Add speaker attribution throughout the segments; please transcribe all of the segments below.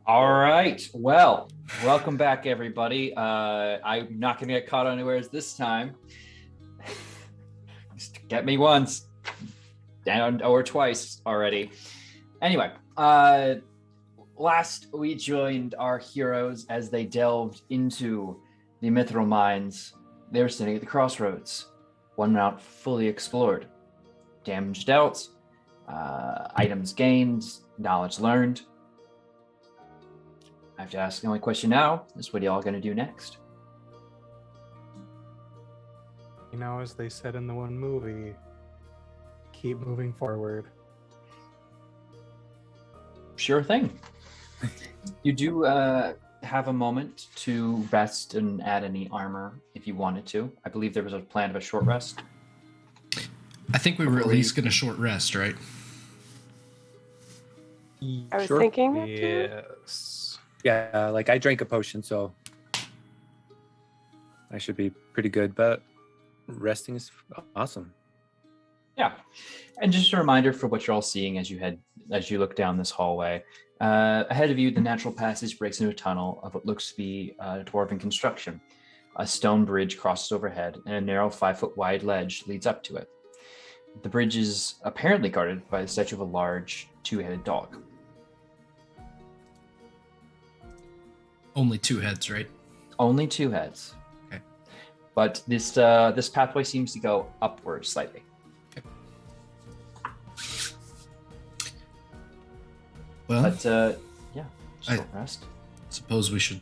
Speaker 1: All right. Well, welcome back, everybody. I'm not going to get caught unawares this time. Just get me once, or twice already. Anyway, last we joined our heroes as they delved into the Mithral Mines. They were sitting at the crossroads, one not fully explored. Damage dealt, items gained, knowledge learned. I have to ask the only question now is what are y'all going to do next?
Speaker 2: You know, as they said in the one movie, keep moving forward.
Speaker 1: Sure thing. You do have a moment to rest and add any armor if you wanted to. I believe there was a plan of a short rest.
Speaker 3: I think we were at least going to short rest, right?
Speaker 4: I was thinking that too.
Speaker 2: Yes.
Speaker 5: Yeah, like I drank a potion, so I should be pretty good, but resting is awesome.
Speaker 1: Yeah. And just a reminder for what you're all seeing as you look down this hallway. Ahead of you, the natural passage breaks into a tunnel of what looks to be dwarven construction. A stone bridge crosses overhead, and a narrow 5-foot wide ledge leads up to it. The bridge is apparently guarded by the statue of a large, two-headed dog.
Speaker 3: Only 2 heads, right?
Speaker 1: Only 2 heads.
Speaker 3: Okay.
Speaker 1: But this pathway seems to go upward slightly.
Speaker 3: Okay. Well,
Speaker 1: But yeah, short rest.
Speaker 3: Suppose we should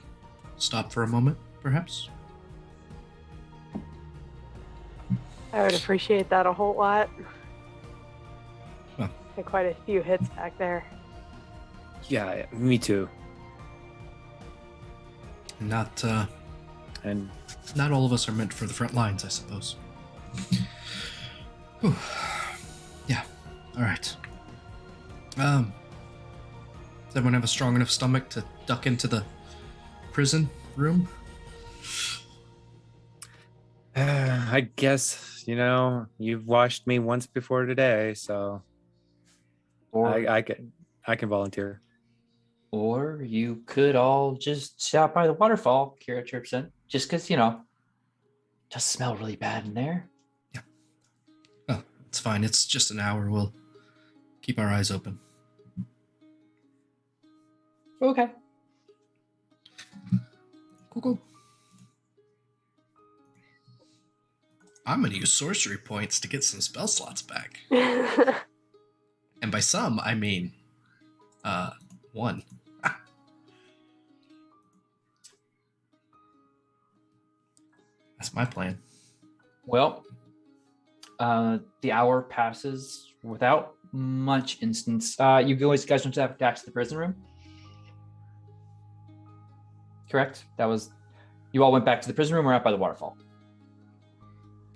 Speaker 3: stop for a moment, perhaps?
Speaker 4: I would appreciate that a whole lot.
Speaker 3: Well.
Speaker 4: Had quite a few hits back there.
Speaker 5: Yeah, me too.
Speaker 3: Not
Speaker 5: And
Speaker 3: not all of us are meant for the front lines, I suppose. Whew. Yeah. All right. Does everyone have a strong enough stomach to duck into the prison room?
Speaker 5: I guess, you've washed me once before today, so
Speaker 1: Or
Speaker 5: I can volunteer.
Speaker 1: Or you could all just stop by the waterfall, Kira chirps in. Just because, it does smell really bad in there.
Speaker 3: Yeah. Oh, it's fine. It's just an hour. We'll keep our eyes open.
Speaker 1: Okay.
Speaker 3: Cool. I'm going to use sorcery points to get some spell slots back. And by some, I mean 1. That's my plan.
Speaker 1: Well, the hour passes without much instance. You guys went to have back to the prison room? Correct? You all went back to the prison room or out by the waterfall?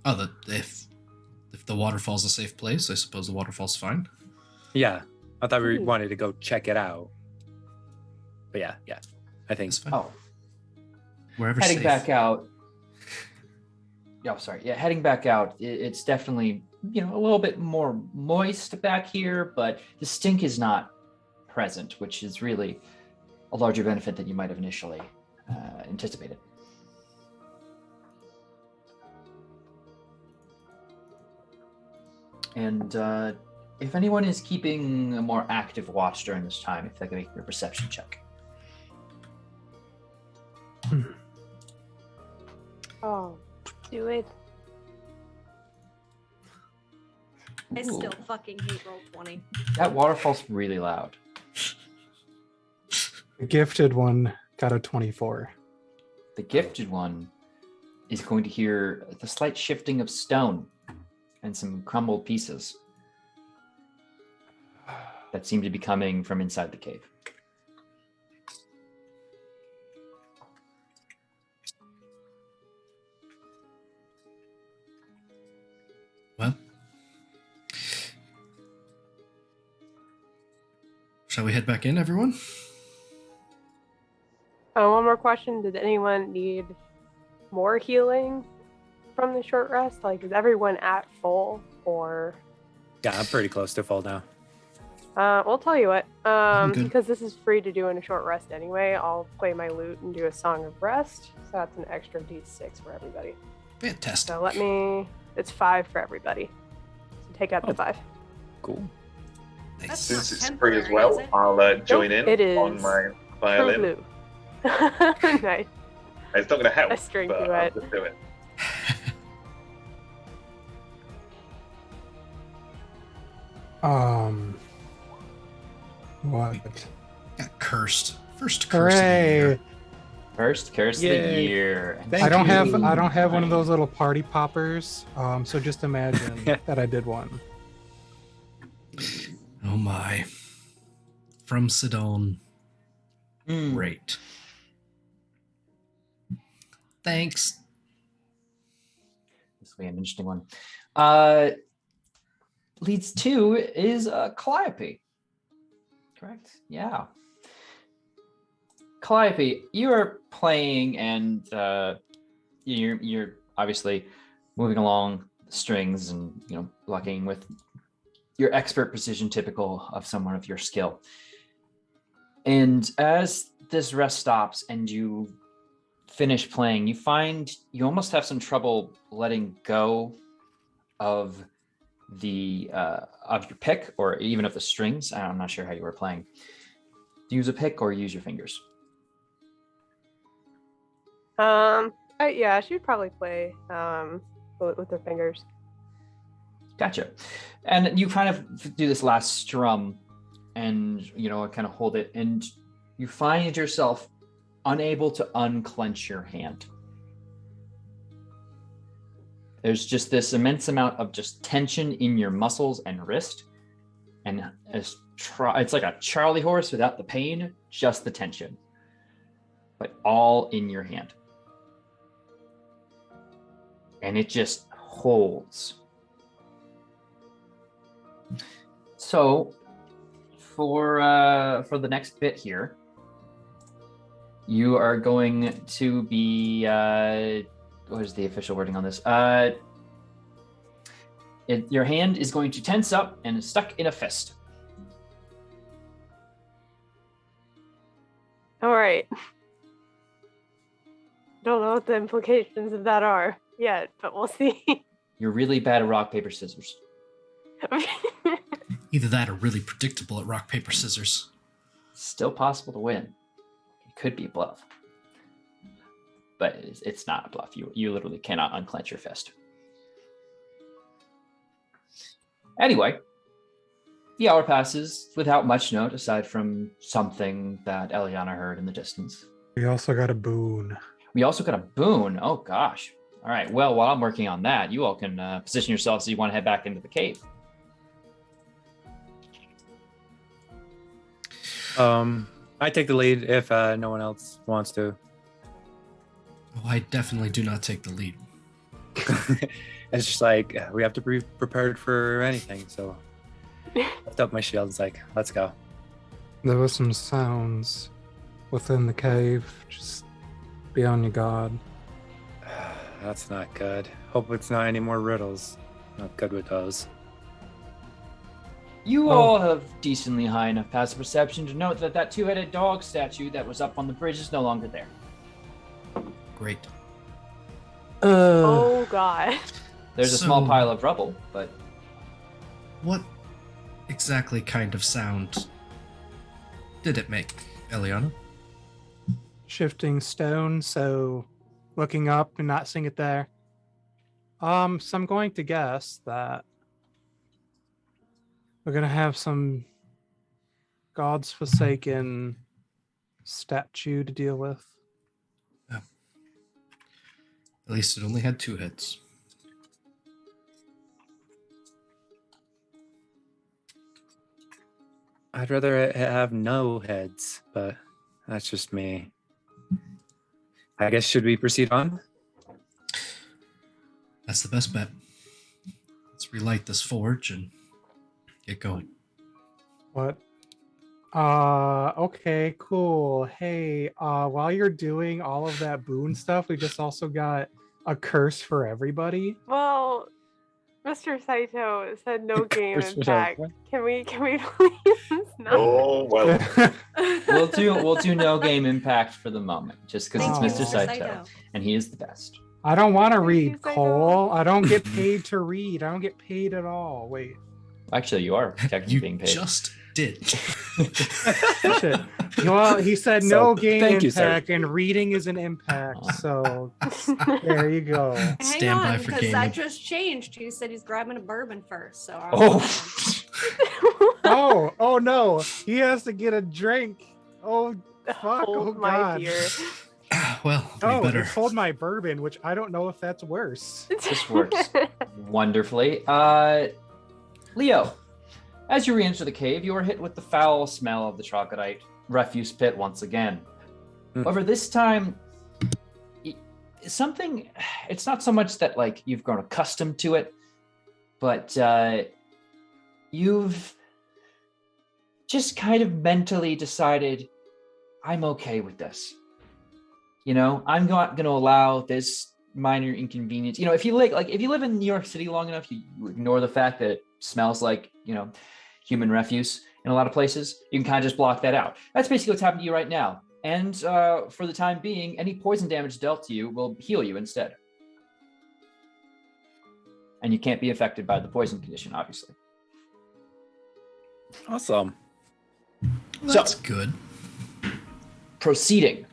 Speaker 3: Oh, if the waterfall's a safe place, I suppose the waterfall's fine.
Speaker 5: Yeah, I thought we wanted to go check it out. But yeah, I think
Speaker 3: It's fine.
Speaker 1: Oh.
Speaker 3: Wherever
Speaker 1: Heading
Speaker 3: safe.
Speaker 1: back out. Oh, sorry. Yeah, heading back out. It's definitely, a little bit more moist back here, but the stink is not present, which is really a larger benefit than you might have initially anticipated. And if anyone is keeping a more active watch during this time, if they can make a perception check.
Speaker 4: Oh, do it.
Speaker 6: I still fucking hate roll 20.
Speaker 1: That waterfall's really loud.
Speaker 2: The gifted one got a 24.
Speaker 1: The gifted one is going to hear the slight shifting of stone and some crumbled pieces that seem to be coming from inside the cave.
Speaker 3: Well, shall we head back in, everyone?
Speaker 4: One more question. Did anyone need more healing from the short rest? Like, is everyone at full or?
Speaker 5: Yeah, I'm pretty close to full now.
Speaker 4: I'll tell you what.
Speaker 3: good.
Speaker 4: Because this is free to do in a short rest anyway, I'll play my lute and do a song of rest. So that's an extra d6 for everybody.
Speaker 3: Fantastic.
Speaker 4: So it's 5 for everybody. So take out the 5.
Speaker 5: Cool.
Speaker 3: Nice.
Speaker 6: That's
Speaker 7: Since it's
Speaker 6: temporary,
Speaker 7: free as well,
Speaker 6: is it?
Speaker 7: I'll join
Speaker 4: Nope,
Speaker 7: in
Speaker 4: it is
Speaker 7: on my
Speaker 4: True
Speaker 7: violin.
Speaker 4: blue. Nice.
Speaker 7: It's not going to help,
Speaker 4: A string
Speaker 7: but
Speaker 4: to
Speaker 7: I'll
Speaker 4: it.
Speaker 7: just do it.
Speaker 2: What?
Speaker 3: Got cursed. First curse of the
Speaker 2: Hooray!
Speaker 3: year.
Speaker 1: First curse of the
Speaker 5: Yay.
Speaker 1: year.
Speaker 5: Thank
Speaker 2: I don't have
Speaker 5: you.
Speaker 2: I don't have one of
Speaker 1: Nice.
Speaker 2: those little party poppers. So just imagine that I did one.
Speaker 3: Oh my. From Sidon.
Speaker 1: Mm.
Speaker 3: Great. Thanks.
Speaker 1: This will be an interesting one. Leads to is Calliope. Correct? Yeah. Calliope, you are playing and you're obviously moving along the strings and blocking with your expert precision typical of someone of your skill. And as this rest stops and you finish playing, you find you almost have some trouble letting go of the of your pick or even of the strings. I'm not sure how you were playing. Do you use a pick or use your fingers?
Speaker 4: Yeah, she would probably play with her fingers.
Speaker 1: Gotcha. And you kind of do this last strum and kind of hold it, and you find yourself unable to unclench your hand. There's just this immense amount of just tension in your muscles and wrist, and it's like a Charlie horse without the pain, just the tension, but all in your hand. And it just holds. So for the next bit here, you are going to be what is the official wording on this? Your hand is going to tense up and is stuck in a fist.
Speaker 4: All right. Don't know what the implications of that are yet, but we'll see.
Speaker 1: You're really bad at rock, paper, scissors.
Speaker 3: Either that or really predictable at rock, paper, scissors.
Speaker 1: Still possible to win. It could be a bluff. But it's not a bluff. You literally cannot unclench your fist. Anyway, the hour passes without much note aside from something that Eliana heard in the distance.
Speaker 2: We also got a boon.
Speaker 1: We also got a boon. Oh gosh. All right. Well, while I'm working on that, you all can position yourselves so you want to head back into the cave.
Speaker 5: I take the lead if no one else wants to.
Speaker 3: Oh, I definitely do not take the lead.
Speaker 5: It's just like we have to be prepared for anything. So I lift up my shield. It's like, let's go.
Speaker 2: There were some sounds within the cave. Just be on your guard.
Speaker 5: That's not good. Hope it's not any more riddles. Not good with those.
Speaker 1: You
Speaker 2: Oh.
Speaker 1: all have decently high enough passive perception to note that two-headed dog statue that was up on the bridge is no longer there.
Speaker 3: Great.
Speaker 4: Oh god.
Speaker 1: There's a small
Speaker 3: So-
Speaker 1: pile of rubble, but
Speaker 3: What exactly kind of sound did it make, Eliana?
Speaker 2: Shifting stone, so looking up and not seeing it there. So I'm going to guess that we're gonna have some God's forsaken statue to deal with.
Speaker 3: At least it only had 2 heads.
Speaker 5: I'd rather have no heads, but that's just me. I guess should we proceed on?
Speaker 3: That's the best bet. Let's relight this forge and get going.
Speaker 2: What? Okay, cool. Hey, while you're doing all of that boon stuff, we just also got a curse for everybody.
Speaker 4: Well, Mr. Saito said no game
Speaker 5: Mr.
Speaker 4: impact.
Speaker 5: Saito.
Speaker 4: Can we please not?
Speaker 7: Oh well.
Speaker 1: We'll do no game impact for the moment, just because
Speaker 2: Thank
Speaker 1: it's
Speaker 2: you,
Speaker 1: Mr.
Speaker 2: Mr.
Speaker 1: Saito, and he is the best.
Speaker 2: I don't want to
Speaker 4: Thank you,
Speaker 2: read,
Speaker 4: Saito.
Speaker 2: Cole. I don't get paid to read. I don't get paid at all. Wait.
Speaker 1: Actually, you are technically
Speaker 3: You
Speaker 1: being paid.
Speaker 3: just did.
Speaker 2: Shit. Well, he said
Speaker 5: So,
Speaker 2: no game
Speaker 5: thank you, sir.
Speaker 2: impact, and reading is an impact. So there you go.
Speaker 6: Hang
Speaker 3: Stand by
Speaker 6: on,
Speaker 3: for
Speaker 6: because that
Speaker 3: gaming.
Speaker 6: just changed. He said he's grabbing a bourbon first. So I'm
Speaker 2: Oh no. He has to get a drink. Oh fuck. Oh
Speaker 4: my
Speaker 2: god.
Speaker 4: dear.
Speaker 3: Well, we
Speaker 2: Oh,
Speaker 3: better.
Speaker 2: it's hold my bourbon, which I don't know if that's worse.
Speaker 1: This works wonderfully. Leo, as you re-enter the cave, you are hit with the foul smell of the troglodyte refuse pit once again. However, this time, it's not so much that like you've grown accustomed to it, but you've just kind of mentally decided, I'm okay with this. You know, I'm not going to allow this minor inconvenience. You know, if you live in New York City long enough, you ignore the fact that it smells like, you know, human refuse in a lot of places. You can kind of just block that out. That's basically what's happening to you right now. And for the time being, any poison damage dealt to you will heal you instead. And you can't be affected by the poison condition, obviously.
Speaker 5: Awesome.
Speaker 3: That's good.
Speaker 1: Proceeding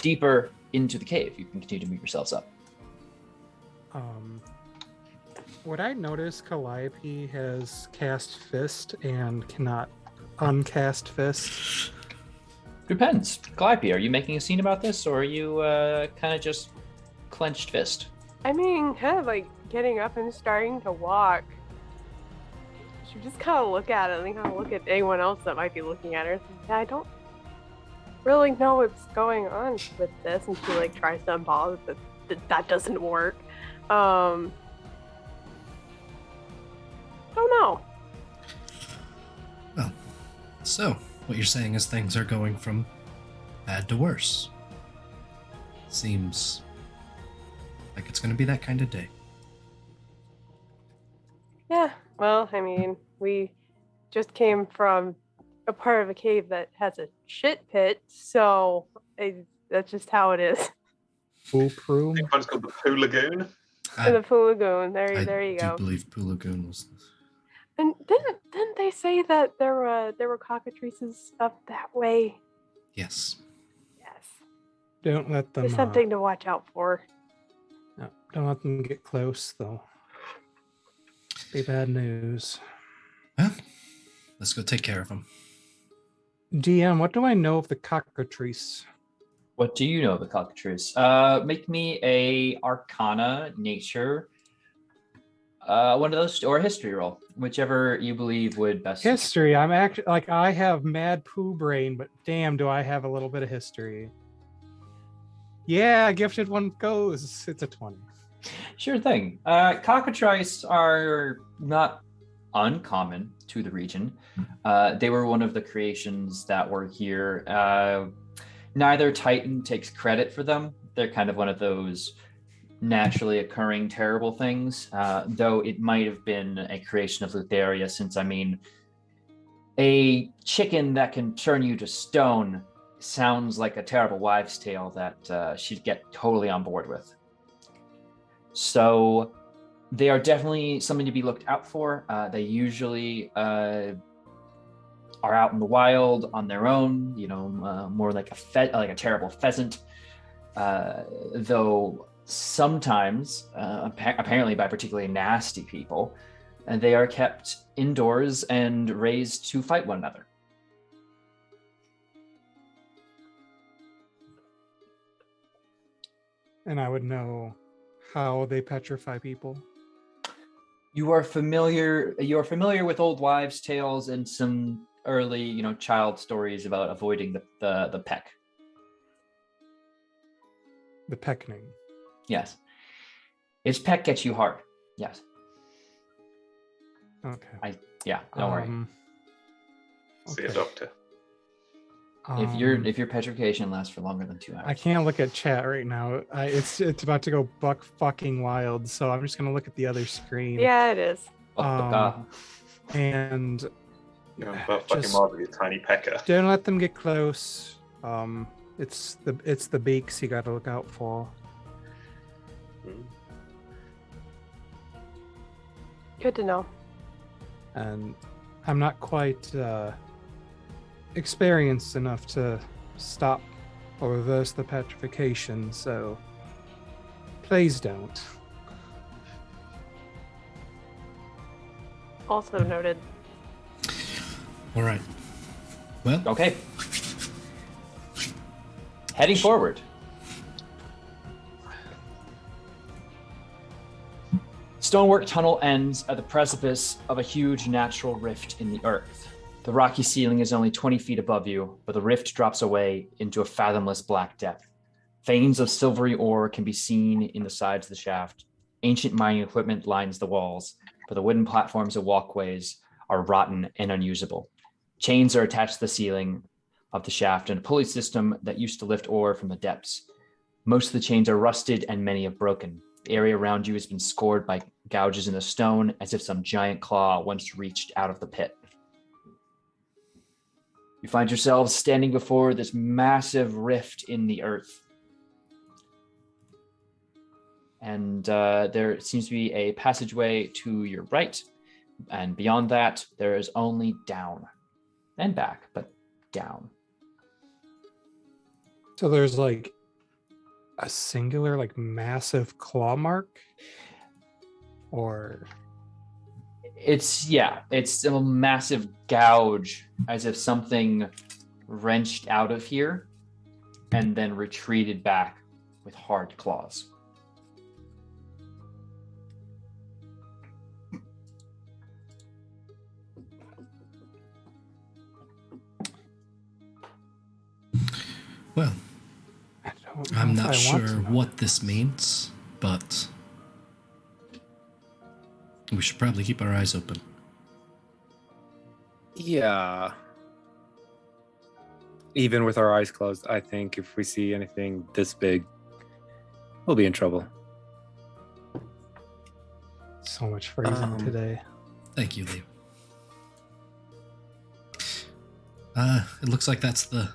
Speaker 1: deeper into the cave, you can continue to move yourselves up.
Speaker 2: Would I notice Calliope has cast fist and cannot uncast fist?
Speaker 1: Depends. Calliope, are you making a scene about this, or are you kind of just clenched fist?
Speaker 4: I mean, kind of like getting up and starting to walk. She just kind of look at it and kind of look at anyone else that might be looking at her. Yeah, I don't really know what's going on with this, and she like tries to unpause it, but that doesn't work. Don't know.
Speaker 3: Well, so what you're saying is things are going from bad to worse. Seems like it's going to be that kind of day.
Speaker 4: Yeah, well, I mean, we just came from a part of a cave that has a shit pit, so that's just how it is.
Speaker 2: Poop room.
Speaker 7: Big one's called the Poo Lagoon.
Speaker 4: In the Poo Lagoon, there
Speaker 3: I
Speaker 4: you go.
Speaker 3: do believe Poo Lagoon was this.
Speaker 4: And didn't they say that there were cockatrices up that way?
Speaker 3: Yes.
Speaker 4: Yes.
Speaker 2: Don't let them.
Speaker 4: There's something to watch out for.
Speaker 2: No, don't let them get close, though. Be bad news.
Speaker 3: Well, let's go take care of them.
Speaker 2: DM, what do I know of the cockatrice?
Speaker 1: What do you know of the cockatrice? Make me a Arcana, Nature, one of those, or a History roll, whichever you believe would best.
Speaker 2: History. I'm actually like I have mad poo brain, but damn, do I have a little bit of history? Yeah, gifted one goes. It's a 20.
Speaker 1: Sure thing. Cockatrice are not uncommon to the region. They were one of the creations that were here. Neither Titan takes credit for them. They're kind of one of those naturally occurring terrible things, though it might have been a creation of Lutheria, since, I mean, a chicken that can turn you to stone sounds like a terrible wives' tale that she'd get totally on board with. So they are definitely something to be looked out for. They usually are out in the wild on their own, you know, more like a terrible pheasant, though sometimes, apparently by particularly nasty people, and they are kept indoors and raised to fight one another.
Speaker 2: And I would know how they petrify people.
Speaker 1: You are familiar with old wives' tales and some early, you know, child stories about avoiding the peck.
Speaker 2: The peckening.
Speaker 1: Yes. Its peck gets you hard. Yes.
Speaker 2: Okay.
Speaker 1: Yeah, don't worry.
Speaker 7: See a
Speaker 2: Okay.
Speaker 7: doctor.
Speaker 1: If your petrification lasts for longer than 2 hours.
Speaker 2: I can't look at chat right now. It's about to go buck fucking wild, so I'm just gonna look at the other screen.
Speaker 4: Yeah, it is.
Speaker 2: And
Speaker 7: But fucking
Speaker 2: just
Speaker 7: Marvel, you tiny pecker.
Speaker 2: don't let them get close. It's the beaks you gotta look out for.
Speaker 4: Good to know.
Speaker 2: And I'm not quite experienced enough to stop or reverse the petrification, so please don't.
Speaker 4: Also noted.
Speaker 3: All right. Well,
Speaker 1: Okay. Heading forward. Stonework tunnel ends at the precipice of a huge natural rift in the earth. The rocky ceiling is only 20 feet above you, but the rift drops away into a fathomless black depth. Veins of silvery ore can be seen in the sides of the shaft. Ancient mining equipment lines the walls, but the wooden platforms and walkways are rotten and unusable. Chains are attached to the ceiling of the shaft and a pulley system that used to lift ore from the depths. Most of the chains are rusted and many have broken. The area around you has been scored by gouges in the stone as if some giant claw once reached out of the pit. You find yourselves standing before this massive rift in the earth. And there seems to be a passageway to your right. And beyond that, there is only down and back, but down.
Speaker 2: So there's like a singular, like massive claw mark? Or
Speaker 1: It's a massive gouge, as if something wrenched out of here and then retreated back with hard claws.
Speaker 3: well,
Speaker 2: I don't know
Speaker 3: I'm
Speaker 2: if
Speaker 3: not
Speaker 2: I want
Speaker 3: sure
Speaker 2: to know.
Speaker 3: what this means, but we should probably keep our eyes open.
Speaker 5: Yeah. Even with our eyes closed, I think if we see anything this big, we'll be in trouble.
Speaker 2: So much phrasing today.
Speaker 3: Thank you, Leo. It looks like that's the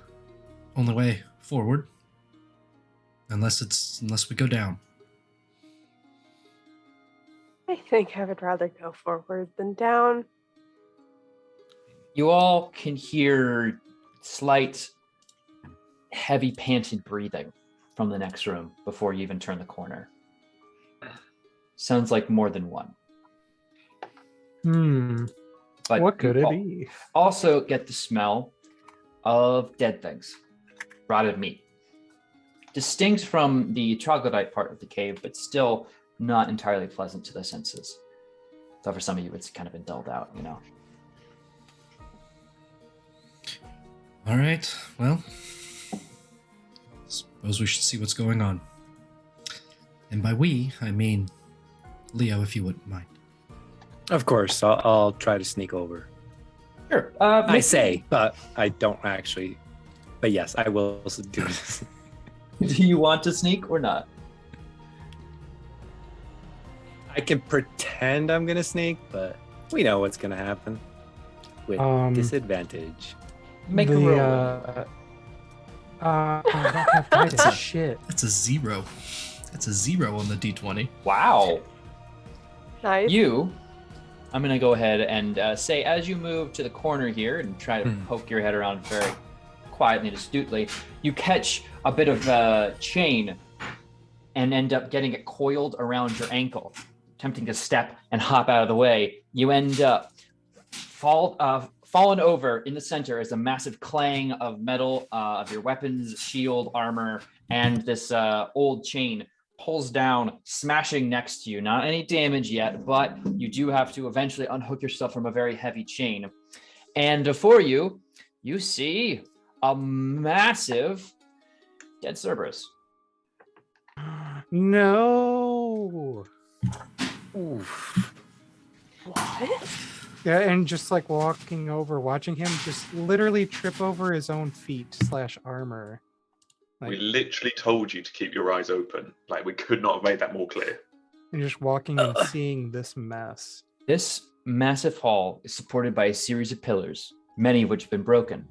Speaker 3: only way forward. Unless we go down.
Speaker 4: I think I would rather go forward than down.
Speaker 1: You all can hear slight, heavy, panted breathing from the next room before you even turn the corner. Sounds like more than one. But
Speaker 2: What could
Speaker 1: you
Speaker 2: it be?
Speaker 1: Also get the smell of dead things, rotted meat. Distinct from the troglodyte part of the cave, but still not entirely pleasant to the senses. So for some of you, it's kind of been dulled out, you know.
Speaker 3: All right, well, suppose we should see what's going on. And by we, I mean Leo, if you wouldn't mind.
Speaker 5: Of course, I'll try to sneak over.
Speaker 1: Sure.
Speaker 5: I say, but I don't actually. But yes, I will do this.
Speaker 1: Do you want to sneak or not?
Speaker 5: I can pretend I'm gonna sneak, but we know what's gonna happen with disadvantage.
Speaker 1: Make a roll.
Speaker 2: I don't have guidance. Shit.
Speaker 3: That's a 0. That's a 0 on the D20.
Speaker 1: Wow.
Speaker 4: Nice.
Speaker 1: I'm going to go ahead and say, as you move to the corner here and try to poke your head around very quietly and astutely, you catch a bit of chain and end up getting it coiled around your ankle. Attempting to step and hop out of the way, you end up fallen over in the center as a massive clang of metal of your weapons, shield, armor, and this old chain pulls down, smashing next to you. Not any damage yet, but you do have to eventually unhook yourself from a very heavy chain. And before you, you see a massive dead Cerberus.
Speaker 2: No.
Speaker 5: Oof.
Speaker 4: What?
Speaker 2: Yeah, and just like walking over, watching him just literally trip over his own feet / armor.
Speaker 7: We
Speaker 2: Like,
Speaker 7: literally told you to keep your eyes open. Like, we could not have made that more clear.
Speaker 2: and just walking and seeing this mess.
Speaker 1: This massive hall is supported by a series of pillars, many of which have been broken.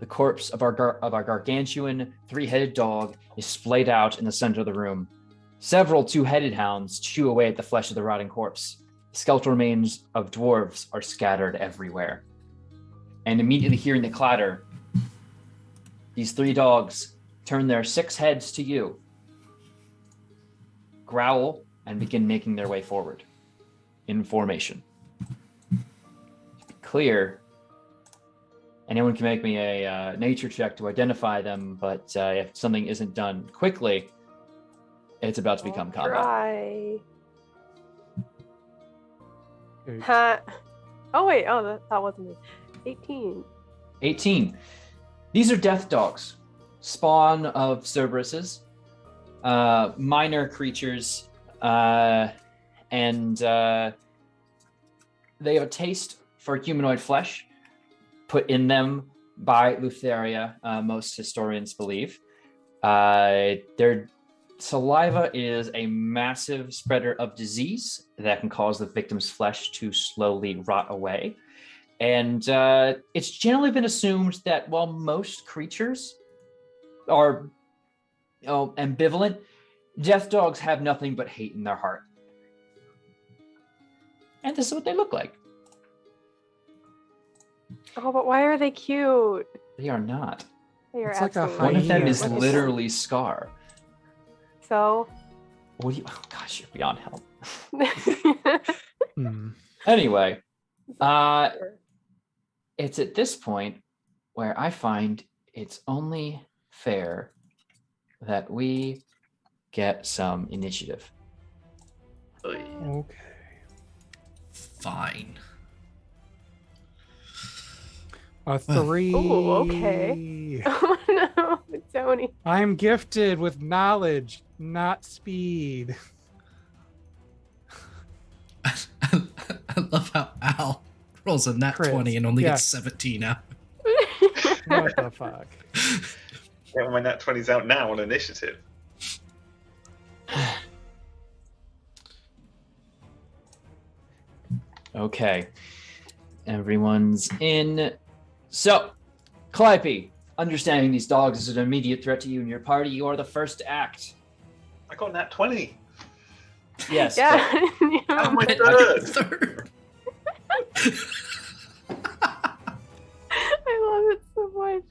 Speaker 1: The corpse of our gargantuan three-headed dog is splayed out in the center of the room. Several two-headed hounds chew away at the flesh of the rotting corpse. Skeletal remains of dwarves are scattered everywhere. And immediately hearing the clatter, these 3 dogs turn their 6 heads to you, growl, and begin making their way forward in formation. To be clear, anyone can make me a nature check to identify them, but if something isn't done quickly, it's about to become combat.
Speaker 4: Try.
Speaker 2: Okay.
Speaker 4: Ha. Oh wait, that wasn't it. 18.
Speaker 1: 18. These are death dogs, spawn of Cerberuses, minor creatures, and they have a taste for humanoid flesh put in them by Lutheria, most historians believe. Their saliva is a massive spreader of disease that can cause the victim's flesh to slowly rot away. And it's generally been assumed that while most creatures are ambivalent, death dogs have nothing but hate in their heart. And this is what they look like.
Speaker 4: Oh, but why are they cute?
Speaker 1: They are not.
Speaker 4: They are
Speaker 2: It's like a
Speaker 4: absolutely
Speaker 1: One of them
Speaker 2: hyena.
Speaker 1: is
Speaker 4: cute.
Speaker 1: literally Scar.
Speaker 4: So.
Speaker 1: What do you? Oh gosh, you're beyond help.
Speaker 2: Hmm.
Speaker 1: Anyway, it's at this point where I find it's only fair that we get some initiative.
Speaker 7: Oy.
Speaker 2: Okay.
Speaker 3: Fine.
Speaker 2: A 3.
Speaker 4: Ooh, okay. Oh no, Tony.
Speaker 2: I'm gifted with knowledge, not speed.
Speaker 3: I love how Al rolls a nat
Speaker 2: Crits.
Speaker 3: 20 and only
Speaker 2: Yeah.
Speaker 3: gets 17 out.
Speaker 2: What the fuck?
Speaker 7: Yeah, when that 20's out now on initiative.
Speaker 1: Okay, everyone's in. So, Calliope, understanding these dogs is an immediate threat to you and your party, you are the first to act.
Speaker 7: I got that 20.
Speaker 1: Yes.
Speaker 4: Yeah.
Speaker 7: Oh my
Speaker 3: And
Speaker 7: third.
Speaker 3: third.
Speaker 4: I love it so much.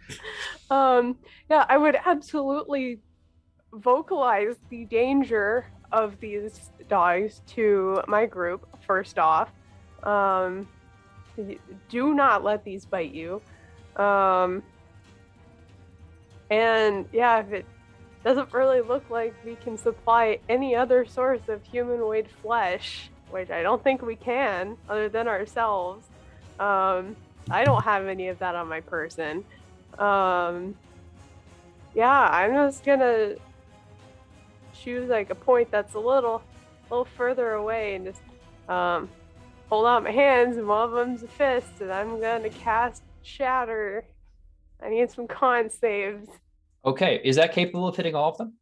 Speaker 4: Yeah, I would absolutely vocalize the danger of these dogs to my group. First off, do not let these bite you. And yeah, if it doesn't really look like we can supply any other source of humanoid flesh, which I don't think we can, other than ourselves. I don't have any of that on my person. Yeah, I'm just gonna choose like a point that's a little further away and just hold out my hands, and one of them's a fist, and I'm gonna cast Shatter. I need some con saves.
Speaker 1: Okay, is that capable of hitting all of them?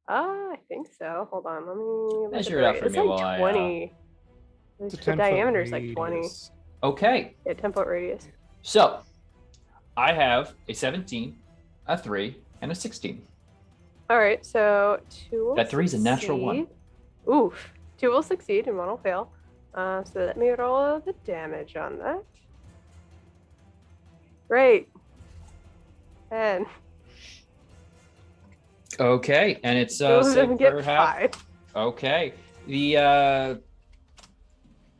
Speaker 4: I think so. Hold on, let me look
Speaker 1: Measure
Speaker 4: at
Speaker 1: it out
Speaker 4: the
Speaker 1: for
Speaker 4: it's
Speaker 1: me
Speaker 4: like
Speaker 1: while I,
Speaker 4: 20.
Speaker 2: It's a
Speaker 4: The
Speaker 2: 10-foot
Speaker 4: diameter is like 20.
Speaker 2: radius.
Speaker 1: Okay,
Speaker 4: Yeah, 10-foot radius.
Speaker 1: so I have a 17, a 3, and a 16.
Speaker 4: All right, so 2 will
Speaker 1: That 3 is a natural 1.
Speaker 4: succeed. Oof. 2 will succeed and 1 will fail. So let me roll the damage on that. Great. 10.
Speaker 1: Okay, and it's
Speaker 4: Two of them
Speaker 1: save
Speaker 4: get
Speaker 1: per half.
Speaker 4: 5.
Speaker 1: Okay. The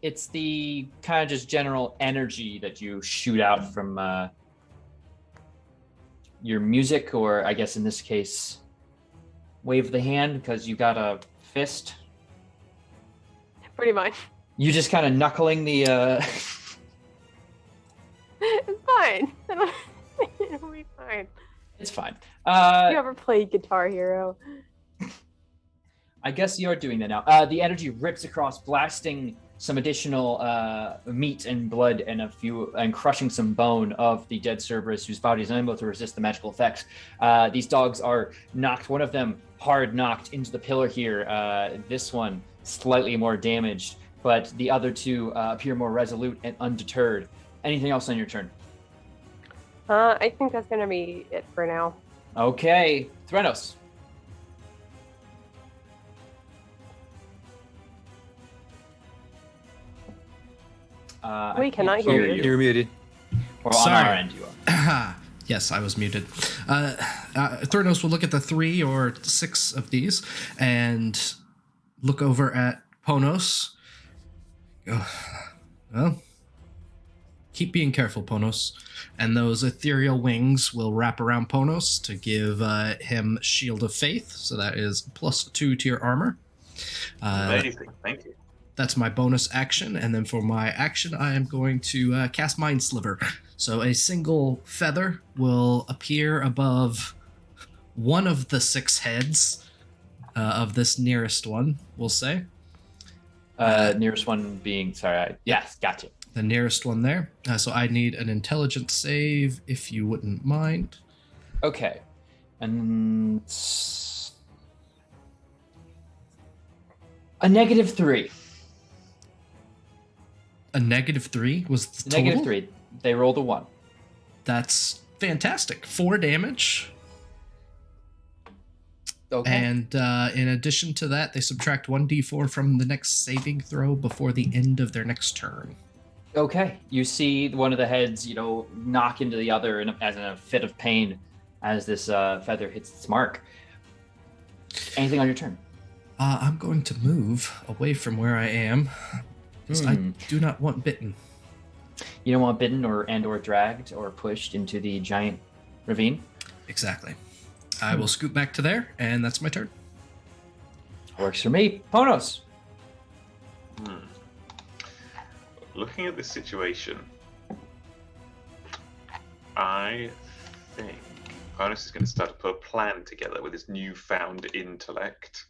Speaker 1: it's the kind of just general energy that you shoot out from your music, or I guess in this case, wave the hand because you got a fist.
Speaker 4: Pretty much.
Speaker 1: You just kind of knuckling the
Speaker 4: It's fine. It'll be fine.
Speaker 1: It's fine.
Speaker 4: You ever play Guitar Hero?
Speaker 1: I guess you're doing that now. The energy rips across, blasting some additional meat and blood and crushing some bone of the dead Cerberus, whose body is unable to resist the magical effects. These dogs are knocked, one of them hard knocked into the pillar here. This one slightly more damaged, but the other two appear more resolute and undeterred. Anything else on your turn?
Speaker 4: I think that's gonna be it for now.
Speaker 1: Okay, Threnos.
Speaker 4: We
Speaker 1: I
Speaker 4: cannot
Speaker 1: can't
Speaker 4: hear
Speaker 1: you.
Speaker 4: you.
Speaker 5: You're muted.
Speaker 1: Well, on
Speaker 3: Sorry.
Speaker 1: our end, you are.
Speaker 3: Yes, I was muted. Thurnos will look at the 3 or 6 of these and look over at Ponos. Well, keep being careful, Ponos. And those ethereal wings will wrap around Ponos to give him Shield of Faith. So that is +2 to your armor.
Speaker 7: Amazing, thank you.
Speaker 3: That's my bonus action. And then for my action, I am going to cast Mind Sliver. So a single feather will appear above one of the 6 heads of this nearest one, we'll say.
Speaker 1: Nearest one being, yes, gotcha.
Speaker 3: The nearest one there. So I need an intelligence save, if you wouldn't mind.
Speaker 1: Okay. And a -3.
Speaker 3: A -3 was the total?
Speaker 1: -3. They rolled a 1.
Speaker 3: That's fantastic. 4 damage.
Speaker 1: Okay.
Speaker 3: And in addition to that, they subtract 1d4 from the next saving throw before the end of their next turn.
Speaker 1: Okay. You see one of the heads, knock into the other as in a fit of pain as this feather hits its mark. Anything on your turn?
Speaker 3: I'm going to move away from where I am because I do not want bitten.
Speaker 1: You don't want bitten or dragged or pushed into the giant ravine?
Speaker 3: Exactly. I will scoot back to there, and that's my turn.
Speaker 1: Works for me. Ponos.
Speaker 7: Looking at this situation, I think Arnis is going to start to put a plan together with his newfound intellect.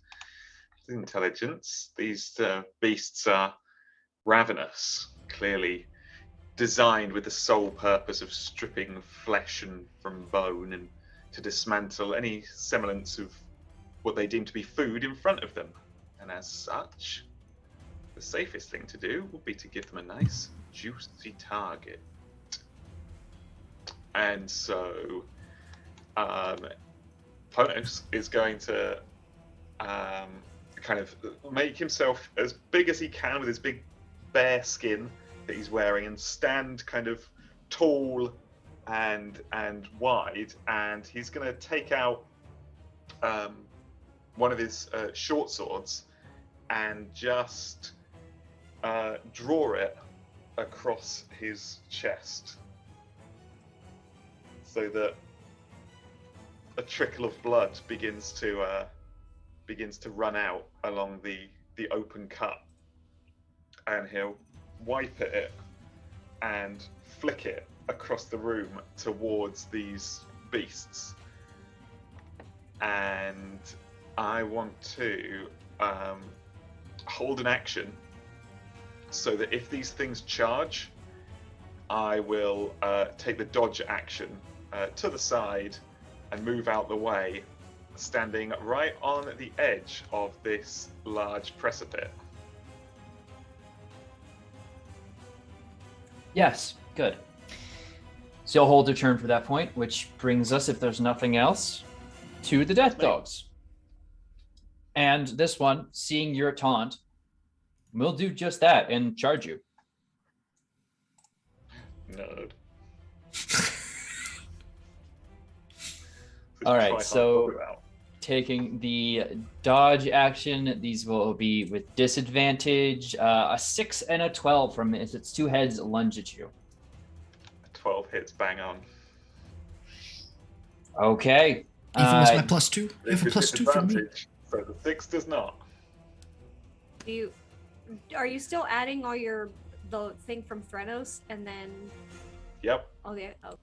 Speaker 7: Intelligence. These beasts are ravenous, clearly designed with the sole purpose of stripping flesh and from bone and to dismantle any semblance of what they deem to be food in front of them. And as such, the safest thing to do would be to give them a nice, juicy target. And so, Ponos is going to kind of make himself as big as he can with his big bear skin that he's wearing and stand kind of tall and wide, and he's going to take out one of his short swords and just draw it across his chest so that a trickle of blood begins to run out along the open cut, and he'll wipe at it and flick it across the room towards these beasts. And I want to hold an action so that if these things charge, I will take the dodge action to the side and move out the way, standing right on the edge of this large precipice.
Speaker 1: Yes, good. So you'll hold your turn for that point, which brings us, if there's nothing else, to the Death Dogs. And this one, seeing your taunt, will do just that and charge you.
Speaker 7: Nerd.
Speaker 1: All right, so taking the dodge action, these will be with disadvantage. A 6 and a 12 from its 2 heads lunge at you.
Speaker 7: 12 hits, bang on.
Speaker 1: Okay.
Speaker 3: Even with my +2? You have a +2 from me.
Speaker 7: So the 6 does not.
Speaker 6: Are you still adding all the thing from Threnos and then?
Speaker 7: Yep.
Speaker 6: Oh yeah. Oh.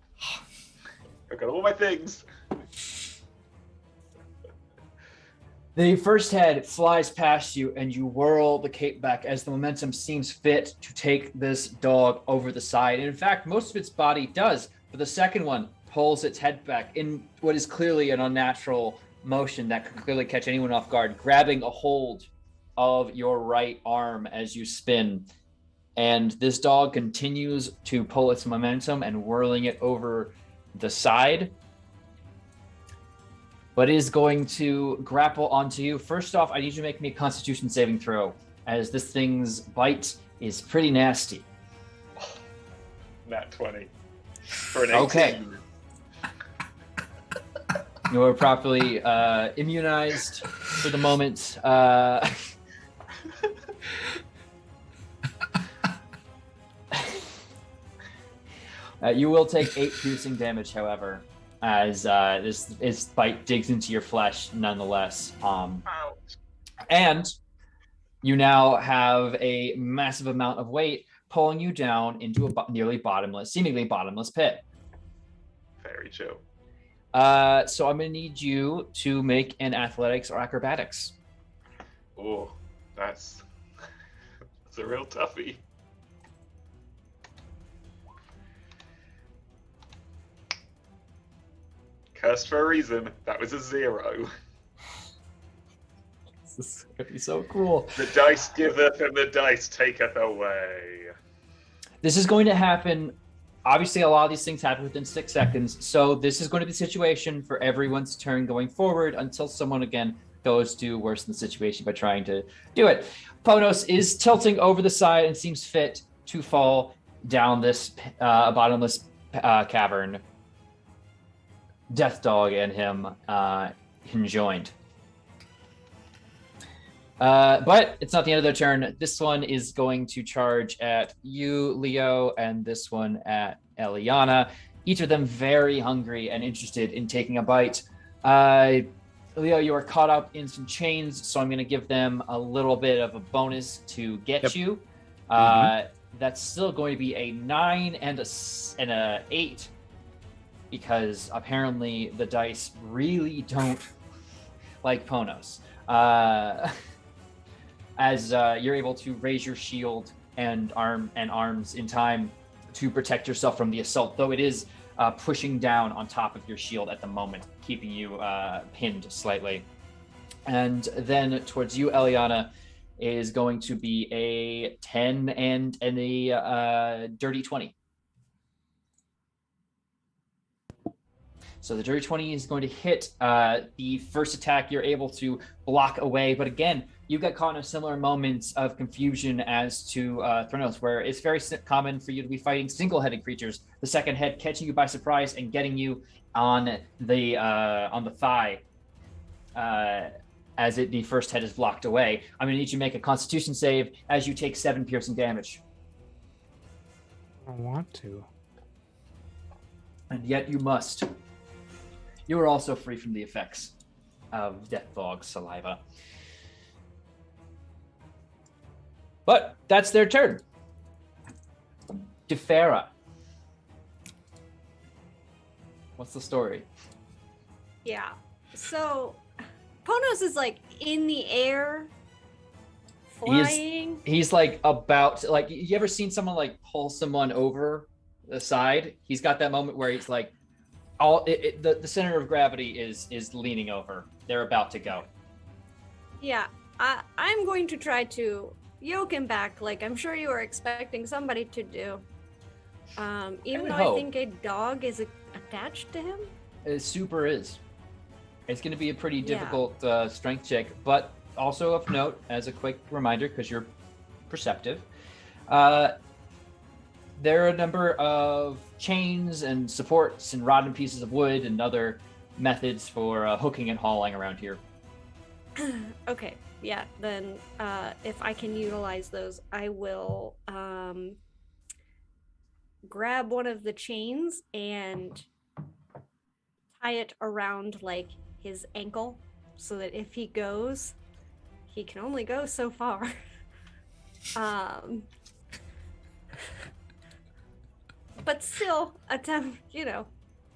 Speaker 7: I've got all my things.
Speaker 1: The first head flies past you, and you whirl the cape back as the momentum seems fit to take this dog over the side. And in fact, most of its body does, but the second one pulls its head back in what is clearly an unnatural motion that could clearly catch anyone off guard, grabbing a hold of your right arm as you spin. And this dog continues to pull its momentum and whirling it over the side, but is going to grapple onto you. First off, I need you to make me a Constitution saving throw, as this thing's bite is pretty nasty.
Speaker 7: Nat 20 for an 18.
Speaker 1: Okay. You are properly immunized for the moment. You will take 8 piercing damage, however, as this bite digs into your flesh nonetheless. And you now have a massive amount of weight pulling you down into a seemingly bottomless pit.
Speaker 7: Very chill.
Speaker 1: So I'm going to need you to make an athletics or acrobatics.
Speaker 7: Oh, that's a real toughie. Cursed for a reason. That was a 0.
Speaker 1: This is going to be so cool.
Speaker 7: The dice giveth and the dice taketh away.
Speaker 1: This is going to happen. Obviously, a lot of these things happen within 6 seconds. So this is going to be the situation for everyone's turn going forward until someone, again, goes to worsen the situation by trying to do it. Ponos is tilting over the side and seems fit to fall down this bottomless cavern. Death Dog and him conjoined. But it's not the end of their turn. This one is going to charge at you, Leo, and this one at Eliana. Each of them very hungry and interested in taking a bite. Leo, you are caught up in some chains, so I'm going to give them a little bit of a bonus to get you. That's still going to be a 9 and a 8. Because apparently the dice really don't like Ponos. As you're able to raise your shield and arms in time to protect yourself from the assault, though it is pushing down on top of your shield at the moment, keeping you pinned slightly. And then towards you, Eliana, is going to be a 10 and a dirty 20. So the dirty 20 is going to hit the first attack. You're able to block away. But again, you got caught in a similar moment of confusion as to Thrynos, where it's very common for you to be fighting single-headed creatures. The second head catching you by surprise and getting you on the thigh as the first head is blocked away. I'm going to need you to make a Constitution save as you take 7 piercing damage.
Speaker 2: I don't want to.
Speaker 1: And yet you must. You are also free from the effects of Death Dog's saliva. But that's their turn. Defera. What's the story?
Speaker 6: Yeah. So Ponos is like in the air, flying.
Speaker 1: He's like about like, you ever seen someone like pull someone over the side? He's got that moment where he's like, the center of gravity is leaning over. They're about to go.
Speaker 6: Yeah, I'm going to try to yoke him back, like I'm sure you were expecting somebody to do. Even though I think a dog is attached to him.
Speaker 1: It super is. It's going to be a pretty difficult strength check, but also of note, as a quick reminder, because you're perceptive, there are a number of chains and supports and rotten pieces of wood and other methods for hooking and hauling around here.
Speaker 6: Okay, yeah, then if I can utilize those, I will grab one of the chains and tie it around like his ankle so that if he goes, he can only go so far. But still attempt,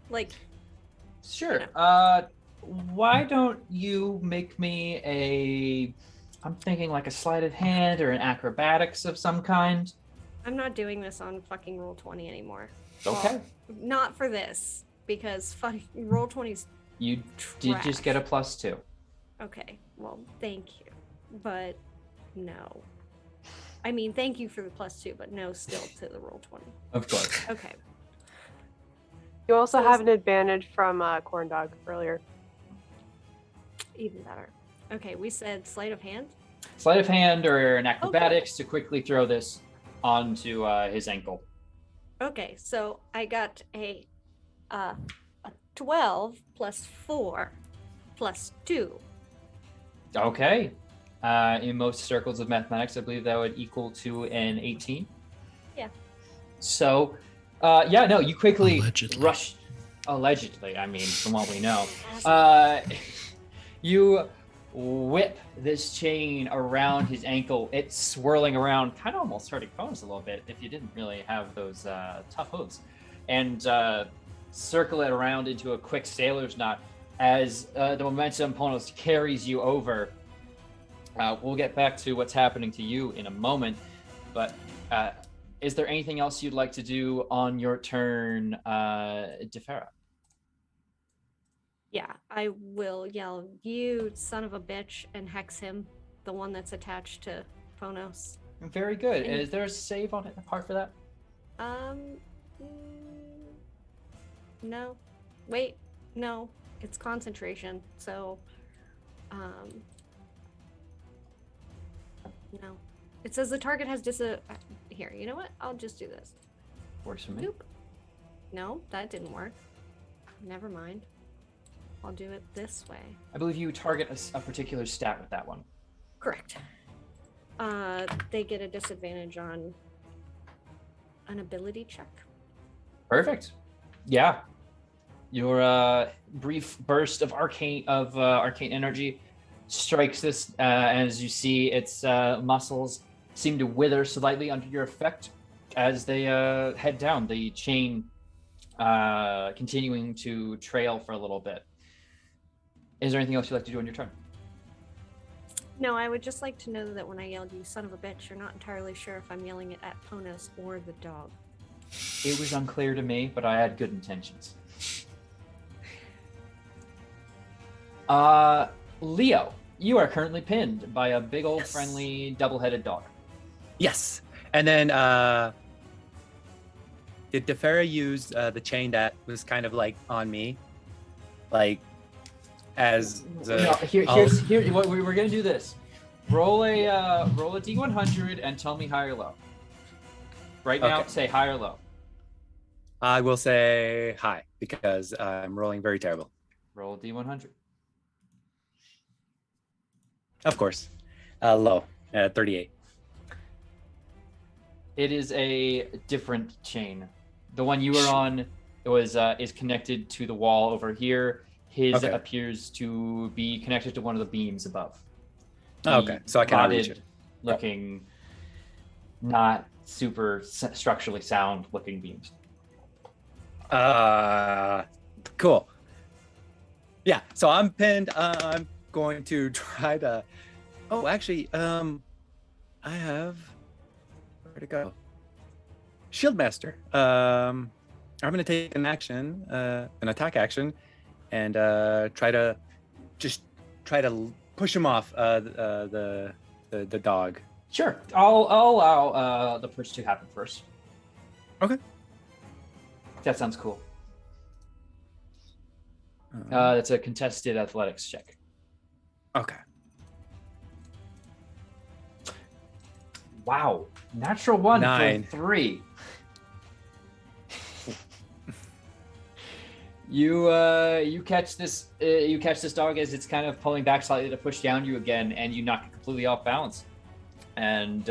Speaker 6: like
Speaker 1: Sure. why don't you make me I'm thinking like a sleight of hand or an acrobatics of some kind.
Speaker 6: I'm not doing this on fucking Roll20 anymore.
Speaker 1: Okay.
Speaker 6: Well, not for this, because Roll20's
Speaker 1: You did just get a +2.
Speaker 6: Okay, well, thank you. But no. I mean, thank you for the +2, but no still to the Roll20.
Speaker 1: Of course.
Speaker 6: Okay.
Speaker 4: You also have an advantage from Corn Dog earlier.
Speaker 6: Even better. Okay, we said sleight of hand.
Speaker 1: Sleight of hand or an acrobatics to quickly throw this onto his ankle.
Speaker 6: Okay, so I got a 12 plus 4 plus 2.
Speaker 1: Okay. In most circles of mathematics, I believe that would equal to an 18.
Speaker 6: Yeah.
Speaker 1: So, you quickly rush. Allegedly, I mean, from what we know. You whip this chain around his ankle. It's swirling around, kind of almost hurting Bones a little bit if you didn't really have those tough hooves. And circle it around into a quick sailor's knot as the momentum Ponos carries you over. We'll get back to what's happening to you in a moment, but is there anything else you'd like to do on your turn, Defera?
Speaker 6: Yeah, I will yell, "You son of a bitch," and hex him, the one that's attached to Ponos.
Speaker 1: Very good. Is there a save on it apart for that?
Speaker 6: No. Wait, no. It's concentration, so no. It says the target has here, you know what? I'll just do this.
Speaker 1: Works for me.
Speaker 6: Nope. No, that didn't work. Never mind. I'll do it this way.
Speaker 1: I believe you target a particular stat with that one.
Speaker 6: Correct. They get a disadvantage on an ability check.
Speaker 1: Perfect. Yeah. Your brief burst of arcane energy strikes this, as you see its muscles seem to wither slightly under your effect as they head down, the chain continuing to trail for a little bit. Is there anything else you'd like to do on your turn?
Speaker 6: No, I would just like to know that when I yelled, "You son of a bitch," you're not entirely sure if I'm yelling it at Ponos or the dog.
Speaker 1: It was unclear to me, but I had good intentions. Leo, you are currently pinned by a big old friendly double-headed dog.
Speaker 5: Yes. And then did Defera use the chain that was kind of like on me? Like as the
Speaker 1: here's what we're gonna do this. Roll a D100 and tell me high or low. Right now,
Speaker 5: Okay.
Speaker 1: say high or low.
Speaker 5: I will say high because I'm rolling very terrible.
Speaker 1: Roll a D100.
Speaker 5: Of course. Low. 38.
Speaker 1: It is a different chain. The one you were on is connected to the wall over here. His
Speaker 5: Okay.
Speaker 1: appears to be connected to one of the beams above.
Speaker 5: Oh, okay, so I cannot reach it.
Speaker 1: Looking, not super structurally sound looking beams.
Speaker 5: Cool. Yeah, so I'm pinned. I'm going to try to. Oh, actually, I have. Where to go? Shieldmaster. I'm gonna take an action, an attack action, and try to push him off the dog.
Speaker 1: Sure, I'll allow the push to happen first.
Speaker 5: Okay.
Speaker 1: That sounds cool. That's a contested athletics check.
Speaker 5: Okay.
Speaker 1: Wow, natural 1
Speaker 5: 9.
Speaker 1: for 3. You catch this dog as it's kind of pulling back slightly to push down you again, and you knock it completely off balance, and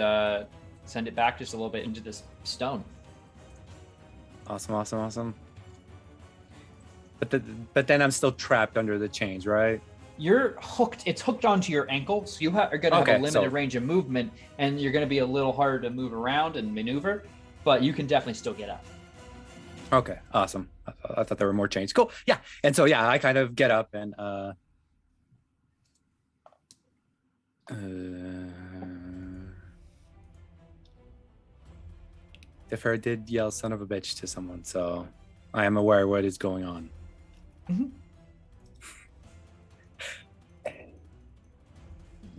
Speaker 1: send it back just a little bit into this stone.
Speaker 5: Awesome. But then I'm still trapped under the chains, right?
Speaker 1: You're hooked. It's hooked onto your ankle, so you are going to have a limited range of movement, and you're going to be a little harder to move around and maneuver, but you can definitely still get up.
Speaker 5: Okay, awesome. I thought there were more chains. Cool. Yeah. And so yeah, I kind of get up and Defer did yell "son of a bitch" to someone, so I am aware what is going on.
Speaker 1: Mm-hmm.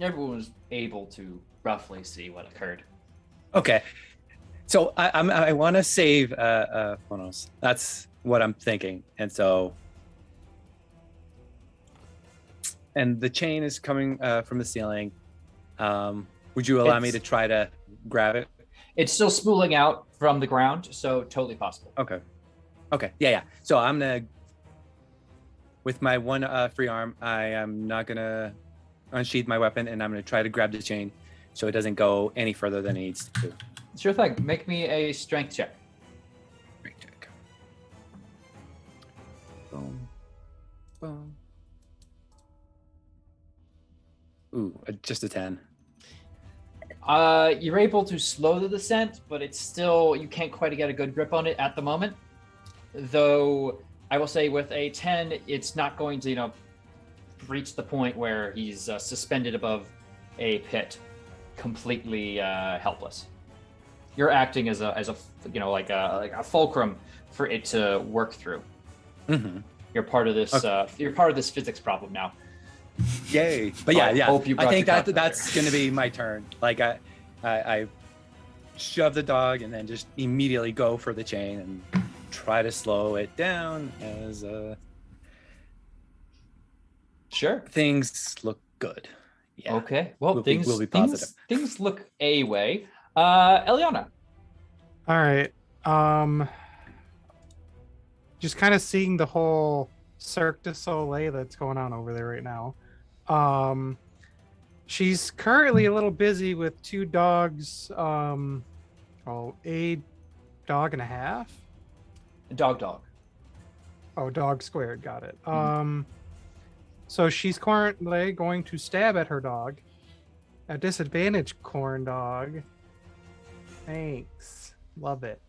Speaker 1: Everyone was able to roughly see what occurred.
Speaker 5: Okay, so I want to save Phonos. That's what I'm thinking, and so the chain is coming from the ceiling. Would you allow me to try to grab it?
Speaker 1: It's still spooling out from the ground, so totally possible.
Speaker 5: Okay. Yeah. So I'm gonna, with my one free arm, I am not gonna unsheath my weapon, and I'm gonna try to grab the chain so it doesn't go any further than it needs to.
Speaker 1: Sure thing. Make me a strength check.
Speaker 5: Strength check. Boom. Boom. Ooh, just a 10.
Speaker 1: You're able to slow the descent, but it's still, you can't quite get a good grip on it at the moment. Though I will say with a 10, it's not going to, reach the point where he's suspended above a pit, completely helpless. You're acting as a like a fulcrum for it to work through.
Speaker 5: Mm-hmm.
Speaker 1: You're part of this.
Speaker 5: Okay.
Speaker 1: You're part of this physics problem now.
Speaker 5: Yay! But yeah. I think that's going to be my turn. Like I shove the dog and then just immediately go for the chain and try to slow it down as
Speaker 1: Sure.
Speaker 5: things look good. Yeah.
Speaker 1: Okay. Well,
Speaker 5: we'll
Speaker 1: things
Speaker 5: be positive.
Speaker 1: Things look a way. Eliana.
Speaker 2: All right. Just kind of seeing the whole Cirque du Soleil that's going on over there right now. She's currently a little busy with 2 dogs. A dog and a half.
Speaker 1: Dog.
Speaker 2: Oh, dog squared. Got it. So she's currently going to stab at her dog. A disadvantage, corn dog. Thanks. Love it.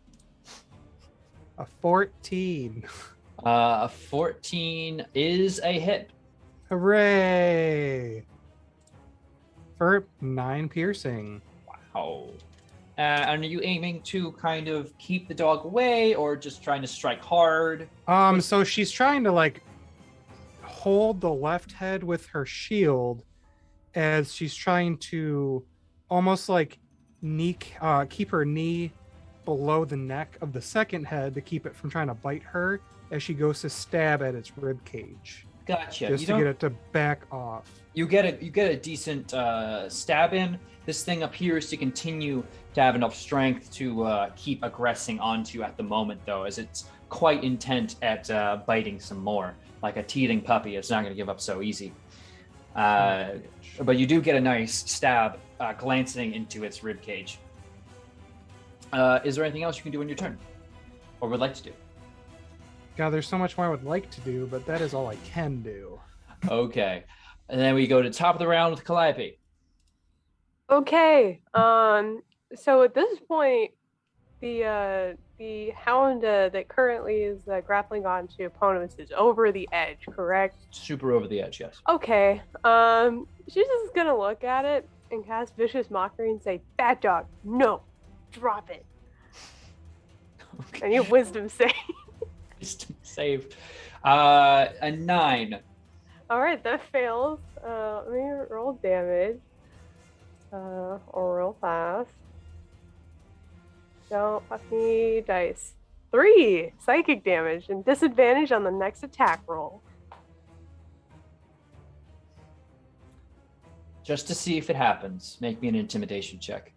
Speaker 2: A 14.
Speaker 1: A 14 is a hit.
Speaker 2: Hooray! For 9 piercing.
Speaker 1: Wow. And are you aiming to kind of keep the dog away, or just trying to strike hard?
Speaker 2: So she's trying to hold the left head with her shield as she's trying to almost keep her knee below the neck of the second head to keep it from trying to bite her as she goes to stab at its rib cage.
Speaker 1: Gotcha.
Speaker 2: Just to get it to back off.
Speaker 1: You get a decent stab in. This thing appears to continue to have enough strength to keep aggressing onto at the moment, though, as it's quite intent at biting some more. Like a teething puppy, it's not going to give up so easy. But you do get a nice stab glancing into its rib cage. Is there anything else you can do in your turn, or would like to do?
Speaker 2: God, there's so much more I would like to do, but that is all I can do.
Speaker 1: Okay, and then we go to top of the round with Calliope.
Speaker 4: Okay. So at this point, the hound that currently is grappling onto opponents is over the edge, correct?
Speaker 1: Super over the edge, yes.
Speaker 4: Okay. She's just gonna look at it and cast vicious mockery and say, "Bad dog, no, drop it."
Speaker 1: Okay.
Speaker 4: I need a wisdom save.
Speaker 1: Wisdom save. A 9.
Speaker 4: All right, that fails. Let me roll damage. Or real fast. Don't fuck me, dice. 3 psychic damage and disadvantage on the next attack roll.
Speaker 1: Just to see if it happens, make me an intimidation check.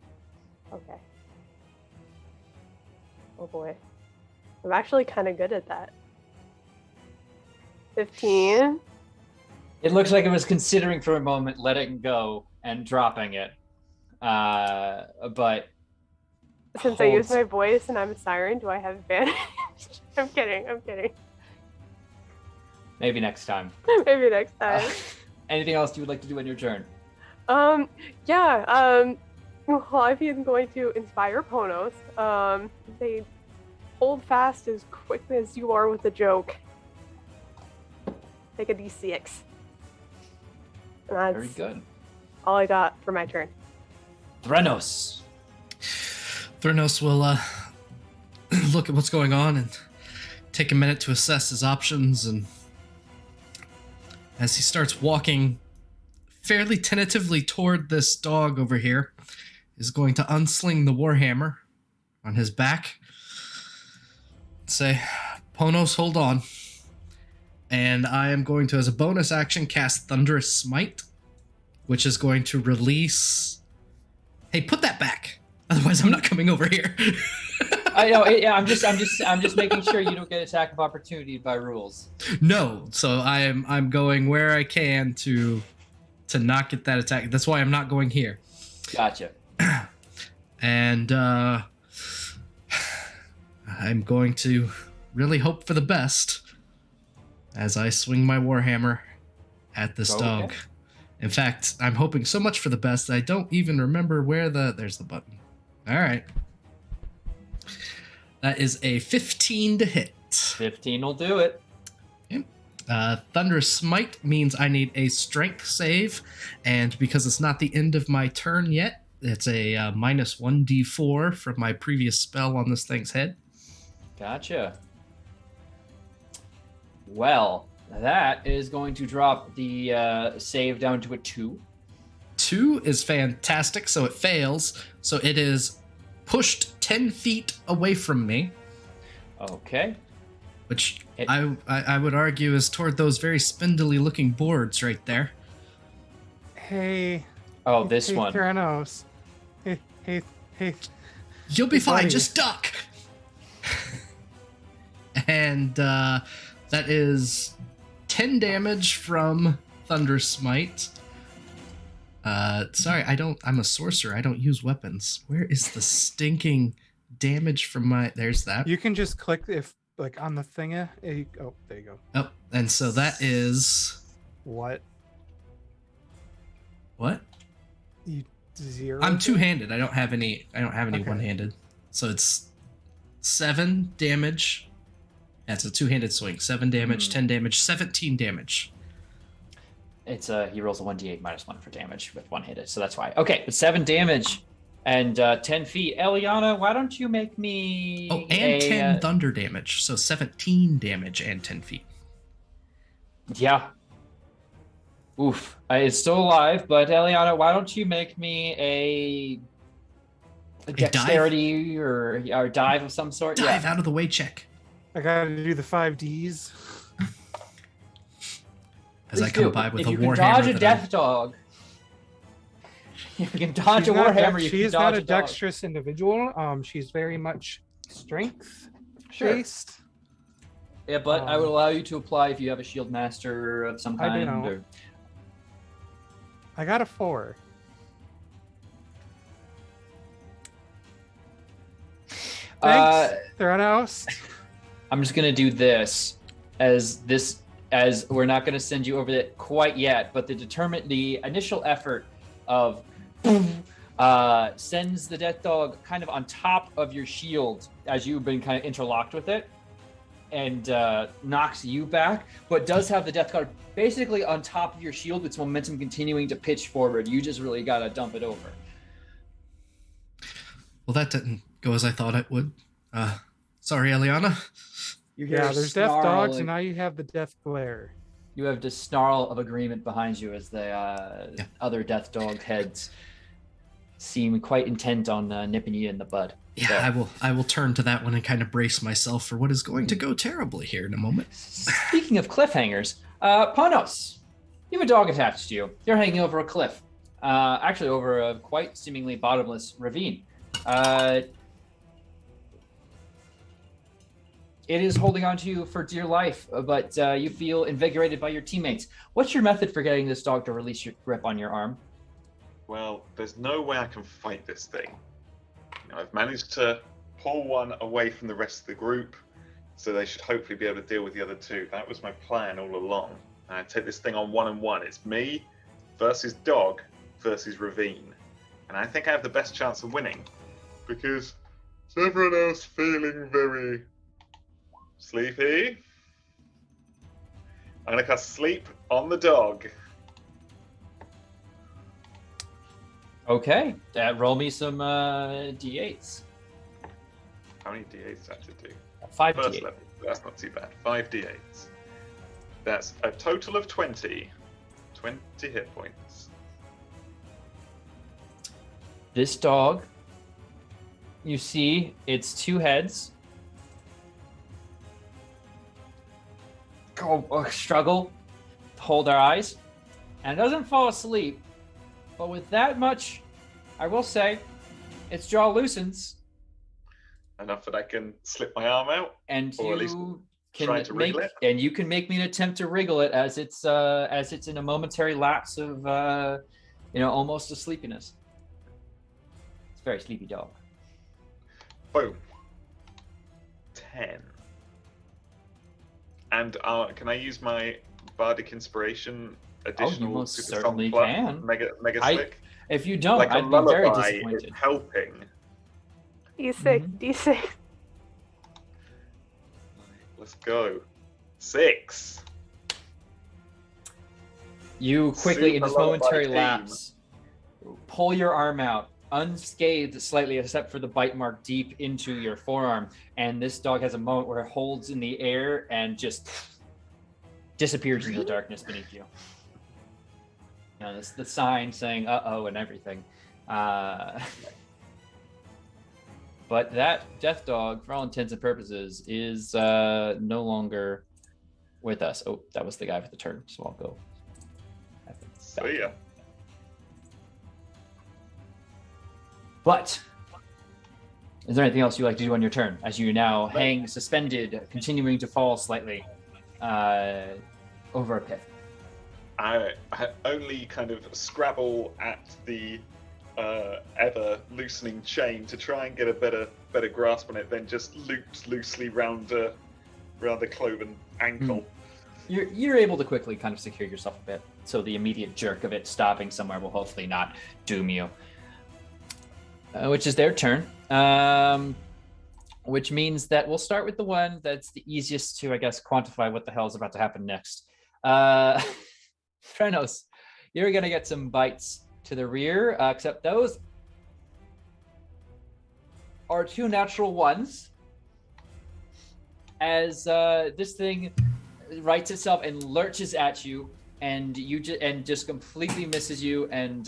Speaker 4: Okay. Oh boy. I'm actually kind of good at that. 15.
Speaker 1: It looks like it was considering for a moment letting go and dropping it. But
Speaker 4: since I use my voice and I'm a siren, do I have advantage? I'm kidding.
Speaker 1: Maybe next time.
Speaker 4: Maybe next time.
Speaker 1: Anything else you would like to do in your turn?
Speaker 4: Yeah. Calliope is going to inspire Ponos. Say, hold fast as quickly as you are with a joke. Take a d6. And that's
Speaker 1: Very good.
Speaker 4: all I got for my turn.
Speaker 1: Threnos.
Speaker 3: Thurnos will look at what's going on and take a minute to assess his options, and as he starts walking fairly tentatively toward this dog over here, is going to unsling the warhammer on his back, say, Ponos, hold on. And I am going to, as a bonus action, cast Thunderous Smite, which is going to release... Hey, put that back. Otherwise, I'm not coming over here.
Speaker 1: I know. Yeah, I'm just making sure you don't get attack of opportunity by rules.
Speaker 3: No, so I'm going where I can to not get that attack. That's why I'm not going here.
Speaker 1: Gotcha.
Speaker 3: And I'm going to really hope for the best as I swing my warhammer at this dog. In fact, I'm hoping so much for the best that I don't even remember where there's the button. All right. That is a 15 to hit.
Speaker 1: 15 will do it.
Speaker 3: Okay. Thunderous Smite means I need a strength save, and because it's not the end of my turn yet, it's a minus 1d4 from my previous spell on this thing's head.
Speaker 1: Gotcha. Well, that is going to drop the save down to a 2.
Speaker 3: 2 is fantastic, so it fails. So it is pushed 10 feet away from me.
Speaker 1: Okay.
Speaker 3: Which I would argue is toward those very spindly looking boards right there.
Speaker 2: Hey.
Speaker 1: Oh, this one.
Speaker 2: Theranos. Hey.
Speaker 3: You'll be fine,
Speaker 2: buddy.
Speaker 3: just duck! And that is 10 damage from Thunder Smite. Sorry, I'm a sorcerer. I don't use weapons. Where is the stinking damage from my... There's that.
Speaker 2: You can just click on the thingy. Oh, there you go.
Speaker 3: Oh, and so that is...
Speaker 2: What?
Speaker 3: What?
Speaker 2: 0?
Speaker 3: I'm two-handed. I don't have any
Speaker 2: Okay.
Speaker 3: one-handed. So it's 7 damage. That's a two-handed swing. 7 damage, 10 damage, 17 damage.
Speaker 1: It's he rolls a 1d8 minus 1 for damage with one-handed, so that's why. Okay, it's 7 damage and 10 feet. Eliana, why don't you make me...
Speaker 3: Oh, and 10 thunder damage. So 17 damage and 10 feet.
Speaker 1: Yeah. Oof. It's still alive, but Eliana, why don't you make me a dexterity or a dive of some sort?
Speaker 3: Dive out of the way check.
Speaker 2: I gotta do the 5Ds.
Speaker 3: As I come by with a warhammer.
Speaker 1: If you can dodge a death dog, you can dodge a warhammer.
Speaker 2: She is not a dexterous individual. She's very much strength based.
Speaker 1: Yeah, but I would allow you to apply if you have a shield master of some kind.
Speaker 2: I don't know. I got a 4. Thanks, Theranos.
Speaker 1: I'm just gonna do this as we're not gonna send you over it quite yet, but the initial effort of sends the death dog kind of on top of your shield as you've been kind of interlocked with it, and knocks you back, but does have the death guard basically on top of your shield, with its momentum continuing to pitch forward. You just really gotta dump it over.
Speaker 3: Well, that didn't go as I thought it would. Sorry, Eliana.
Speaker 2: Yeah, there's death dogs, and now you have the death glare.
Speaker 1: You have the snarl of agreement behind you as the other death dog heads seem quite intent on nipping you in the bud.
Speaker 3: Yeah, so. I will turn to that one and kind of brace myself for what is going to go terribly here in a moment.
Speaker 1: Speaking of cliffhangers, Panos, you have a dog attached to you. You're hanging over a cliff, actually over a quite seemingly bottomless ravine. It is holding on to you for dear life, but you feel invigorated by your teammates. What's your method for getting this dog to release your grip on your arm?
Speaker 7: Well, there's no way I can fight this thing. I've managed to pull one away from the rest of the group, so they should hopefully be able to deal with the other two. That was my plan all along. I take this thing on 1-on-1. It's me versus dog versus ravine. And I think I have the best chance of winning, because everyone else feeling very sleepy? I'm gonna cast sleep on the dog.
Speaker 1: Okay, roll me some d8s.
Speaker 7: How many d8s does that do?
Speaker 1: 5
Speaker 7: First
Speaker 1: d8.
Speaker 7: level. That's not too bad. 5 d8s. That's a total of 20. 20 hit points.
Speaker 1: This dog, you see its 2 heads struggle to hold their eyes, and it doesn't fall asleep. But with that much, I will say, its jaw loosens,
Speaker 7: Enough that I can slip my arm out,
Speaker 1: and
Speaker 7: or at least
Speaker 1: you
Speaker 7: try
Speaker 1: can
Speaker 7: to
Speaker 1: make
Speaker 7: wriggle it.
Speaker 1: and you can make me an attempt to wriggle it as it's in a momentary lapse of almost a sleepiness. It's a very sleepy dog.
Speaker 7: Boom. 10. And can I use my bardic inspiration additional
Speaker 1: most
Speaker 7: super
Speaker 1: certainly
Speaker 7: song plus
Speaker 1: can.
Speaker 7: mega
Speaker 1: I-
Speaker 7: slick?
Speaker 1: If you don't,
Speaker 7: Like a
Speaker 1: I'd be very
Speaker 7: lullaby is
Speaker 1: disappointed.
Speaker 7: helping.
Speaker 4: D6, D6.
Speaker 7: Let's go. 6.
Speaker 1: You quickly, in
Speaker 7: Super
Speaker 1: this momentary
Speaker 7: lullaby
Speaker 1: lapse, pull your arm out, unscathed slightly, except for the bite mark deep into your forearm. And this dog has a moment where it holds in the air and just disappears into the darkness beneath you. This the sign saying "uh-oh" and everything. But that death dog, for all intents and purposes, is no longer with us. Oh, that was the guy with the turn, so I'll go.
Speaker 7: See ya.
Speaker 1: But is there anything else you'd like to do on your turn as you now hang suspended, continuing to fall slightly over a pit?
Speaker 7: I only kind of scrabble at the ever loosening chain to try and get a better grasp on it, then just looped loosely round the cloven ankle.
Speaker 1: You're able to quickly kind of secure yourself a bit, so the immediate jerk of it stopping somewhere will hopefully not doom you. Which is their turn. Which means that we'll start with the one that's the easiest to, I guess, quantify what the hell is about to happen next. Frenos, you're gonna get some bites to the rear, except those are 2 natural ones. As this thing rights itself and lurches at you, and just completely misses you and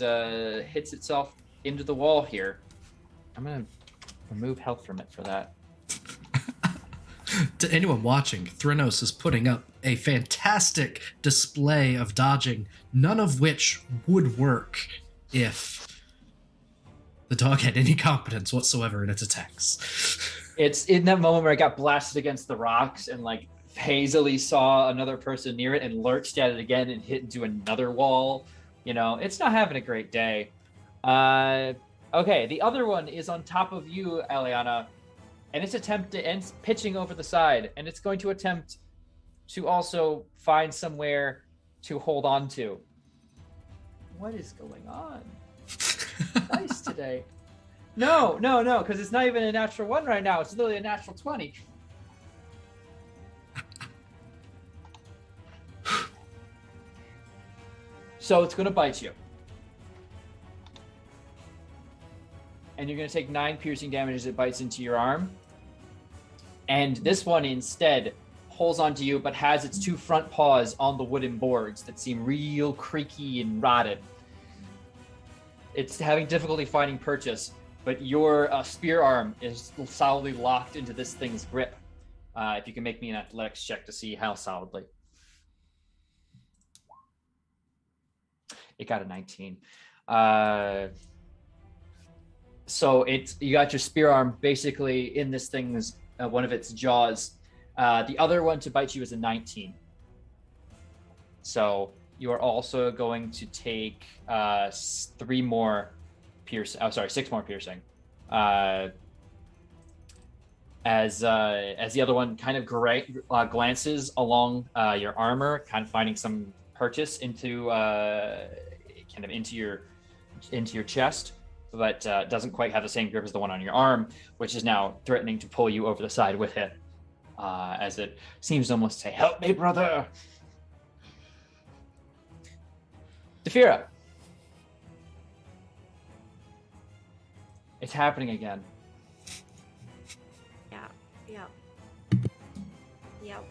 Speaker 1: hits itself into the wall here. I'm gonna remove health from it for that.
Speaker 3: To anyone watching, Thrynos is putting up a fantastic display of dodging, none of which would work if the dog had any competence whatsoever in its attacks.
Speaker 1: It's in that moment where I got blasted against the rocks and like hazily saw another person near it and lurched at it again and hit into another wall. It's not having a great day. Okay, the other one is on top of you, Eliana, and it's pitching over the side, and it's going to attempt to also find somewhere to hold on to. What is going on? Nice today. No, because it's not even a natural 1 right now. It's literally a natural 20. So it's going to bite you. And you're going to take 9 piercing damage as it bites into your arm. And this one instead holds onto you, but has its 2 front paws on the wooden boards that seem real creaky and rotted. It's having difficulty finding purchase, but your spear arm is solidly locked into this thing's grip. If you can make me an athletics check to see how solidly. It got a 19. So you got your spear arm basically in this thing's one of its jaws. The other one to bite you is a 19. So you are also going to take 6 more piercing. As the other one kind of glances along your armor, kind of finding some purchase into your chest. but doesn't quite have the same grip as the one on your arm, which is now threatening to pull you over the side with it, as it seems to almost say, "Help me, brother." Defira. It's happening again.
Speaker 6: Yep.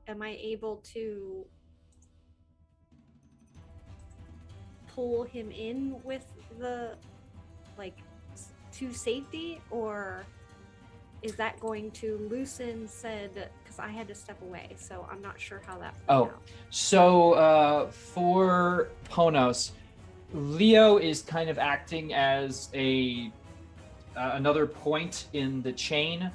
Speaker 6: Am I able to pull him in with the, to safety, or is that going to loosen said, because I had to step away, so I'm not sure how that played out.
Speaker 1: So for Ponos, Leo is kind of acting as another point in the chain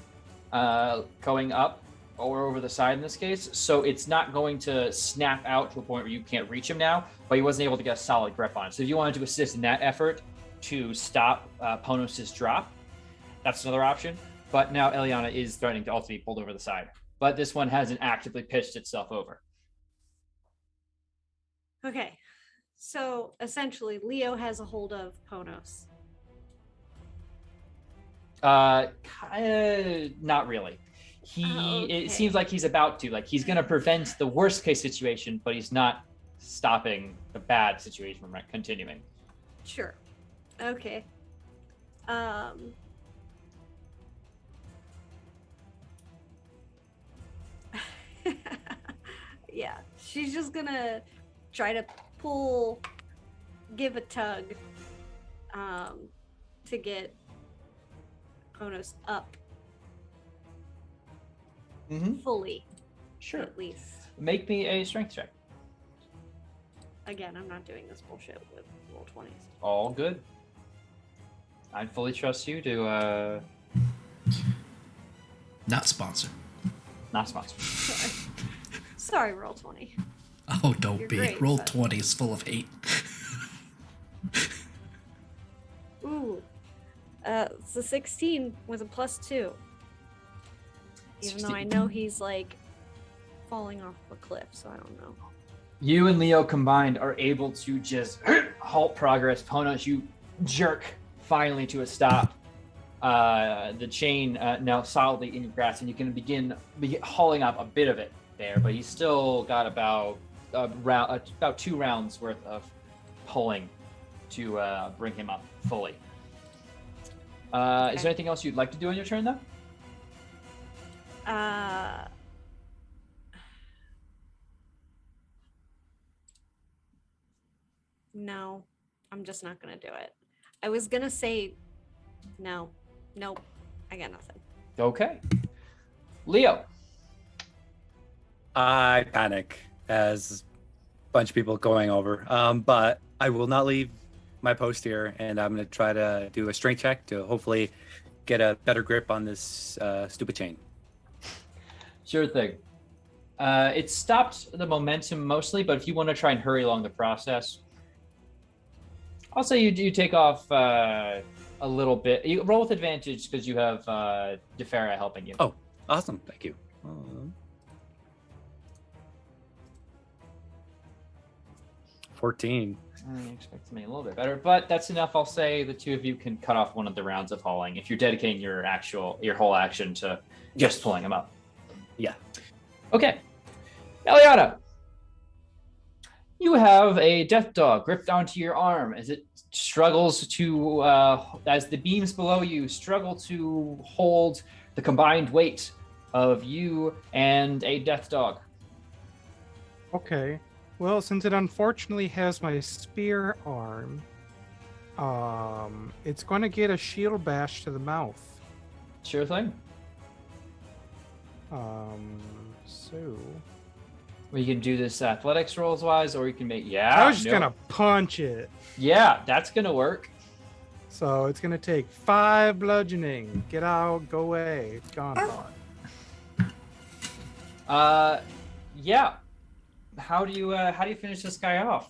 Speaker 1: going up or over the side in this case. So it's not going to snap out to a point where you can't reach him now, but he wasn't able to get a solid grip on it. So if you wanted to assist in that effort to stop Ponos' drop, that's another option. But now Eliana is threatening to also be pulled over the side. But this one hasn't actively pitched itself over.
Speaker 6: Okay. So essentially, Leo has a hold of Ponos.
Speaker 1: Not really.
Speaker 6: Okay.
Speaker 1: It seems like he's about to. Like, he's going to prevent the worst case situation, but he's not stopping the bad situation from continuing.
Speaker 6: Sure. Okay. Yeah, she's just gonna try to give a tug, to get Ponos up. Fully.
Speaker 1: Sure.
Speaker 6: At least.
Speaker 1: Make me a strength check.
Speaker 6: Again, I'm not doing this bullshit with roll 20s.
Speaker 1: All good. I fully trust you to,
Speaker 3: Not sponsored.
Speaker 1: Not sponsored.
Speaker 6: Sorry, roll 20.
Speaker 3: Oh, don't
Speaker 6: You're
Speaker 3: be.
Speaker 6: great,
Speaker 3: Roll
Speaker 6: but-
Speaker 3: 20 is full of hate.
Speaker 6: Ooh. It's a 16 with a +2. Even though I
Speaker 1: 16.
Speaker 6: know he's falling off a cliff, so I don't know.
Speaker 1: You and Leo combined are able to just halt progress. Ponos, you jerk finally to a stop. The chain now solidly in your grasp, and you can begin hauling up a bit of it there, but he's still got about 2 rounds worth of pulling to bring him up fully. Is there anything else you'd like to do on your turn, though?
Speaker 6: No, I'm just not gonna do it. I was gonna say no. Nope. I got nothing.
Speaker 1: Okay. Leo.
Speaker 5: I panic as a bunch of people going over, but I will not leave my post here, and I'm going to try to do a strength check to hopefully get a better grip on this stupid chain.
Speaker 1: Sure thing. It stopped the momentum mostly, but if you want to try and hurry along the process, I'll say you take off a little bit. You roll with advantage because you have Defera helping you.
Speaker 5: Oh, awesome. Thank you. 14.
Speaker 1: I expect to make a little bit better, but that's enough. I'll say the two of you can cut off one of the rounds of hauling if you're dedicating your whole action to just pulling him up.
Speaker 5: Yeah.
Speaker 1: Okay. Eliana, you have a death dog gripped onto your arm as it struggles to, as the beams below you struggle to hold the combined weight of you and a death dog.
Speaker 2: Okay. Well, since it unfortunately has my spear arm, it's going to get a shield bash to the mouth.
Speaker 1: Sure thing.
Speaker 2: So
Speaker 1: Well, you can do this athletics rolls wise, or you can make,
Speaker 2: I was just gonna punch it.
Speaker 1: Yeah, that's gonna work.
Speaker 2: So it's gonna take 5 bludgeoning. Get out, go away. It's gone.
Speaker 1: Yeah. How do you finish this guy off?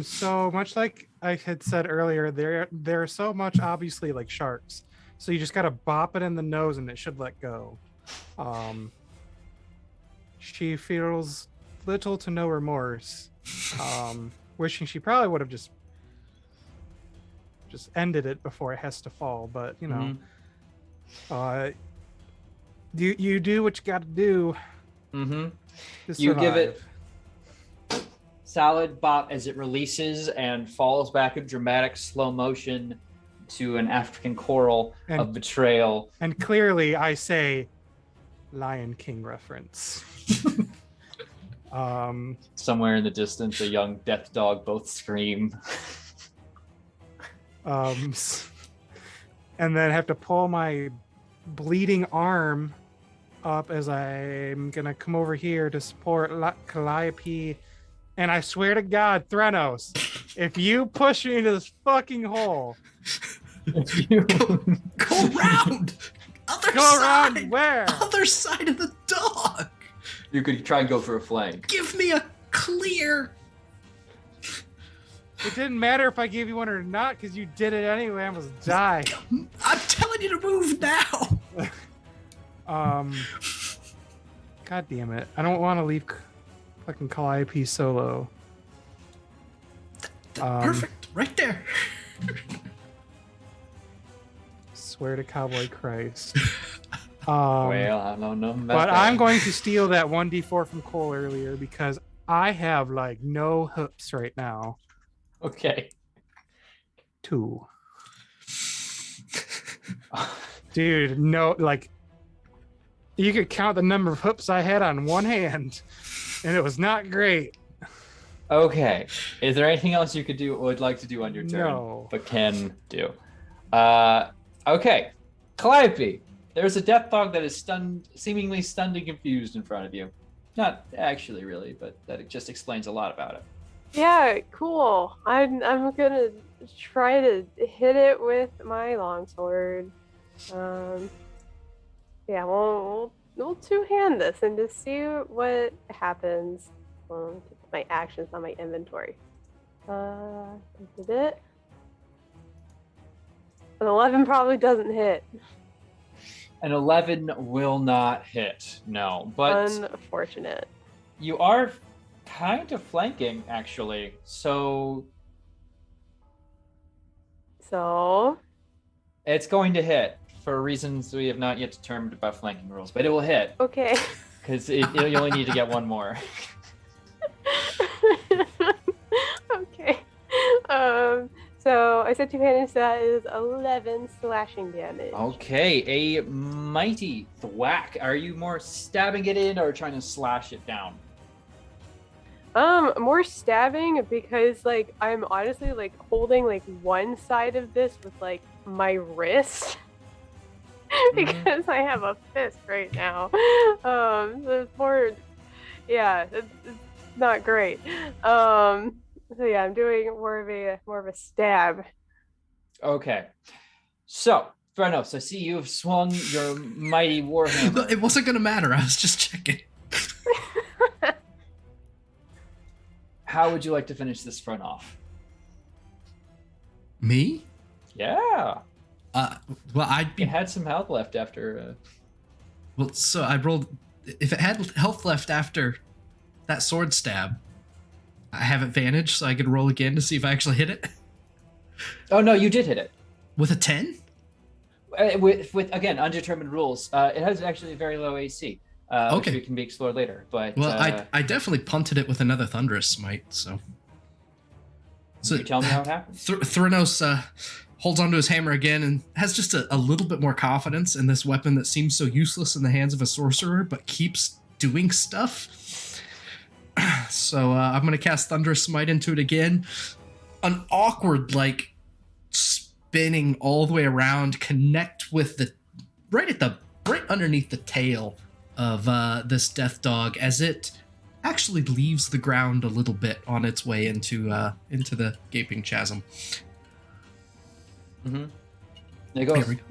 Speaker 2: So much like I had said earlier, they're so much obviously like sharks. So you just gotta bop it in the nose and it should let go. She feels little to no remorse. wishing she probably would have just ended it before it has to fall. But you know, you do what you got to do.
Speaker 1: Mm-hmm.
Speaker 2: To
Speaker 1: You give it
Speaker 2: survive.
Speaker 1: solid bop as it releases and falls back in dramatic slow motion to an African choral of betrayal.
Speaker 2: And clearly, I say, Lion King reference.
Speaker 1: Somewhere in the distance, a young death dog both scream.
Speaker 2: And then have to pull my bleeding arm up as I'm gonna come over here to support Calliope. And I swear to God, Threnos, if you push me into this fucking hole,
Speaker 3: Go around. Other
Speaker 2: go
Speaker 3: side.
Speaker 2: around where?
Speaker 3: Other side of the dog.
Speaker 1: You could try and go for a flank.
Speaker 3: Give me a clear.
Speaker 2: It didn't matter if I gave you one or not because you did it anyway. I almost died.
Speaker 3: I'm telling you to move now.
Speaker 2: God damn it! I don't want to leave fucking Calliope solo.
Speaker 3: Perfect, right there.
Speaker 2: Swear to Cowboy Christ.
Speaker 1: Well, I don't know.
Speaker 2: But I'm going to steal that 1d4 from Cole earlier because I have like no hoops right now.
Speaker 1: Okay.
Speaker 2: 2. Dude, no, like you could count the number of hoops I had on one hand, and it was not great.
Speaker 1: Okay. Is there anything else you could do or would like to do on your turn?
Speaker 2: No.
Speaker 1: But can do. Okay. Calliope, there's a death dog that is stunned, seemingly stunned and confused in front of you. Not actually, really, but that just explains a lot about it.
Speaker 4: Yeah, cool. I'm gonna try to hit it with my longsword. Yeah, we'll two-hand this and just see what happens. My actions on my inventory. Did it? An 11 probably doesn't hit.
Speaker 1: An 11 will not hit, no. But
Speaker 4: Unfortunate.
Speaker 1: you are kind of flanking, actually. So it's going to hit for reasons we have not yet determined about flanking rules, but it will hit.
Speaker 4: Okay.
Speaker 1: Because you only need to get one more.
Speaker 4: Okay. So I said two-handed, so that is 11 slashing damage.
Speaker 1: Okay, a mighty thwack. Are you more stabbing it in or trying to slash it down?
Speaker 4: More stabbing because like I'm honestly like holding like one side of this with like my wrist because I have a fist right now. So it's more, yeah, it's not great. So yeah, I'm doing more of a stab.
Speaker 1: Okay, so Threnos, I see you have swung your mighty warhammer.
Speaker 3: It wasn't gonna matter. I was just checking.
Speaker 1: How would you like to finish this front off?
Speaker 3: Me?
Speaker 1: Yeah.
Speaker 3: Well, I'd be.
Speaker 1: It had some health left after.
Speaker 3: Well, so I rolled. If it had health left after that sword stab, I have advantage, so I could roll again to see if I actually hit it.
Speaker 1: Oh no, you did hit it
Speaker 3: With a 10?
Speaker 1: with again undetermined rules. It has actually a very low AC.
Speaker 3: Okay.
Speaker 1: Which can be explored later. But
Speaker 3: Well, I definitely punted it with another thunderous smite. So
Speaker 1: you tell me how it happens.
Speaker 3: Threnos holds onto his hammer again and has just a little bit more confidence in this weapon that seems so useless in the hands of a sorcerer, but keeps doing stuff. So I'm going to cast Thunderous Smite into it again. An awkward, like, spinning all the way around, connect with the right underneath the tail of this death dog as it actually leaves the ground a little bit on its way into the gaping chasm.
Speaker 1: Mm-hmm. There it goes.
Speaker 3: There we go.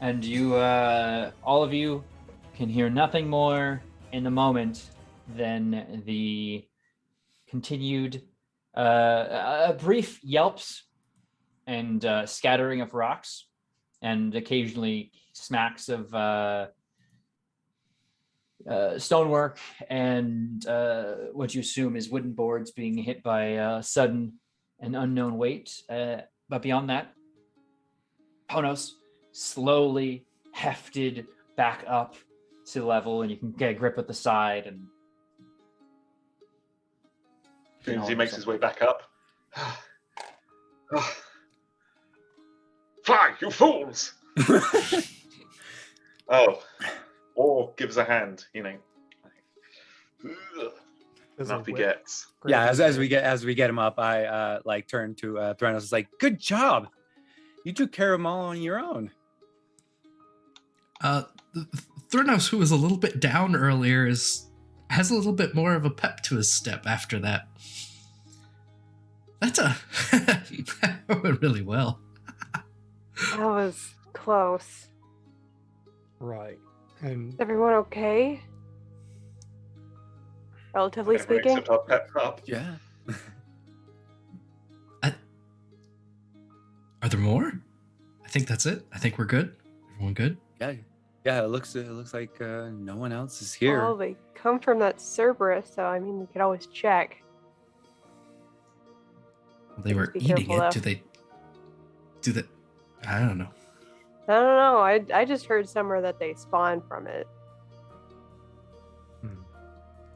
Speaker 1: And you, all of you, can hear nothing more in the moment than the continued brief yelps and scattering of rocks, and occasionally smacks of stonework and what you assume is wooden boards being hit by sudden and unknown weight. But beyond that, Ponos slowly hefted back up to level, and you can get a grip at the side. And
Speaker 7: as soon as he makes his way back up, fly, you fools! Or gives a hand, Up he gets.
Speaker 5: Yeah, as we get him up, I turn to Thranos. It's like, good job, you took care of them all on your own.
Speaker 3: Thranos, who was a little bit down earlier, has a little bit more of a pep to his step after that. That went really well.
Speaker 4: That was close.
Speaker 2: Right. And
Speaker 4: Is everyone okay? Relatively speaking?
Speaker 7: Up.
Speaker 5: Yeah.
Speaker 3: Are there more? I think that's it. I think we're good. Everyone good?
Speaker 5: Yeah. It looks like no one else is here.
Speaker 4: Well, they come from that Cerberus, so I mean, we could always check.
Speaker 3: They were
Speaker 4: Be
Speaker 3: eating
Speaker 4: careful,
Speaker 3: it.
Speaker 4: though.
Speaker 3: Do they? I don't know.
Speaker 4: I don't know. I just heard somewhere that they spawn from it.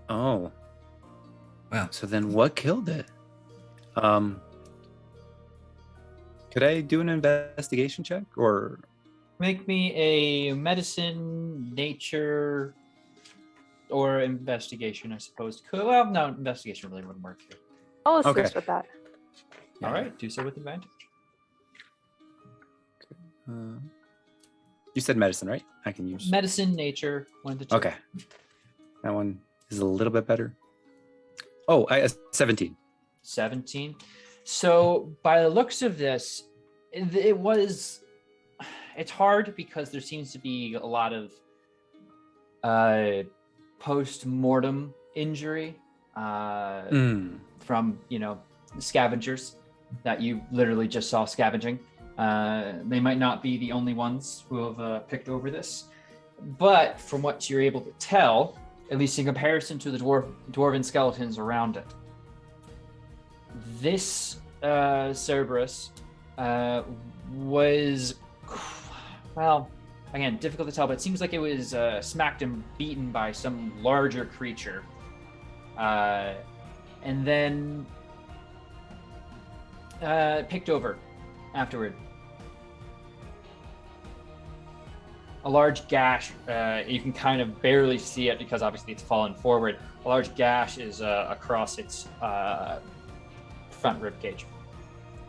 Speaker 5: Oh.
Speaker 3: Well,
Speaker 5: So then what killed it? Could I do an investigation check or?
Speaker 1: make me a medicine, nature, or investigation, I suppose. Well, no, investigation really wouldn't work here.
Speaker 4: I'll assist
Speaker 5: Okay.
Speaker 4: with that.
Speaker 1: All right, do so with advantage.
Speaker 5: You said medicine, right? I can use
Speaker 1: Medicine, nature, one of the two.
Speaker 5: Okay. That one is a little bit better. Oh, 17.
Speaker 1: 17. So by the looks of this, it's hard because there seems to be a lot of post-mortem injury from, scavengers that you literally just saw scavenging. They might not be the only ones who have picked over this, but from what you're able to tell, at least in comparison to the dwarven skeletons around it, this Cerberus was, well, again, difficult to tell, but it seems like it was smacked and beaten by some larger creature. And then picked over afterward. A large gash, you can kind of barely see it because obviously it's fallen forward. A large gash is across its front rib cage.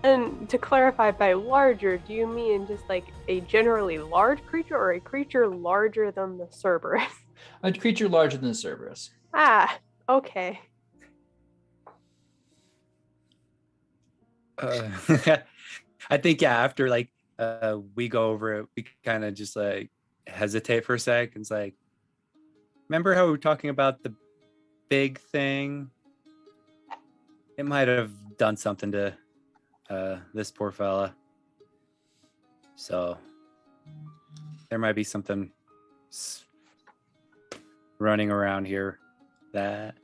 Speaker 4: And to clarify, by larger, do you mean just like a generally large creature or a creature larger than the Cerberus?
Speaker 1: A creature larger than the Cerberus.
Speaker 4: Ah, okay.
Speaker 5: I think, after we go over it, we kind of just hesitate for a sec. It's like, remember how we were talking about the big thing? It might have done something to this poor fella. So there might be something running around here that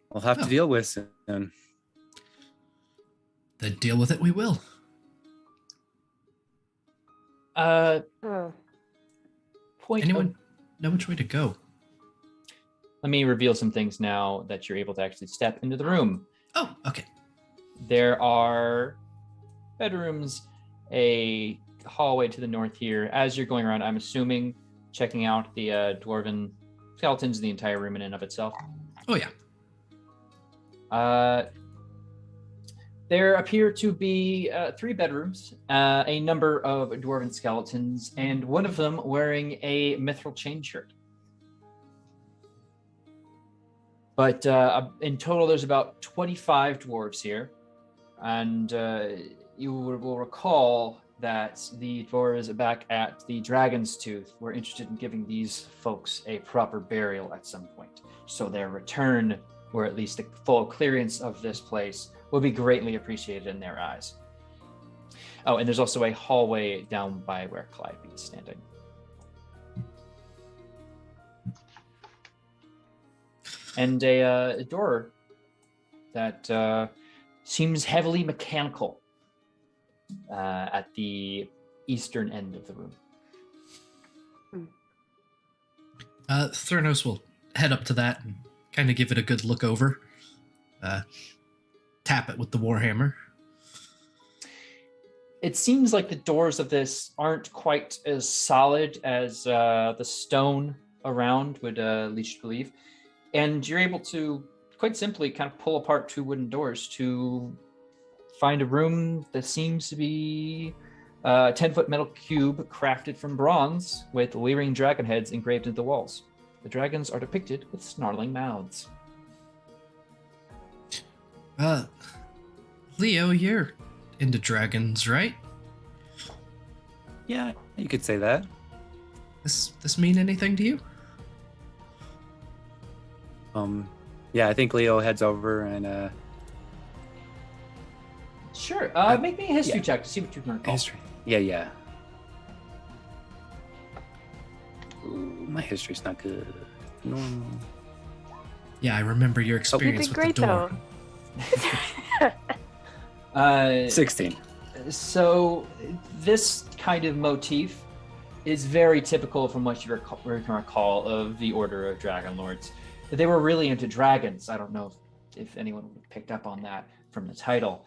Speaker 5: we'll have to deal with soon.
Speaker 3: Then deal with it we will.
Speaker 1: Point
Speaker 3: Anyone know which way to go?
Speaker 1: Let me reveal some things now that you're able to actually step into the room.
Speaker 3: Oh, okay.
Speaker 1: There are bedrooms, a hallway to the north here. As you're going around, I'm assuming checking out the dwarven skeletons, the entire room in and of itself.
Speaker 3: Oh, yeah.
Speaker 1: There appear to be 3 bedrooms, a number of dwarven skeletons, and one of them wearing a Mithral chain shirt. But in total, there's about 25 dwarves here. And you will recall that the dwarves back at the Dragon's Tooth were interested in giving these folks a proper burial at some point. So their return, or at least the full clearance of this place, will be greatly appreciated in their eyes. Oh, and there's also a hallway down by where Clyde is standing. and a door that seems heavily mechanical at the eastern end of the room.
Speaker 3: Thurnos will head up to that and kind of give it a good look over. Tap it with the warhammer.
Speaker 1: It seems like the doors of this aren't quite as solid as the stone around would lead you to believe. And you're able to quite simply kind of pull apart two wooden doors to find a room that seems to be a 10-foot metal cube crafted from bronze with leering dragon heads engraved into the walls. The dragons are depicted with snarling mouths.
Speaker 3: Leo, you're into dragons, right?
Speaker 5: Yeah, you could say that.
Speaker 3: This mean anything to you?
Speaker 5: Yeah, I think Leo heads over and
Speaker 1: Sure. Make me a history check to see what you can recall.
Speaker 5: history. Yeah. Ooh, my history's not good. Normal.
Speaker 3: Yeah, I remember your
Speaker 4: You
Speaker 3: experience
Speaker 4: did
Speaker 3: with
Speaker 4: great
Speaker 3: the door.
Speaker 4: though.
Speaker 5: 16.
Speaker 1: So this kind of motif is very typical from what you can recall of the Order of Dragonlords. They were really into dragons. I don't know if anyone picked up on that from the title.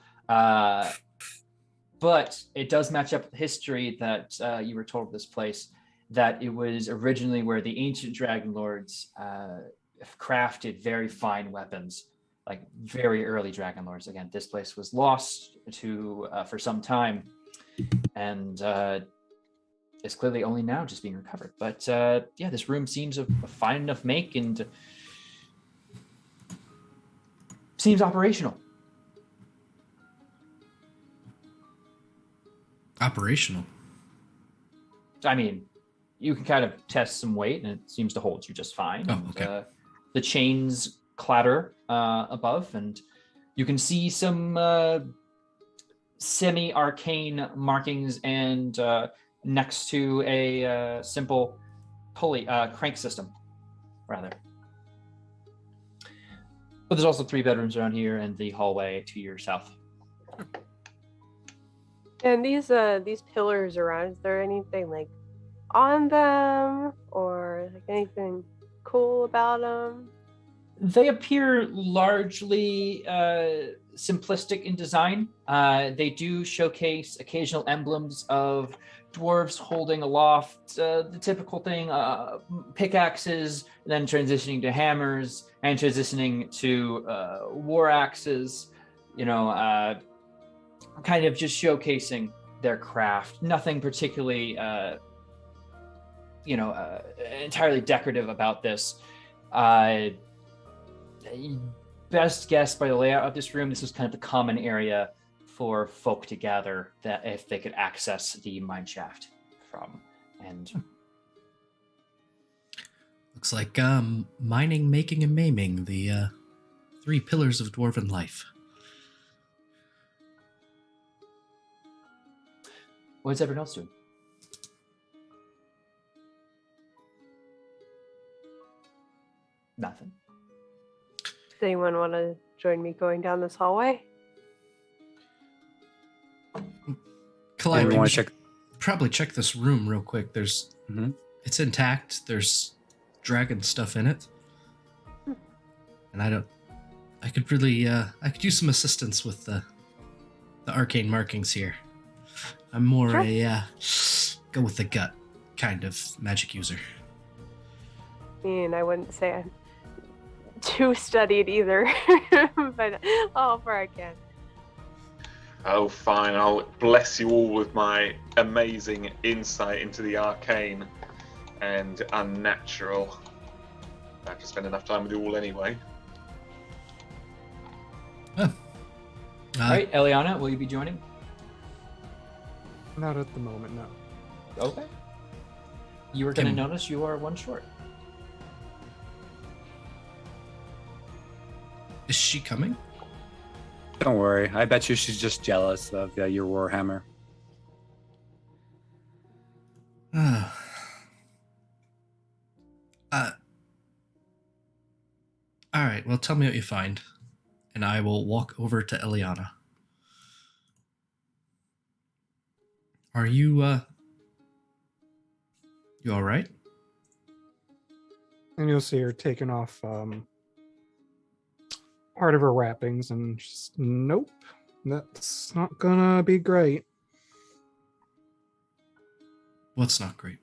Speaker 1: But it does match up with the history that you were told of this place, that it was originally where the ancient Dragonlords crafted very fine weapons, like very early Dragonlords. Again, this place was lost to for some time, and it's clearly only now just being recovered. But yeah, this room seems of a fine enough make and seems operational.
Speaker 3: Operational.
Speaker 1: I mean, you can kind of test some weight, and it seems to hold you just fine.
Speaker 3: Oh, okay.
Speaker 1: And, the chains clatter above, and you can see some semi-arcane markings and next to a simple pulley crank system, rather. But there's also 3 bedrooms around here and the hallway to your south.
Speaker 4: And these pillars around, is there anything like on them or like anything cool about them?
Speaker 1: They appear largely simplistic in design. They do showcase occasional emblems of dwarves holding aloft the typical thing, pickaxes, then transitioning to hammers, and transitioning to war axes, kind of just showcasing their craft. Nothing particularly, entirely decorative about this. Best guess by the layout of this room, this was kind of the common area for folk to gather, that if they could access the mine shaft from. And
Speaker 3: Looks like mining, making, and maiming, the 3 pillars of dwarven life.
Speaker 1: what's everyone else doing? Nothing.
Speaker 4: Does anyone want to join me going down this hallway?
Speaker 3: Calliope,
Speaker 5: we
Speaker 3: we
Speaker 5: want to
Speaker 3: should
Speaker 5: check.
Speaker 3: probably check this room real quick.
Speaker 5: Mhm.
Speaker 3: It's intact. There's dragon stuff in it, and I could really, I could use some assistance with the arcane markings here. I'm more
Speaker 4: Sure.
Speaker 3: a go with the gut kind of magic user.
Speaker 4: And I wouldn't say I'm too studied either, but I'll help where I can.
Speaker 7: Oh, fine. I'll bless you all with my amazing insight into the arcane and unnatural. I have to spend enough time with you all anyway.
Speaker 1: All right, Eliana, will you be joining?
Speaker 2: Not at the moment, no.
Speaker 1: Okay. You were going to
Speaker 3: Can-
Speaker 1: notice you are 1 short.
Speaker 3: Is she coming?
Speaker 5: Don't worry. I bet you she's just jealous of your warhammer.
Speaker 3: All right, well, tell me what you find, and I will walk over to Eliana. Are you all right?
Speaker 2: And you'll see her taking off part of her wrappings, and just nope, that's not gonna be great.
Speaker 3: What's not great?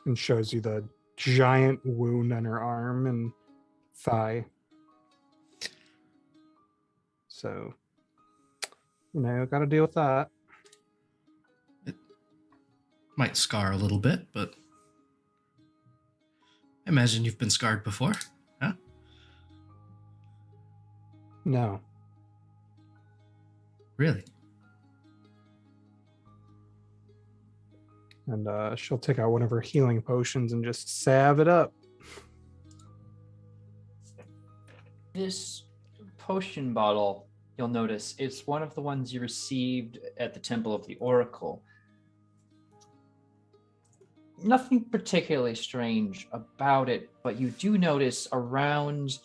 Speaker 2: And shows you the giant wound on her arm and thigh. So, gotta deal with that.
Speaker 3: It might scar a little bit, but I imagine you've been scarred before, huh?
Speaker 2: No.
Speaker 3: Really?
Speaker 2: And she'll take out one of her healing potions and just salve it up.
Speaker 1: This potion bottle, you'll notice, it's one of the ones you received at the Temple of the Oracle. Nothing particularly strange about it, but you do notice around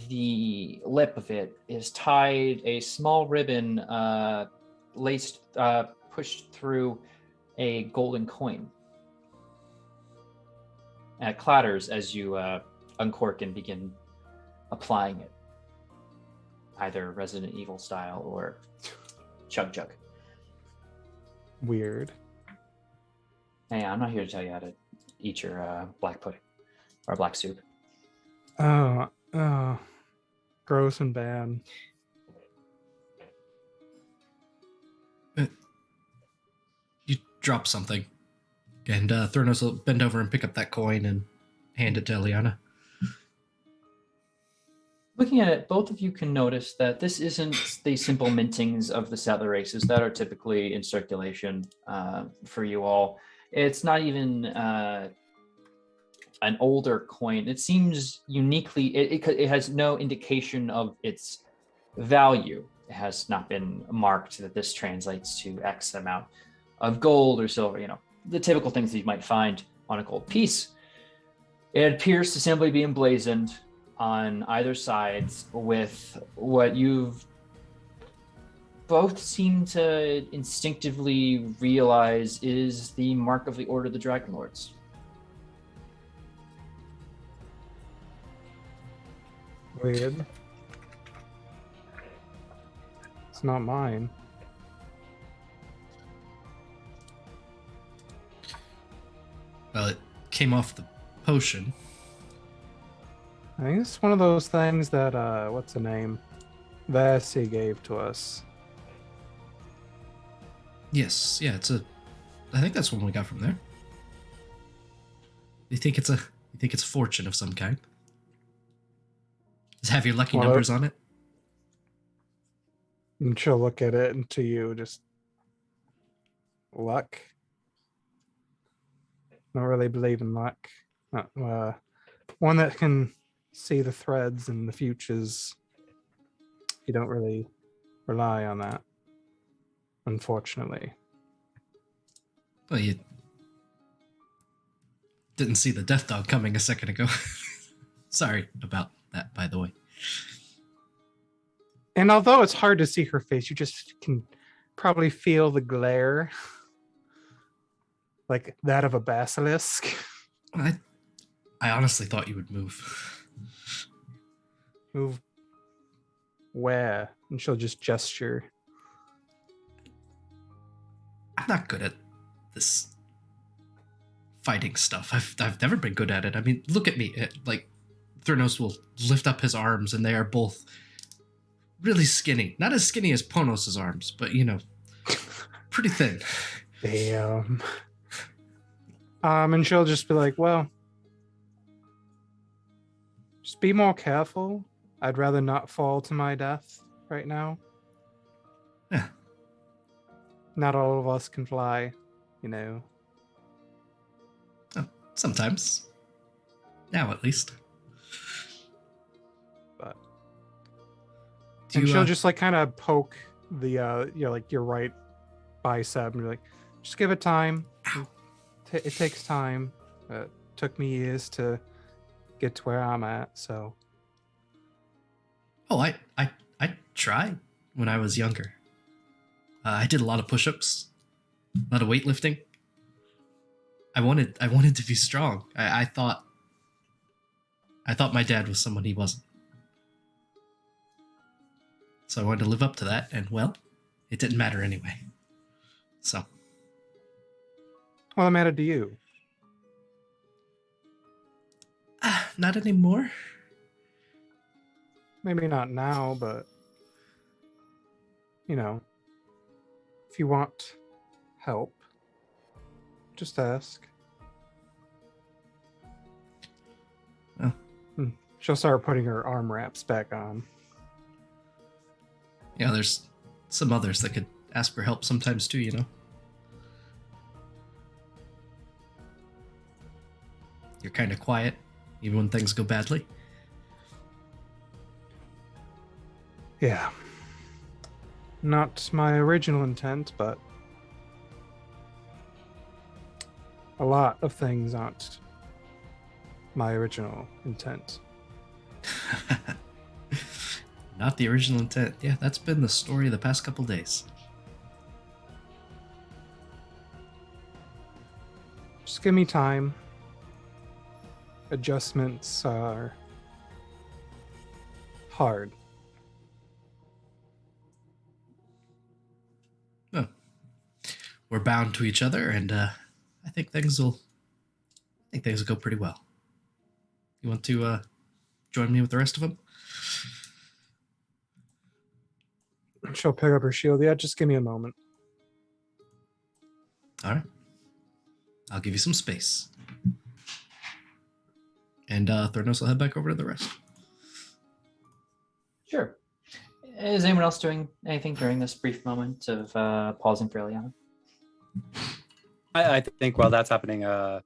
Speaker 1: the lip of it is tied a small ribbon pushed through a golden coin. And it clatters as you uncork and begin applying it, either Resident Evil style or chug chug.
Speaker 2: Weird.
Speaker 1: Hey, I'm not here to tell you how to eat your black pudding or black soup.
Speaker 2: Oh, gross and bad.
Speaker 3: You drop something, and Thurnos will bend over and pick up that coin and hand it to Eliana.
Speaker 1: Looking at it, both of you can notice that this isn't the simple mintings of the settler races that are typically in circulation for you all. It's not even an older coin. It seems uniquely, it has no indication of its value. It has not been marked that this translates to X amount of gold or silver, the typical things that you might find on a gold piece. It appears to simply be emblazoned on either sides with what you've both seem to instinctively realize is the mark of the Order of the Dragonlords.
Speaker 2: Weird. It's not mine.
Speaker 3: Well, it came off the potion.
Speaker 2: I think it's one of those things that, what's the name? Vassie gave to us.
Speaker 3: Yes, yeah, I think that's one we got from there. You think it's a fortune of some kind? Does it have your lucky numbers on it?
Speaker 2: And she'll look at it and to you, just luck. Don't really believe in luck. One that can see the threads and the futures. You don't really rely on that, unfortunately.
Speaker 3: Well, you didn't see the death dog coming a second ago. Sorry about that, by the way.
Speaker 2: And although it's hard to see her face, you just can probably feel the glare, like that of a basilisk.
Speaker 3: I honestly thought you would move.
Speaker 2: Move where? And she'll just gesture.
Speaker 3: I'm not good at this fighting stuff. I've never been good at it. I mean, look at me. Like, Thurnos will lift up his arms, and they are both really skinny. Not as skinny as Ponos' arms, but, pretty thin.
Speaker 2: Damn. And she'll just be like, well, just be more careful. I'd rather not fall to my death right now.
Speaker 3: Yeah.
Speaker 2: Not all of us can fly,
Speaker 3: Oh, sometimes. Now, at least.
Speaker 2: But and she'll just kind of poke the your right bicep and be like, just give it time. It takes time. It took me years to get to where I'm at. So
Speaker 3: Oh, I tried when I was younger. I did a lot of push-ups, a lot of weightlifting. I wanted to be strong. I thought my dad was someone he wasn't. So I wanted to live up to that, and well, it didn't matter anyway. So.
Speaker 2: well, it mattered to you.
Speaker 3: Not anymore.
Speaker 2: Maybe not now, but you know, if you want help, just ask.
Speaker 3: Oh.
Speaker 2: She'll start putting her arm wraps back on.
Speaker 3: Yeah, there's some others that could ask for help sometimes too, you know? You're kind of quiet, even when things go badly.
Speaker 2: Yeah. Not my original intent, but a lot of things aren't my original intent.
Speaker 3: Not the original intent. Yeah, that's been the story of the past couple days.
Speaker 2: Just give me time. Adjustments are hard.
Speaker 3: Oh. We're bound to each other, and I think things will go pretty well. You want to join me with the rest of them?
Speaker 2: She'll pick up her shield. Yeah, just give me a moment.
Speaker 3: All right. I'll give you some space. And Thornos will head back over to the rest.
Speaker 1: Sure. Is anyone else doing anything during this brief moment of pausing for Eliana?
Speaker 5: I think while that's happening, I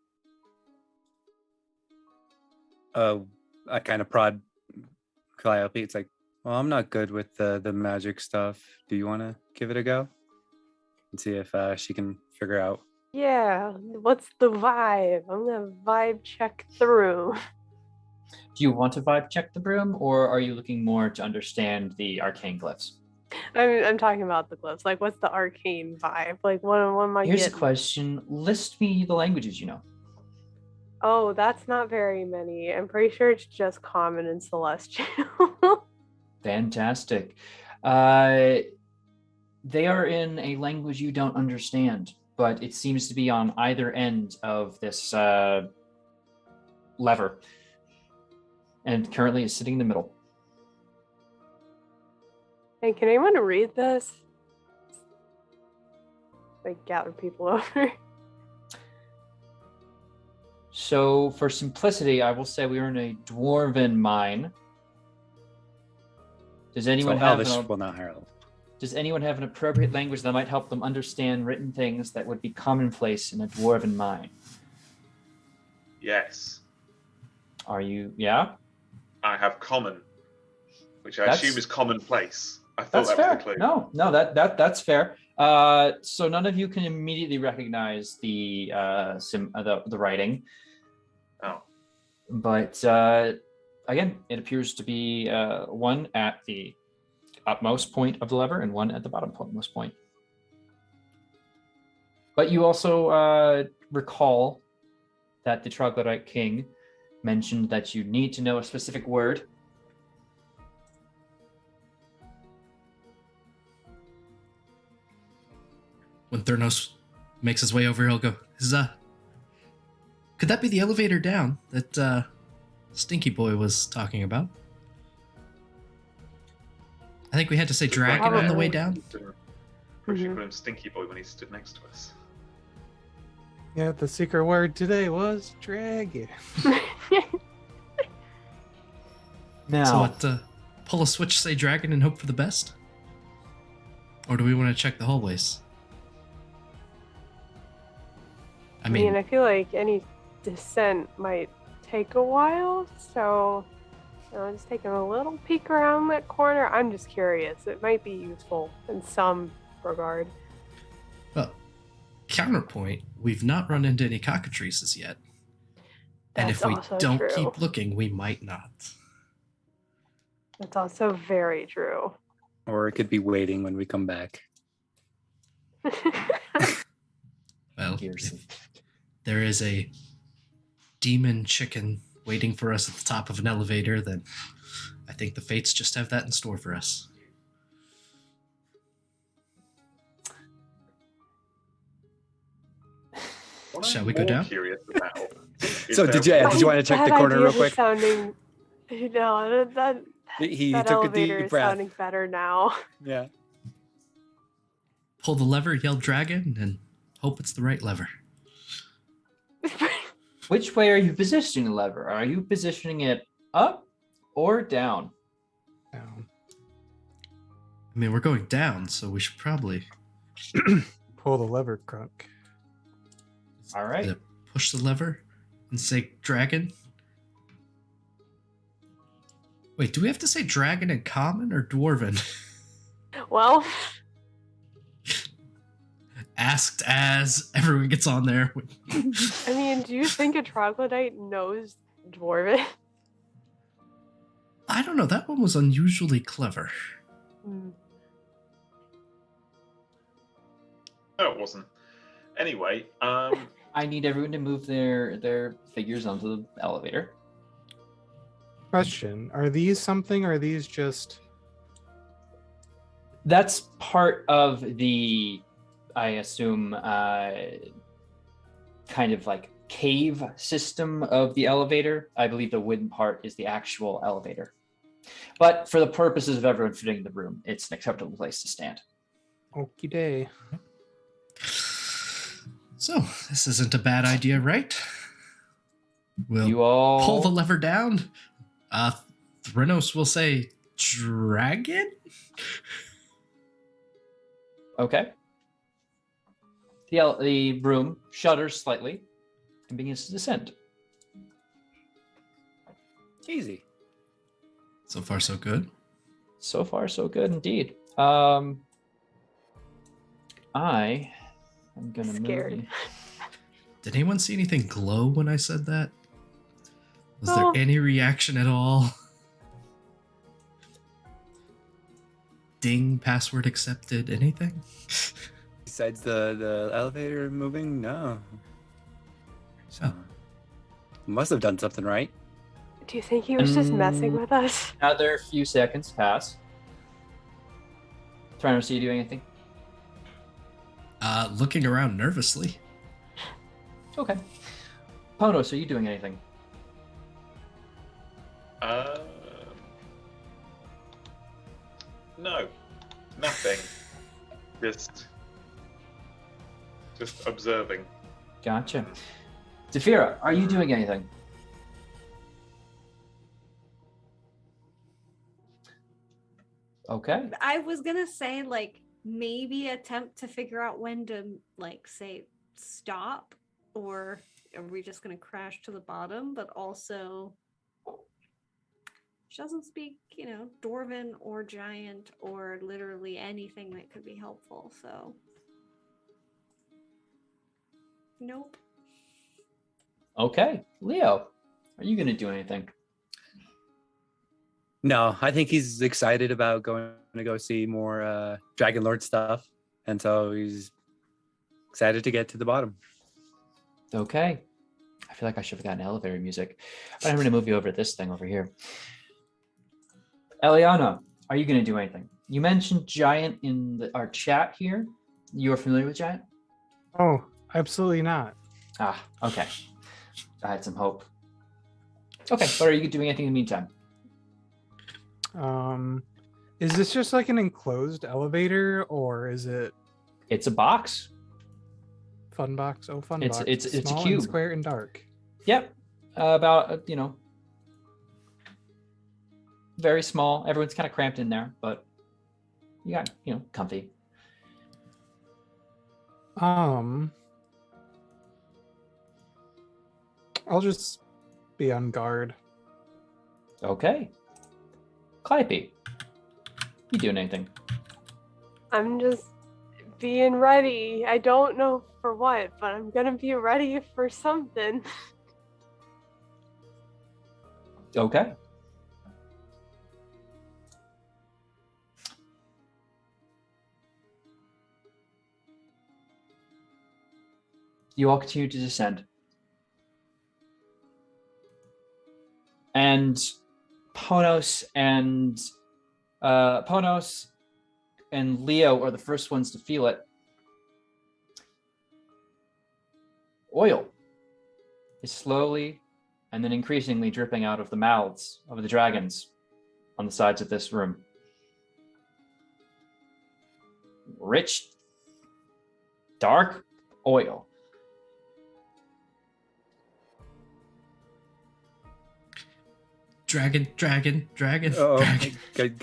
Speaker 5: kind of prod Calliope. It's like, well, I'm not good with the magic stuff. Do you want to give it a go and see if she can figure out?
Speaker 4: Yeah, what's the vibe? I'm gonna vibe check the room.
Speaker 1: Do you want to vibe check the room, or are you looking more to understand the arcane glyphs?
Speaker 4: I'm talking about the glyphs. Like, what's the arcane vibe? Like, what am I
Speaker 1: Here's
Speaker 4: getting?
Speaker 1: a question. List me the languages you know.
Speaker 4: Oh, that's not very many. I'm pretty sure it's just common and celestial.
Speaker 1: Fantastic. They are in a language you don't understand, but it seems to be on either end of this lever. And currently it's sitting in the middle.
Speaker 4: Hey, can anyone read this? Like, gather people over.
Speaker 1: So for simplicity, I will say we are in a dwarven mine. Does anyone have Does anyone have an appropriate language that might help them understand written things that would be commonplace in a dwarven mine?
Speaker 7: Yes.
Speaker 1: Are you? Yeah.
Speaker 7: I have common, which I assume is commonplace. I thought
Speaker 1: That's
Speaker 7: that
Speaker 1: fair.
Speaker 7: was the clue.
Speaker 1: No, that's fair. So none of you can immediately recognize the writing.
Speaker 7: Oh.
Speaker 1: But again, it appears to be one at the upmost point of the lever and one at the bottommost point. But you also recall that the Troglodyte King mentioned that you need to know a specific word.
Speaker 3: When Thurnos makes his way over, he'll go, could that be the elevator down that Stinky Boy was talking about? I think we had to say dragon on the way down.
Speaker 7: We should call him Stinky Boy when he stood next to us.
Speaker 2: Yeah, the secret word today was dragon.
Speaker 1: Now,
Speaker 3: So what, pull a switch, say dragon, and hope for the best? Or do we want to check the hallways?
Speaker 4: I mean, I feel like any descent might take a while, so just taking a little peek around that corner. I'm just curious. It might be useful in some regard.
Speaker 3: Well, counterpoint, we've not run into any cockatrices yet. And
Speaker 4: That's
Speaker 3: if we
Speaker 4: also
Speaker 3: don't
Speaker 4: true.
Speaker 3: keep looking, we might not.
Speaker 4: That's also very true.
Speaker 5: Or it could be waiting when we come back.
Speaker 3: Well,
Speaker 1: Here's-
Speaker 3: if there is a demon chicken waiting for us at the top of an elevator, then I think the fates just have that in store for us.
Speaker 7: What
Speaker 3: Shall
Speaker 7: I'm
Speaker 3: we go
Speaker 7: more
Speaker 3: down?
Speaker 7: Curious about is
Speaker 5: So did you want to check the
Speaker 4: That
Speaker 5: corner
Speaker 4: idea
Speaker 5: real
Speaker 4: is
Speaker 5: quick?
Speaker 4: Sounding, no, that
Speaker 5: He
Speaker 4: that
Speaker 5: took a
Speaker 4: elevator
Speaker 5: deep
Speaker 4: is
Speaker 5: breath.
Speaker 4: sounding better now.
Speaker 5: Yeah.
Speaker 3: Pull the lever, yell dragon, and hope it's the right lever.
Speaker 1: Which way are you positioning the lever? Are you positioning it up or down?
Speaker 2: Down.
Speaker 3: I mean, we're going down, so we should probably
Speaker 2: Pull the lever, Crunk.
Speaker 1: All right.
Speaker 3: either push the lever and say dragon. Wait, do we have to say dragon in common or dwarven?
Speaker 4: Well,
Speaker 3: Asked as everyone gets on there.
Speaker 4: I mean, do you think a troglodyte knows Dwarven?
Speaker 3: I don't know. That one was unusually clever.
Speaker 4: Hmm.
Speaker 7: No, it wasn't. Anyway,
Speaker 1: I need everyone to move their figures onto the elevator.
Speaker 2: Question: are these something, or are these just?
Speaker 1: That's part of the, I assume, kind of like cave system of the elevator. I believe the wooden part is the actual elevator. But for the purposes of everyone fitting in the room, it's an acceptable place to stand.
Speaker 2: Okie day.
Speaker 3: So, this isn't a bad idea, right? We'll
Speaker 1: You all
Speaker 3: pull the lever down. Thrynos will say, dragon?
Speaker 1: Okay. The room shudders slightly and begins to descend.
Speaker 5: Easy.
Speaker 3: So far, so good.
Speaker 1: So far, so good indeed. I am gonna
Speaker 4: Scared.
Speaker 1: move.
Speaker 3: Did anyone see anything glow when I said that? Was
Speaker 4: Oh.
Speaker 3: there any reaction at all? Ding, password accepted, anything?
Speaker 5: Besides the elevator moving, no.
Speaker 3: Oh.
Speaker 5: Must have done something right.
Speaker 4: Do you think he was just messing with us?
Speaker 1: Another few seconds pass. Trying to see you do anything.
Speaker 3: Looking around nervously.
Speaker 1: Okay. Ponos, are you doing anything?
Speaker 7: No, nothing. Just observing.
Speaker 1: Gotcha. Zafira, are you doing anything? Okay.
Speaker 6: I was gonna say, like, maybe attempt to figure out when to, like, say stop, or are we just gonna crash to the bottom? But also, she doesn't speak, Dwarven or Giant or literally anything that could be helpful. So, nope.
Speaker 1: Okay. Leo, are you going to do anything?
Speaker 5: No, I think he's excited about going to go see more Dragonlord stuff. And so he's excited to get to the bottom.
Speaker 1: Okay. I feel like I should have gotten elevator music, but I'm going to move you over to this thing over here. Eliana, are you going to do anything? You mentioned Giant in our chat here. You are familiar with Giant?
Speaker 2: Oh, absolutely not.
Speaker 1: Ah, okay. I had some hope. Okay, but are you doing anything in the meantime?
Speaker 2: Is this just like an enclosed elevator, or is it
Speaker 1: It's a box.
Speaker 2: fun box? Oh, fun
Speaker 1: It's-
Speaker 2: box.
Speaker 1: it's a
Speaker 2: Small
Speaker 1: cube.
Speaker 2: and square and dark.
Speaker 1: Yep. About, very small. Everyone's kind of cramped in there, but you got, comfy.
Speaker 2: I'll just be on guard.
Speaker 1: Okay. Calliope, you doing anything?
Speaker 4: I'm just being ready. I don't know for what, but I'm gonna be ready for something.
Speaker 1: Okay. You all continue to descend. And Ponos and Leo are the first ones to feel it. Oil is slowly and then increasingly dripping out of the mouths of the dragons on the sides of this room. Rich, dark oil.
Speaker 3: Dragon.
Speaker 5: Oh,
Speaker 3: Dragon.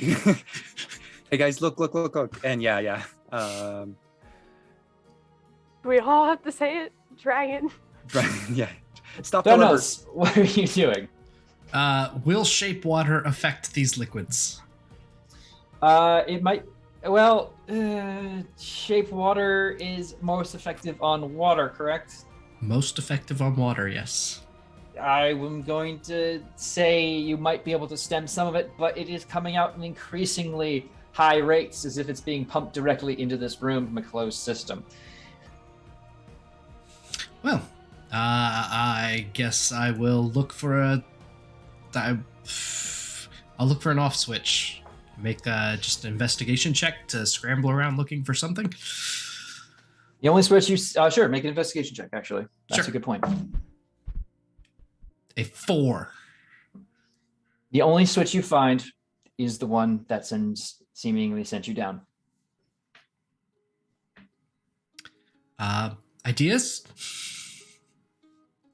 Speaker 5: hey guys, look. And yeah.
Speaker 4: We all have to say it. Dragon.
Speaker 5: Yeah. Stop the river.
Speaker 1: Donos, what are you doing?
Speaker 3: Will shape water affect these liquids?
Speaker 1: It might. Well, shape water is most effective on water, correct?
Speaker 3: Most effective on water, yes.
Speaker 1: I'm going to say you might be able to stem some of it, but it is coming out in increasingly high rates, as if it's being pumped directly into this room from a closed system.
Speaker 3: Well, I guess I will look for I'll look for an off switch. Make just an investigation check to scramble around looking for something.
Speaker 1: The only switch you sure, make an investigation check. Actually, that's
Speaker 3: Sure.
Speaker 1: a good point.
Speaker 3: A 4.
Speaker 1: The only switch you find is the one that seemingly sent you down.
Speaker 3: Ideas?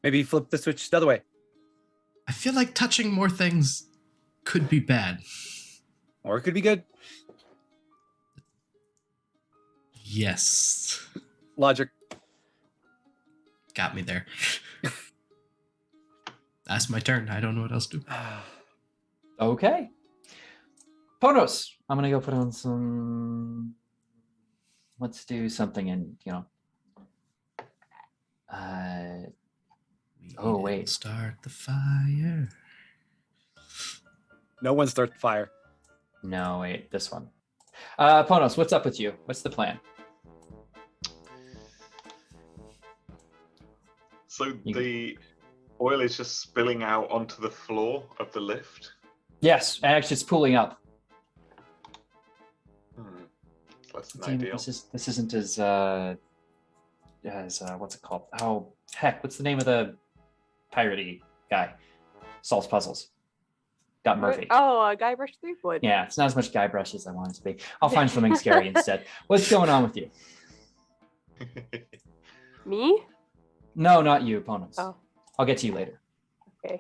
Speaker 5: Maybe flip the switch the other way.
Speaker 3: I feel like touching more things could be bad.
Speaker 5: Or it could be good.
Speaker 3: Yes.
Speaker 5: Logic.
Speaker 3: Got me there. That's my turn. I don't know what else to do.
Speaker 1: Okay. Ponos, I'm gonna go put on some. Let's do something in, Oh, wait.
Speaker 3: Start the fire.
Speaker 5: No one start the fire.
Speaker 1: No, wait, this one. Ponos, what's up with you? What's the plan?
Speaker 7: So the oil is just spilling out onto the floor of the lift.
Speaker 1: Yes, actually, it's pooling up.
Speaker 7: Less than
Speaker 1: Damn,
Speaker 7: ideal.
Speaker 1: this isn't as what's it called? Oh heck, what's the name of the piratey guy? Solves puzzles. Got Murphy.
Speaker 4: Oh, Guybrush Threepwood.
Speaker 1: Yeah, it's not as much Guybrush as I want it to be. I'll find something scary instead. What's going on with you?
Speaker 4: Me?
Speaker 1: No, not you, Ponos.
Speaker 4: Oh.
Speaker 1: I'll get to you later.
Speaker 4: Okay.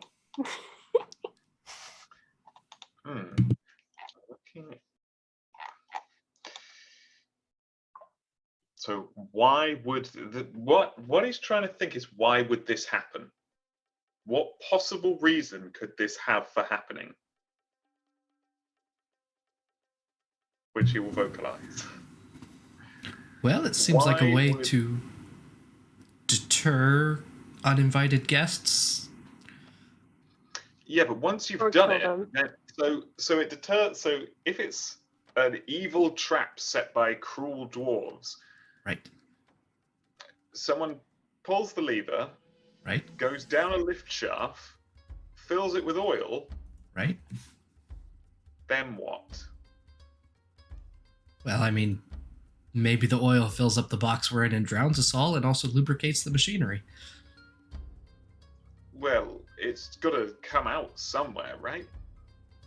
Speaker 7: So why would what he's trying to think is, why would this happen? What possible reason could this have for happening? Which he will vocalize.
Speaker 3: Well, it seems like a
Speaker 7: Why
Speaker 3: way
Speaker 7: would-
Speaker 3: to deter uninvited guests.
Speaker 7: Yeah, but once you've
Speaker 4: Or
Speaker 7: done
Speaker 4: kill
Speaker 7: it,
Speaker 4: them.
Speaker 7: so it deters. So if it's an evil trap set by cruel dwarves,
Speaker 3: Right.
Speaker 7: someone pulls the lever,
Speaker 3: Right.
Speaker 7: goes down a lift shaft, fills it with oil,
Speaker 3: Right.
Speaker 7: then what?
Speaker 3: Well, I mean, maybe the oil fills up the box we're in and drowns us all and also lubricates the machinery.
Speaker 7: Well, it's got to come out somewhere, right?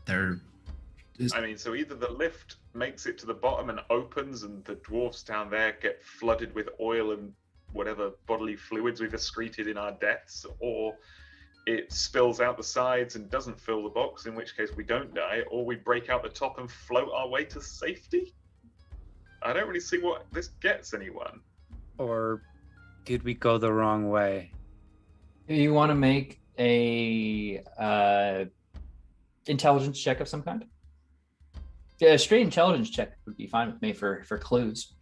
Speaker 3: There is...
Speaker 7: I mean, so either the lift makes it to the bottom and opens, and the dwarfs down there get flooded with oil and whatever bodily fluids we've excreted in our deaths, or it spills out the sides and doesn't fill the box, in which case we don't die, or we break out the top and float our way to safety. I don't really see what this gets anyone.
Speaker 5: Or did we go the wrong way?
Speaker 1: You want to make a intelligence check of some kind? Yeah, a straight intelligence check would be fine with me for clues.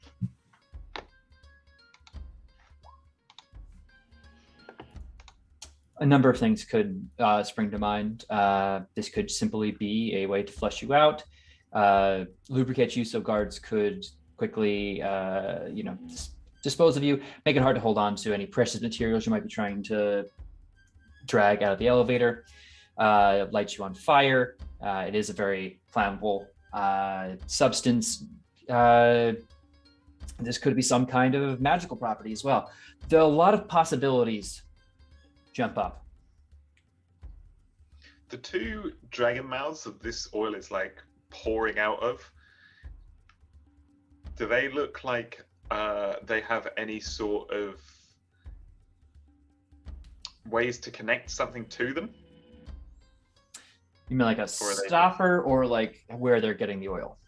Speaker 1: A number of things could spring to mind. This could simply be a way to flush you out. Lubricate you so guards could quickly, dispose of you, make it hard to hold on to any precious materials you might be trying to drag out of the elevator. Light you on fire. It is a very flammable substance. This could be some kind of magical property as well. There are a lot of possibilities jump up.
Speaker 7: The two dragon mouths that this oil is like pouring out of, do they look like they have any sort of ways to connect something to them?
Speaker 1: You mean like a stopper or like where they're getting the oil?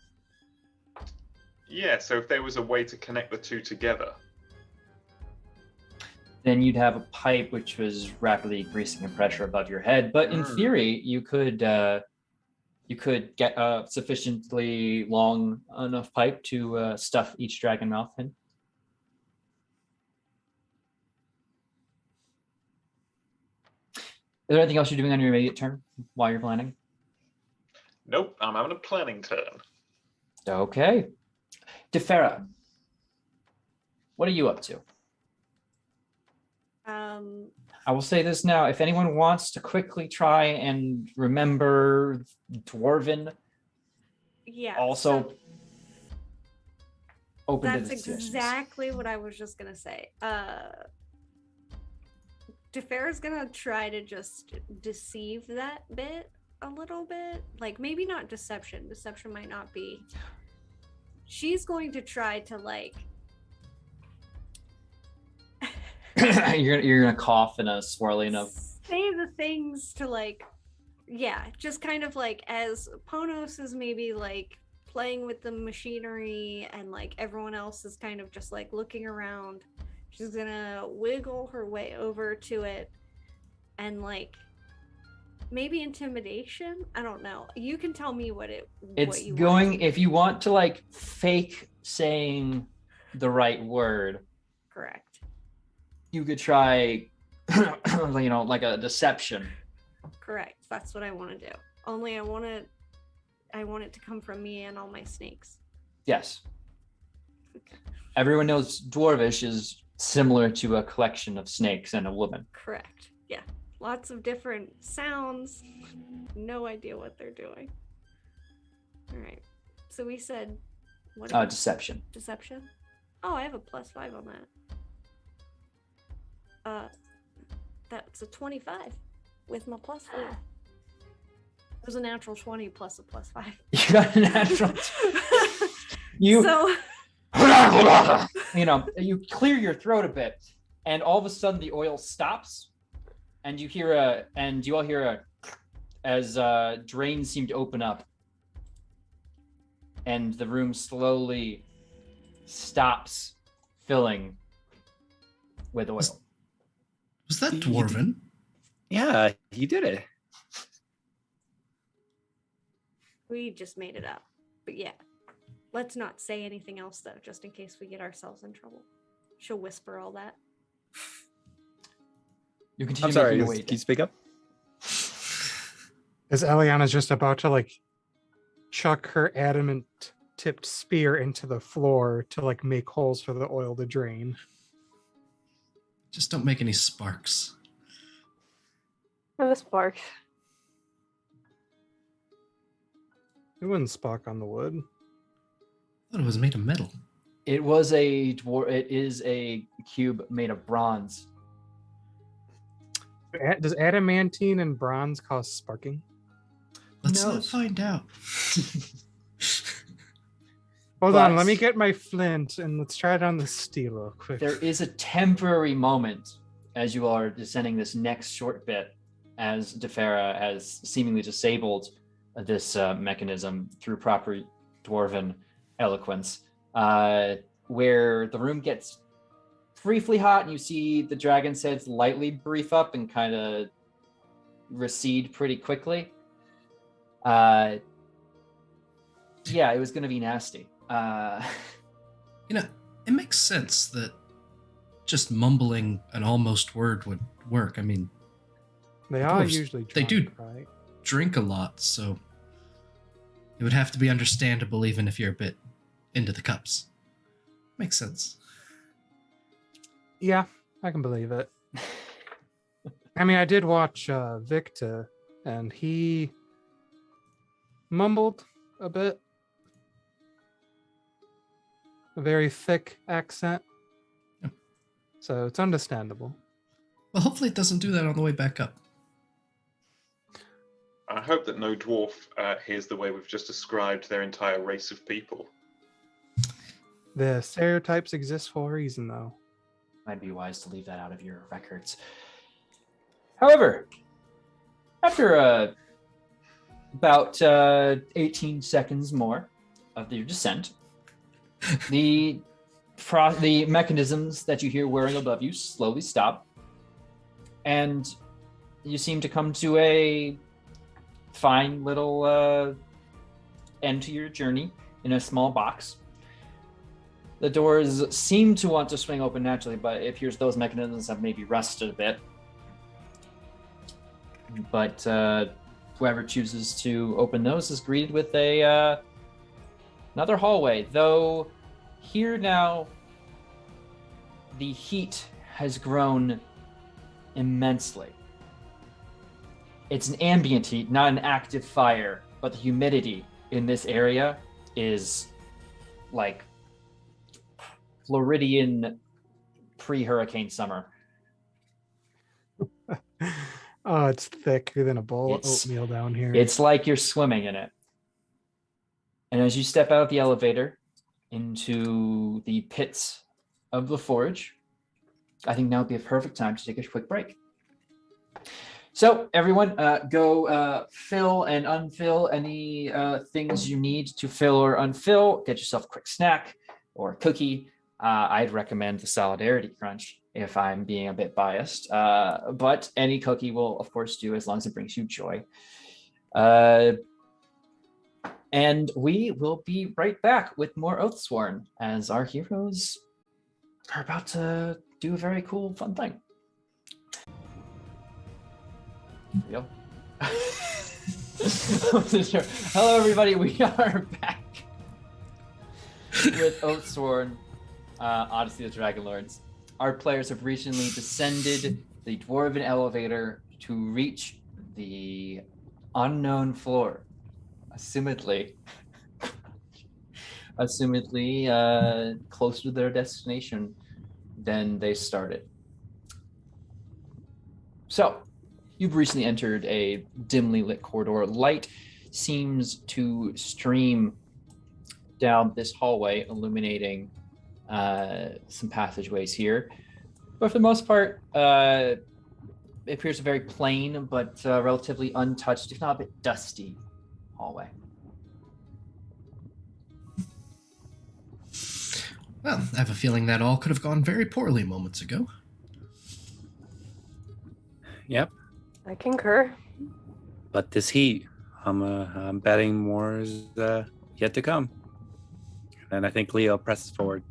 Speaker 7: Yeah, so if there was a way to connect the two together.
Speaker 1: Then you'd have a pipe which was rapidly increasing in pressure above your head. But in theory, you could get a sufficiently long enough pipe to stuff each dragon mouth in. Is there anything else you're doing on your immediate turn while you're planning?
Speaker 7: Nope, I'm having a planning turn.
Speaker 1: Okay. Defera, what are you up to? I will say this now. If anyone wants to quickly try and remember Dwarven,
Speaker 6: yeah.
Speaker 1: also
Speaker 6: so
Speaker 1: open to
Speaker 6: that's
Speaker 1: the suggestions.
Speaker 6: exactly what I was just gonna say. Defera's gonna try to just deceive that bit a little bit. Like maybe not deception. Deception might not be. She's going to try to like.
Speaker 1: you're gonna cough in a swirling of.
Speaker 6: Say the things to like, yeah, just kind of like as Ponos is maybe like playing with the machinery and like everyone else is kind of just like looking around. She's gonna wiggle her way over to it and like maybe intimidation. I don't know. You can tell me what
Speaker 1: It's
Speaker 6: you
Speaker 1: going
Speaker 6: want.
Speaker 1: if you want to like fake saying the right word.
Speaker 6: Correct.
Speaker 1: You could try, like a deception.
Speaker 6: Correct. That's what I want to do. Only I want it to come from me and all my snakes.
Speaker 1: Yes. Everyone knows Dwarvish is similar to a collection of snakes and a woman.
Speaker 6: Correct. Yeah. Lots of different sounds. No idea what they're doing. All right. So we said what?
Speaker 1: Deception.
Speaker 6: Deception? Oh, I have a +5 on that. That's a 25 with my +4. It was a natural 20 plus a +5.
Speaker 1: You got a natural. You.
Speaker 6: So.
Speaker 1: You clear your throat a bit, and all of a sudden the oil stops, and you all hear as drains seem to open up, and the room slowly stops filling with oil.
Speaker 3: Was that Dwarven?
Speaker 5: Yeah, he did it.
Speaker 6: We just made it up. But yeah. Let's not say anything else though, just in case we get ourselves in trouble. She'll whisper all that.
Speaker 1: You continue.
Speaker 5: I'm sorry,
Speaker 1: making your way
Speaker 5: can you speak up?
Speaker 2: As Eliana's just about to like chuck her adamant tipped spear into the floor to like make holes for the oil to drain.
Speaker 3: Just don't make any sparks.
Speaker 4: And the sparks.
Speaker 2: It wouldn't spark on the wood.
Speaker 3: I thought it was made of metal.
Speaker 1: It is a cube made of bronze.
Speaker 2: Does adamantine and bronze cause sparking?
Speaker 3: Let's
Speaker 1: No.
Speaker 3: not find out.
Speaker 2: Hold
Speaker 1: But-
Speaker 2: on, let me get my flint and let's try it on the steel real quick.
Speaker 1: There is a temporary moment as you are descending this next short bit, as Defera has seemingly disabled this mechanism through proper dwarven eloquence, where the room gets briefly hot and you see the dragon's heads lightly brief up and kind of recede pretty quickly. Yeah, it was going to be nasty.
Speaker 3: It makes sense that just mumbling an almost word would work. I mean,
Speaker 2: They are
Speaker 3: dwarves,
Speaker 2: usually
Speaker 3: they
Speaker 2: drunk,
Speaker 3: do.
Speaker 2: right?
Speaker 3: Drink a lot, so it would have to be understandable even if you're a bit into the cups. Makes sense.
Speaker 2: Yeah, I can believe it. I mean, I did watch Victor, and he mumbled a bit. A very thick accent.
Speaker 3: Yeah.
Speaker 2: So it's understandable.
Speaker 3: Well, hopefully it doesn't do that on the way back up.
Speaker 7: I hope that no dwarf hears the way we've just described their entire race of people.
Speaker 2: The stereotypes exist for a reason, though.
Speaker 1: Might be wise to leave that out of your records. However, after about 18 seconds more of your descent, the mechanisms that you hear whirring above you slowly stop, and you seem to come to a fine little end to your journey in a small box. The doors seem to want to swing open naturally, but it appears those mechanisms have maybe rusted a bit. But whoever chooses to open those is greeted with another hallway. Though here now, the heat has grown immensely. It's an ambient heat, not an active fire, but the humidity in this area is like Floridian pre-hurricane summer.
Speaker 2: Oh, it's thicker than a bowl of
Speaker 1: It's-
Speaker 2: oatmeal down here.
Speaker 1: It's like you're swimming in it. And as you step out of the elevator into the pits of the forge, I think now would be a perfect time to take a quick break. So everyone, go fill and unfill any things you need to fill or unfill. Get yourself a quick snack or a cookie. I'd recommend the Solidarity Crunch if I'm being a bit biased. But any cookie will, of course, do as long as it brings you joy. And we will be right back with more Oathsworn as our heroes are about to do a very cool, fun thing. Yep. Hello, everybody. We are back with Oathsworn Odyssey of the Dragonlords. Our players have recently descended the dwarven elevator to reach the unknown floor. Assumedly closer to their destination than they started. So, you've recently entered a dimly lit corridor. Light seems to stream down this hallway, illuminating some passageways here. But for the most part, it appears a very plain but relatively untouched, if not a bit dusty, hallway.
Speaker 3: Well, I have a feeling that all could have gone very poorly moments ago.
Speaker 5: Yep.
Speaker 4: I concur.
Speaker 5: But this heat, I'm betting more is yet to come. And I think Leo presses forward.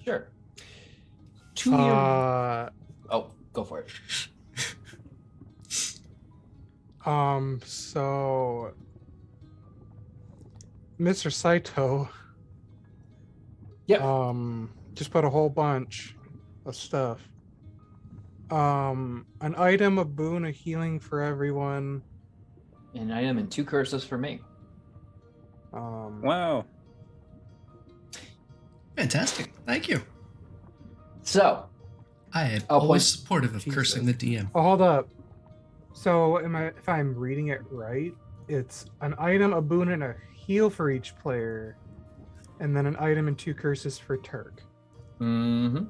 Speaker 1: Sure. To your... Oh, go for it.
Speaker 2: So Mr. Saito
Speaker 1: Yep.
Speaker 2: just put a whole bunch of stuff. An item, a boon, a healing for everyone.
Speaker 1: An item and 2 curses for me.
Speaker 5: Wow.
Speaker 3: Fantastic. Thank you.
Speaker 1: So,
Speaker 3: I am
Speaker 1: I'll
Speaker 3: always
Speaker 1: point-
Speaker 3: supportive of cursing the DM.
Speaker 2: Oh, hold up. So if I'm reading it right, it's an item, a boon, and a heal for each player, and then an item and 2 curses for Turk.
Speaker 1: mm-hmm.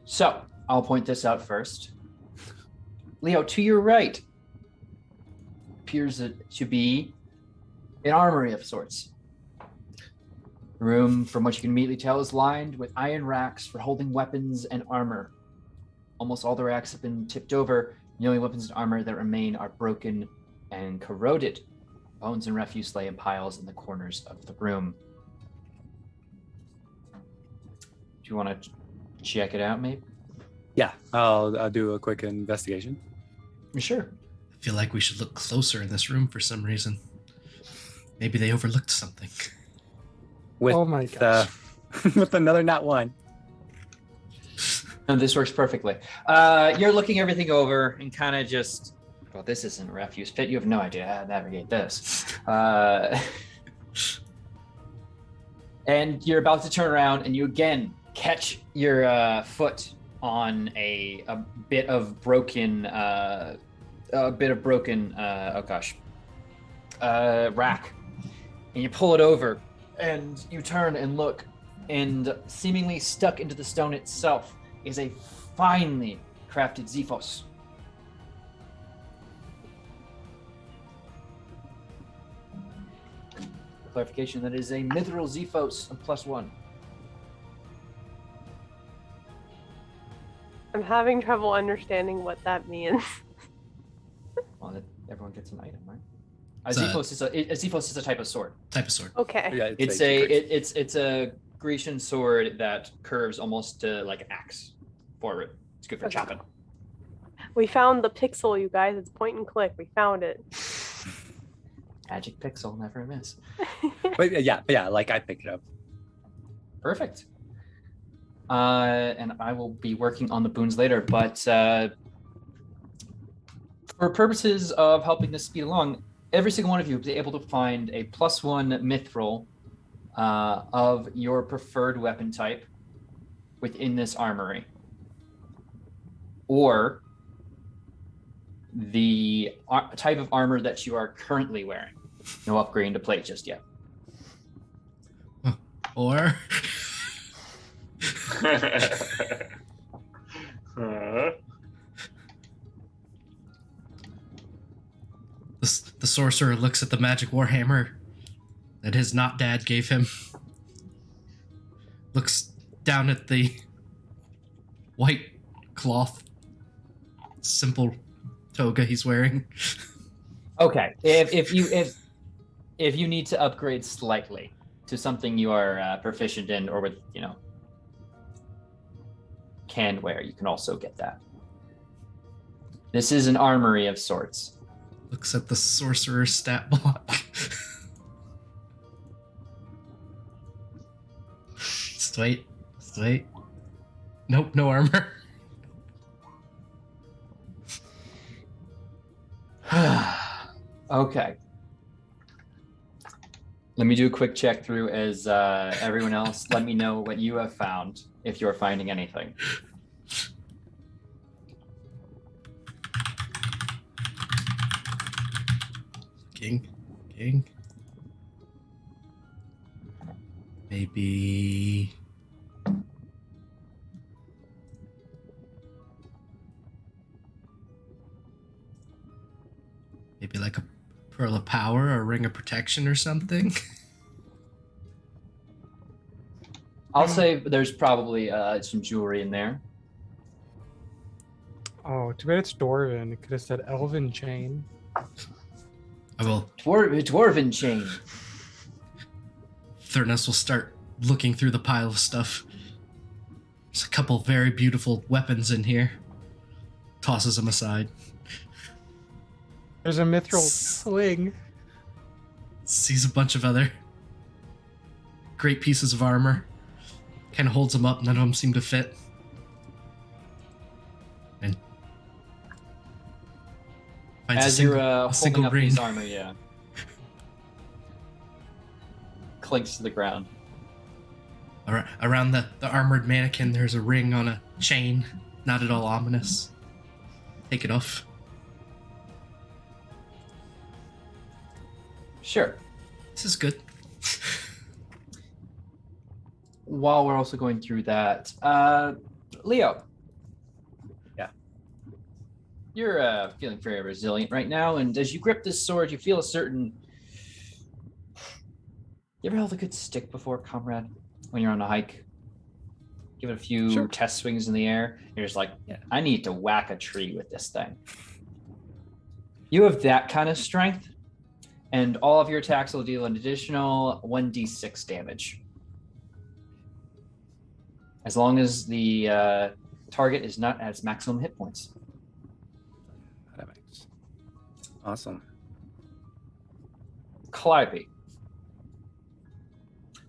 Speaker 1: So, I'll point this out first. Leo, to your right appears to be an armory of sorts. The room, from what you can immediately tell, is lined with iron racks for holding weapons and armor. Almost all the racks have been tipped over. The only weapons and armor that remain are broken and corroded. Bones and refuse lay in piles in the corners of the room. Do you want to check it out, maybe?
Speaker 5: Yeah, I'll do a quick investigation.
Speaker 1: Sure.
Speaker 3: I feel like we should look closer in this room for some reason. Maybe they overlooked something.
Speaker 5: With,
Speaker 2: Oh my gosh.
Speaker 5: with another nat 1.
Speaker 1: No, this works perfectly. You're looking everything over and kind of just, well, this isn't a refuse pit. You have no idea how to navigate this. And you're about to turn around and you again catch your foot on a bit of broken, rack. And you pull it over and you turn and look, and seemingly stuck into the stone itself is a finely crafted Xephos. Clarification, that is a Mithral Xephos of +1.
Speaker 4: I'm having trouble understanding what that means.
Speaker 1: Well, everyone gets an item, right? A
Speaker 3: It's a-
Speaker 1: Xephos is a type of sword.
Speaker 4: Okay.
Speaker 5: Yeah,
Speaker 1: It's a Grecian sword that curves almost to like an axe forward. It's good for
Speaker 4: Okay.
Speaker 1: chopping.
Speaker 4: We found the pixel, you guys. It's point and click. We found it.
Speaker 1: Magic pixel, never miss.
Speaker 5: But yeah, like I picked it up.
Speaker 1: Perfect. And I will be working on the boons later, but for purposes of helping this speed along, every single one of you will be able to find a +1 Mithral of your preferred weapon type within this armory. Or the type of armor that you are currently wearing. No upgrading to plate just yet.
Speaker 3: Or the sorcerer looks at the magic warhammer that his not dad gave him. Looks down at the white cloth simple toga he's wearing.
Speaker 1: Okay, if you need to upgrade slightly to something you are proficient in, or with can wear, you can also get that. This is an armory of sorts.
Speaker 3: Looks at the sorcerer's stat block. Just wait. Nope, no armor.
Speaker 1: Okay. Let me do a quick check through as everyone else. Let me know what you have found, if you're finding anything.
Speaker 3: King. Maybe like a pearl of power or a ring of protection or something.
Speaker 1: I'll say there's probably some jewelry in there.
Speaker 2: Oh, too bad it's Dwarven. It could have said Elven chain.
Speaker 3: I will.
Speaker 1: Dwarven chain.
Speaker 3: Thurnes will start looking through the pile of stuff. There's a couple very beautiful weapons in here. Tosses them aside.
Speaker 2: There's a Mithral sling.
Speaker 3: Sees a bunch of other great pieces of armor. Kind of holds them up. None of them seem to fit. And finds
Speaker 1: As you're holding
Speaker 3: single
Speaker 1: up
Speaker 3: ring.
Speaker 1: his armor, yeah. Clinks to the ground.
Speaker 3: Around the armored mannequin, there's a ring on a chain. Not at all ominous. Take it off.
Speaker 1: Sure.
Speaker 3: This is good.
Speaker 1: While we're also going through that, Leo.
Speaker 5: Yeah.
Speaker 1: You're feeling very resilient right now, and as you grip this sword, you feel a certain... You ever held a good stick before, comrade? When you're on a hike? Give it a few test swings in the air. You're just like, I need to whack a tree with this thing. You have that kind of strength, and all of your attacks will deal an additional 1d6 damage. As long as the target is not at its maximum hit points.
Speaker 5: Awesome.
Speaker 1: Calliope,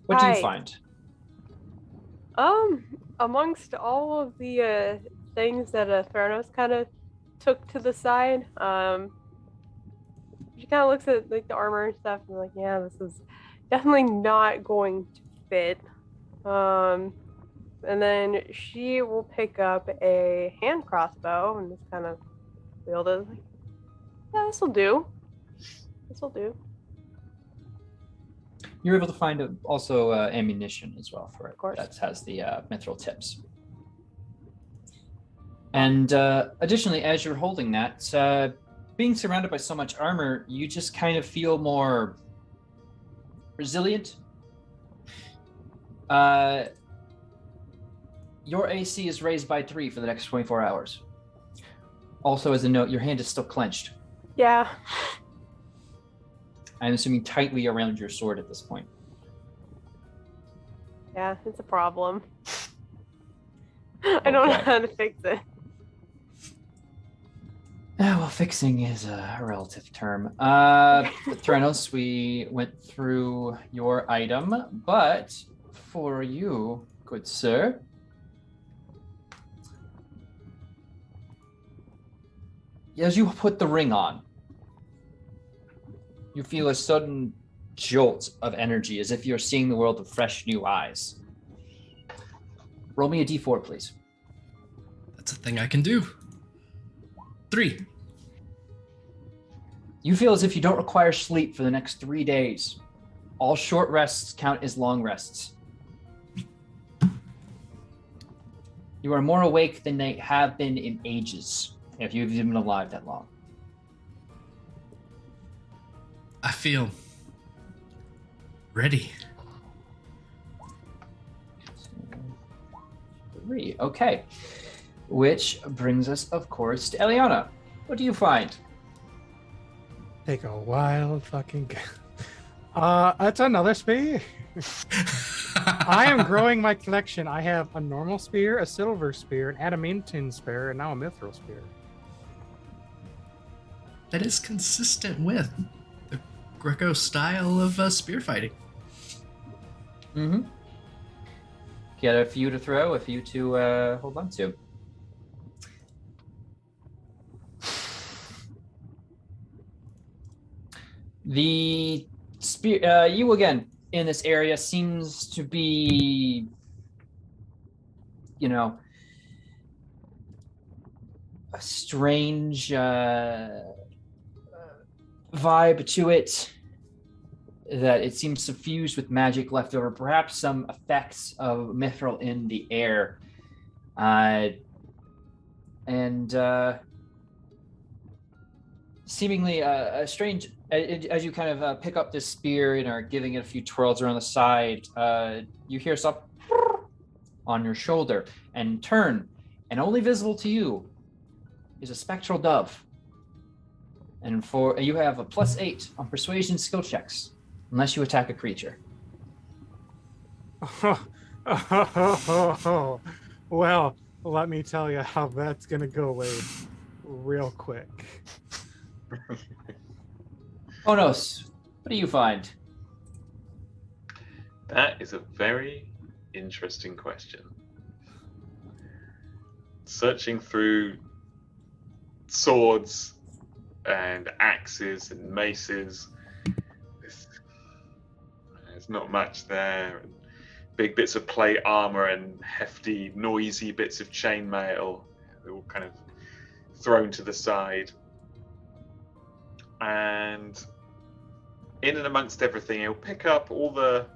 Speaker 1: what do you
Speaker 4: Hi.
Speaker 1: find?
Speaker 4: Amongst all of the things that Theranos kind of took to the side, she kind of looks at like the armor and stuff and like, yeah, this is definitely not going to fit. And then she will pick up a hand crossbow and just kind of wield it. Like, yeah, this will do. This will do.
Speaker 1: You're able to find also ammunition as well for it.
Speaker 4: Of course.
Speaker 1: That has the mithril tips. And additionally, as you're holding that, being surrounded by so much armor, you just kind of feel more resilient. Your AC is raised by 3 for the next 24 hours. Also, as a note, your hand is still clenched.
Speaker 4: Yeah.
Speaker 1: I'm assuming tightly around your sword at this point.
Speaker 4: Yeah, it's a problem. I don't know
Speaker 1: Okay.
Speaker 4: how to fix it.
Speaker 1: Well, fixing is a relative term. Theranos, we went through your item, but for you, good sir, as you put the ring on, you feel a sudden jolt of energy, as if you're seeing the world with fresh new eyes. Roll me a d4, please.
Speaker 3: That's a thing I can do. 3.
Speaker 1: You feel as if you don't require sleep for the next 3 days. All short rests count as long rests. You are more awake than they have been in ages, if you've been alive that long.
Speaker 3: I feel ready.
Speaker 1: 3, okay. Which brings us, of course, to Eliana. What do you find?
Speaker 2: Take a wild fucking. That's another spear. I am growing my collection. I have a normal spear, a silver spear, an adamantine spear, and now a mithril spear.
Speaker 3: That is consistent with the Greco style of spear fighting.
Speaker 1: Mm-hmm. Get a few to throw, a few to hold on to. The spear, you again in this area seems to be, a strange vibe to it. That it seems suffused with magic left over, perhaps some effects of mithril in the air. And seemingly a strange, as you kind of pick up this spear and are giving it a few twirls around the side, you hear something on your shoulder and turn, and only visible to you is a spectral dove. And you have a +8 on persuasion skill checks. Unless you attack a creature.
Speaker 2: Well, let me tell you how that's going to go away real quick.
Speaker 1: Onos, what do you find?
Speaker 7: That is a very interesting question. Searching through swords and axes and maces, there's not much there. And big bits of plate armor and hefty, noisy bits of chainmail. They're all kind of thrown to the side. And in and amongst everything, he'll pick up all the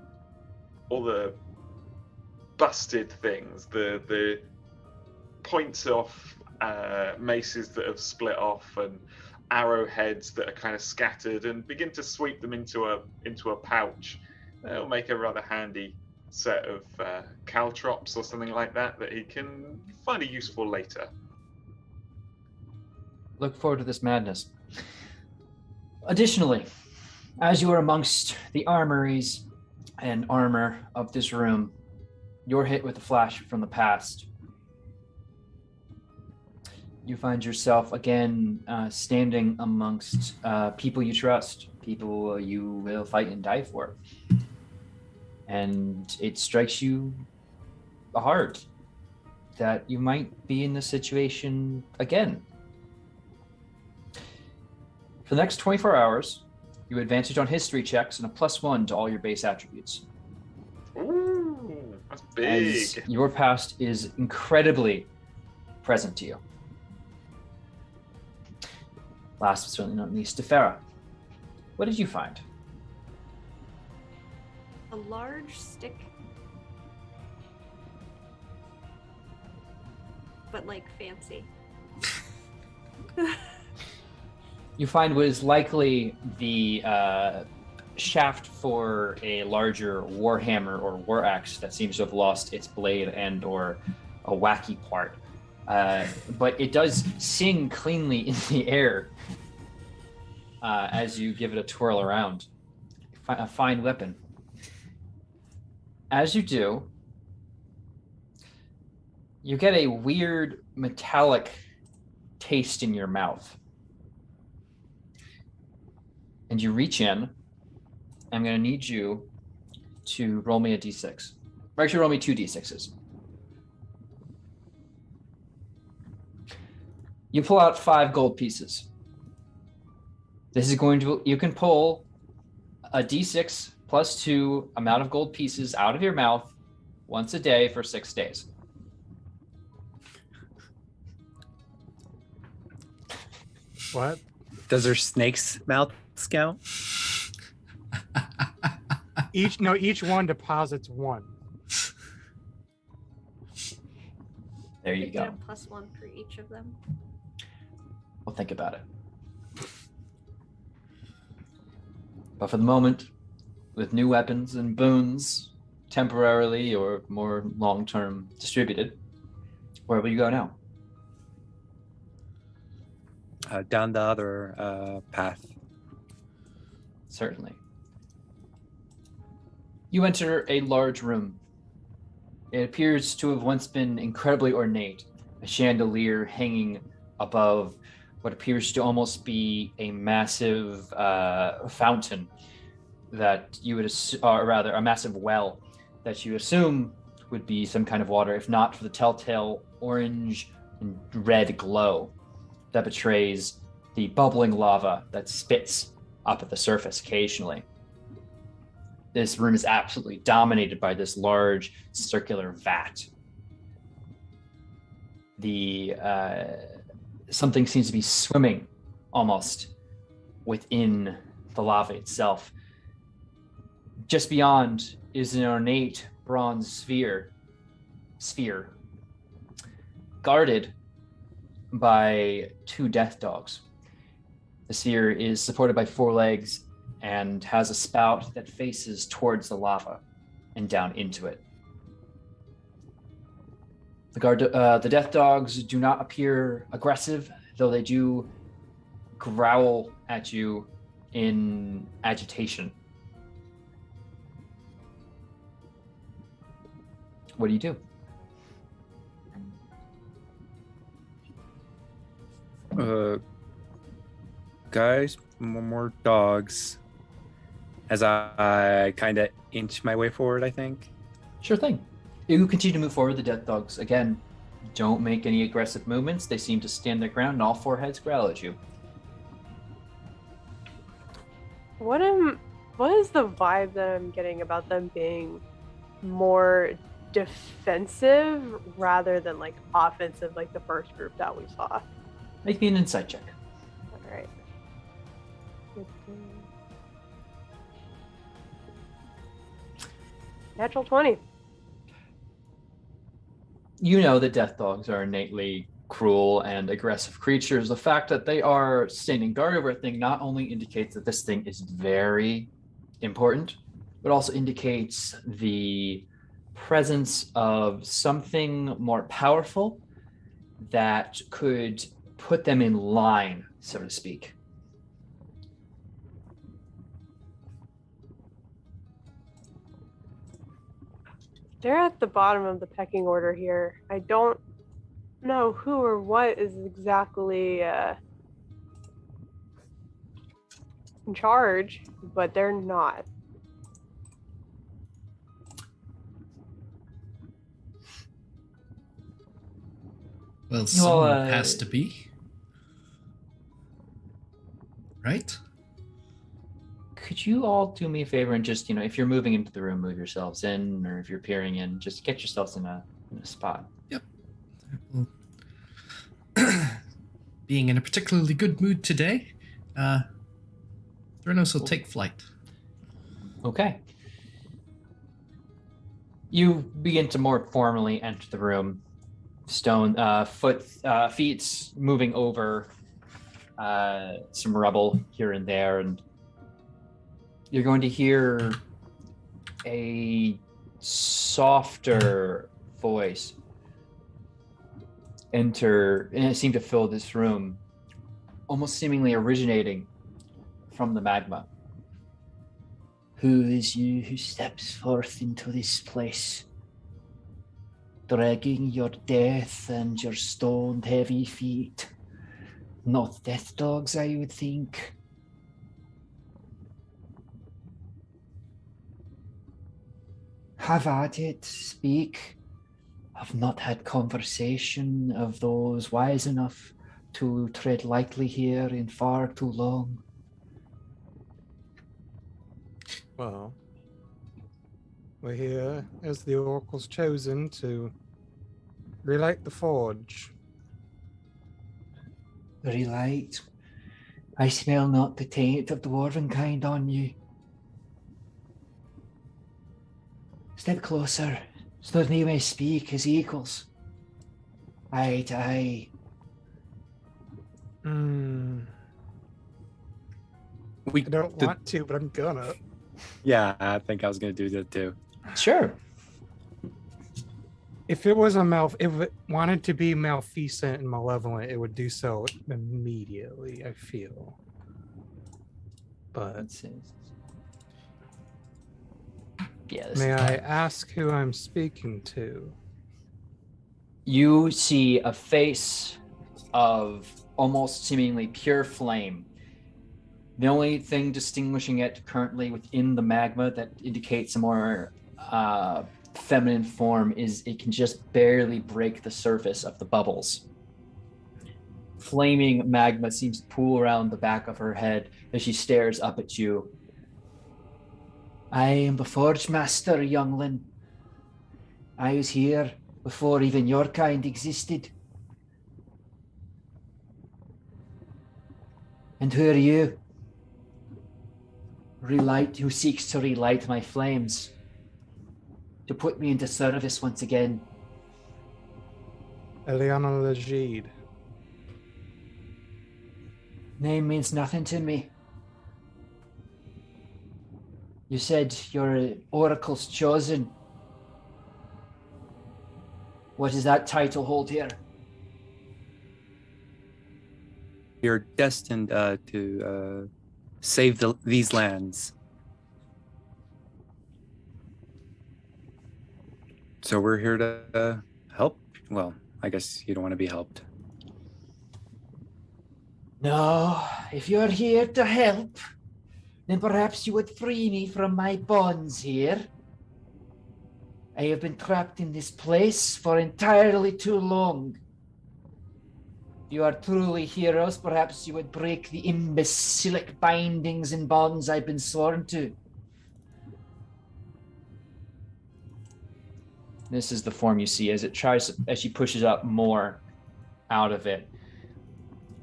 Speaker 7: busted things, the points off maces that have split off, and arrowheads that are kind of scattered, and begin to sweep them into a pouch. It'll make a rather handy set of caltrops or something like that he can find useful later.
Speaker 1: Look forward to this madness. Additionally, as you are amongst the armories and armor of this room, you're hit with a flash from the past. you find yourself again standing amongst people you trust, people you will fight and die for. And it strikes you hard that you might be in this situation again. For the next 24 hours, you advantage on history checks and a +1 to all your base attributes.
Speaker 7: Ooh, that's big.
Speaker 1: As your past is incredibly present to you. Last but certainly not least, Tefera. What did you find?
Speaker 6: A large stick. But like fancy.
Speaker 1: You find what is likely the shaft for a larger warhammer or war axe that seems to have lost its blade and or a wacky part. But it does sing cleanly in the air as you give it a twirl around. A fine weapon. As you do, you get a weird metallic taste in your mouth. And you reach in. I'm going to need you to roll me a d6. Or actually, roll me 2 d6s. You pull out 5 gold pieces. This is going to, you can pull a d6 +2 amount of gold pieces out of your mouth once a day for 6 days.
Speaker 2: What?
Speaker 5: Does her snake's mouth count?
Speaker 2: Each one deposits 1.
Speaker 1: There you
Speaker 6: Get
Speaker 1: go.
Speaker 6: a +1 for each of them.
Speaker 1: We'll think about it. But for the moment, with new weapons and boons, temporarily or more long-term distributed, where will you go now?
Speaker 5: Down the other path.
Speaker 1: Certainly. You enter a large room. It appears to have once been incredibly ornate, a chandelier hanging above what appears to almost be a massive fountain that you would or rather a massive well that you assume would be some kind of water, if not for the telltale orange and red glow that betrays the bubbling lava that spits up at the surface occasionally. This room is absolutely dominated by this large circular vat. The something seems to be swimming almost within the lava itself. Just beyond is an ornate bronze sphere guarded by 2 death dogs. The sphere is supported by 4 legs and has a spout that faces towards the lava and down into it. The death dogs do not appear aggressive, though they do growl at you in agitation. What do you do?
Speaker 5: Guys, more dogs. As I kind of inch my way forward, I think.
Speaker 1: Sure thing. You continue to move forward. The death dogs, again, don't make any aggressive movements. They seem to stand their ground, and all 4 heads growl at you.
Speaker 4: What is the vibe that I'm getting about them being more defensive rather than like offensive, like the first group that we saw?
Speaker 1: Make me an insight check.
Speaker 4: All right. Natural 20.
Speaker 1: You know that death dogs are innately cruel and aggressive creatures. The fact that they are standing guard over a thing not only indicates that this thing is very important, but also indicates the presence of something more powerful that could put them in line, so to speak.
Speaker 4: They're at the bottom of the pecking order here. I don't know who or what is exactly in charge, but they're not.
Speaker 3: Well, someone has to be. Right?
Speaker 1: Could you all do me a favor and just, if you're moving into the room, move yourselves in, or if you're peering in, just get yourselves in a spot.
Speaker 3: Yep. Well, being in a particularly good mood today, Thranos will take flight.
Speaker 1: Okay. You begin to more formally enter the room. Feet moving over some rubble here and there, and you're going to hear a softer voice enter, and it seemed to fill this room, almost seemingly originating from the magma. Who is you who steps forth into this place, dragging your death and your stoned heavy feet? Not death dogs, I would think. Have at it, speak. I've not had conversation of those wise enough to tread lightly here in far too long.
Speaker 2: Well, we're here as the oracle's chosen to relight the forge.
Speaker 1: Relight. I smell not the taint of dwarven kind on you. Step closer, so that we may speak as equals. Eye to eye.
Speaker 2: I don't want to, but I'm gonna.
Speaker 5: Yeah, I think I was gonna do that too.
Speaker 1: Sure.
Speaker 2: If it was if it wanted to be malfeasant and malevolent, it would do so immediately, I feel. But
Speaker 1: yeah,
Speaker 2: may I ask who I'm speaking to?
Speaker 1: You see a face of almost seemingly pure flame. The only thing distinguishing it currently within the magma that indicates a more feminine form is it can just barely break the surface of the bubbles. Flaming magma seems to pool around the back of her head as she stares up at you. I am the Forge Master, youngling. I was here before even your kind existed. And who are you? Relight, who seeks to relight my flames, to put me into service once again.
Speaker 2: Eliana Legide.
Speaker 1: Name means nothing to me. You said your oracle's chosen. What does that title hold here?
Speaker 5: You're destined to save these lands. So we're here to help? Well, I guess you don't want to be helped.
Speaker 1: No, if you're here to help, then perhaps you would free me from my bonds here. I have been trapped in this place for entirely too long. If you are truly heroes, perhaps you would break the imbecilic bindings and bonds I've been sworn to. This is the form you see as she pushes up more out of it.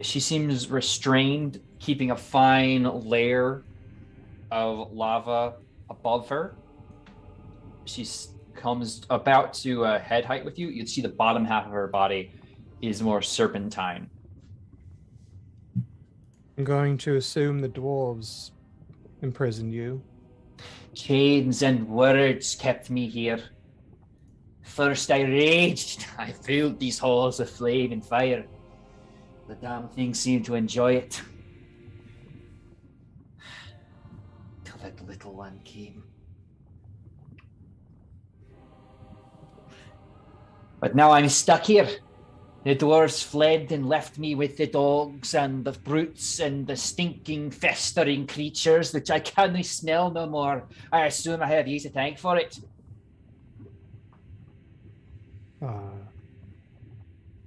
Speaker 1: She seems restrained, keeping a fine layer of lava above her. She comes about to head height with you. You'd see the bottom half of her body is more serpentine.
Speaker 2: I'm going to assume the dwarves imprisoned you.
Speaker 1: Chains and words kept me here. First I raged. I filled these halls with flame and fire. The damn thing seemed to enjoy it. Till that little one came. But now I'm stuck here. The dwarves fled and left me with the dogs and the brutes and the stinking, festering creatures, which I cannot smell no more. I assume I have you to thank for it.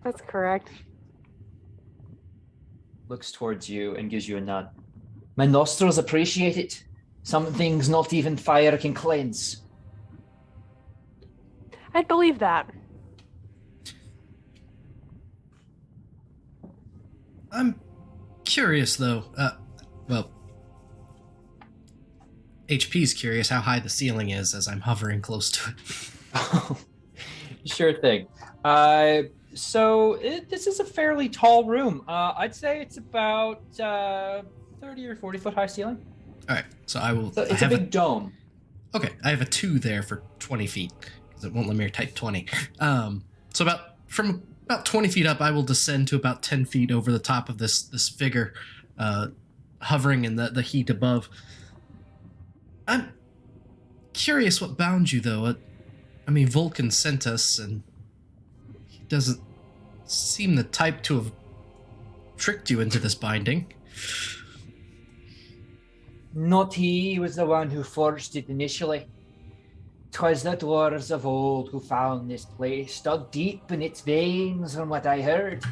Speaker 4: That's correct.
Speaker 1: Looks towards you and gives you a nod. My nostrils appreciate it. Some things not even fire can cleanse.
Speaker 4: I'd believe that.
Speaker 3: I'm curious, though. Well, HP's curious how high the ceiling is as I'm hovering close to it.
Speaker 1: Sure thing. This is a fairly tall room. I'd say it's about 30 or 40 foot high ceiling.
Speaker 3: All right, so I will.
Speaker 1: So it's a big dome.
Speaker 3: Okay, I have a 2 there for 20 feet because it won't let me type 20. So from about 20 feet up, I will descend to about 10 feet over the top of this figure, hovering in the heat above. I'm curious what bound you, though. I mean, Vulcan sent us, and he doesn't seem the type to have tricked you into this binding.
Speaker 1: Not he was the one who forged it initially. 'Twas the dwarves of old who found this place, dug deep in its veins from what I heard,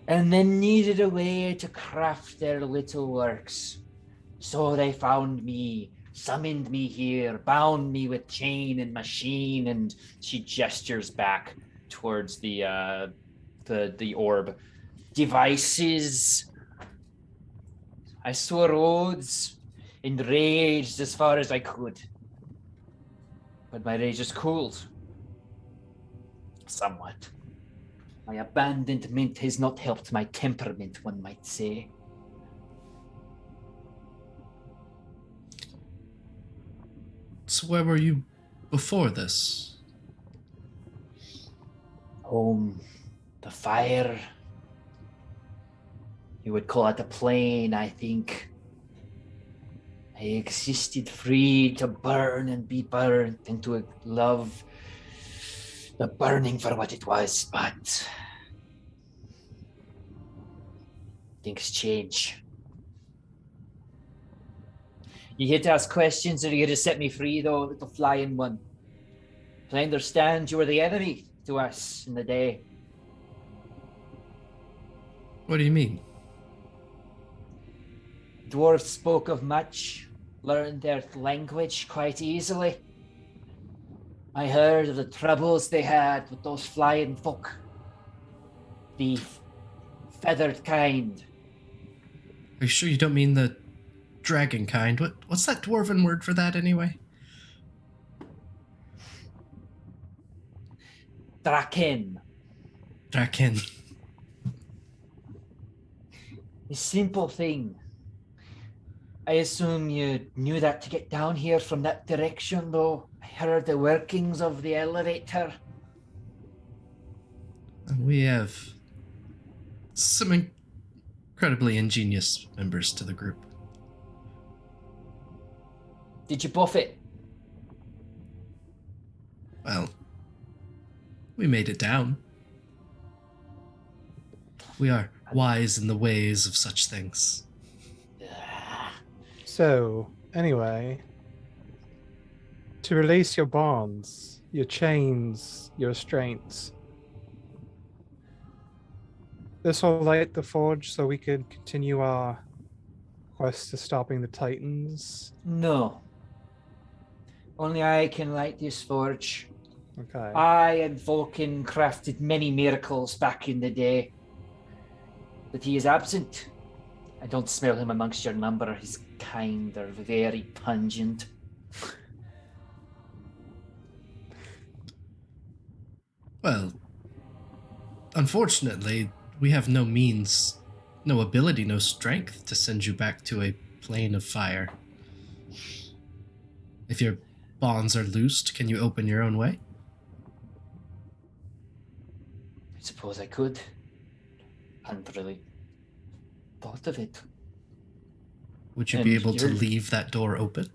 Speaker 1: and then needed a way to craft their little works. So they found me, summoned me here, bound me with chain and machine, and she gestures back towards the orb. Devices. I swore oaths, enraged as far as I could. But my rage has cooled. Somewhat. My abandonment has not helped my temperament, one might say.
Speaker 3: So where were you before this?
Speaker 1: Home. The fire. You would call it a plane, I think. I existed free to burn and be burnt, and to love the burning for what it was, but things change. You here to ask questions, or are you here to set me free, though, little flying one? I understand you were the enemy to us in the day.
Speaker 3: What do you mean?
Speaker 1: Dwarves spoke of much, learned their language quite easily. I heard of the troubles they had with those flying folk. The feathered kind.
Speaker 3: Are you sure you don't mean the dragon kind? What's that dwarven word for that anyway?
Speaker 1: Draken.
Speaker 3: Draken.
Speaker 1: A simple thing. I assume you knew that to get down here from that direction, though. I heard the workings of the elevator.
Speaker 3: And we have some incredibly ingenious members to the group.
Speaker 1: Did you buff it?
Speaker 3: Well, we made it down. We are wise in the ways of such things.
Speaker 2: So, anyway, to release your bonds, your chains, your restraints, this will light the forge so we could continue our quest to stopping the Titans.
Speaker 1: No. Only I can light this forge.
Speaker 2: Okay.
Speaker 1: I and Vulcan crafted many miracles back in the day. But he is absent. I don't smell him amongst your number. His kind are very pungent.
Speaker 3: Well, unfortunately, we have no means, no ability, no strength to send you back to a plane of fire. If your bonds are loosed, can you open your own way?
Speaker 1: I suppose I could. Hadn't really thought of it.
Speaker 3: Would you be
Speaker 1: And
Speaker 3: able to
Speaker 1: you're-
Speaker 3: leave that door open?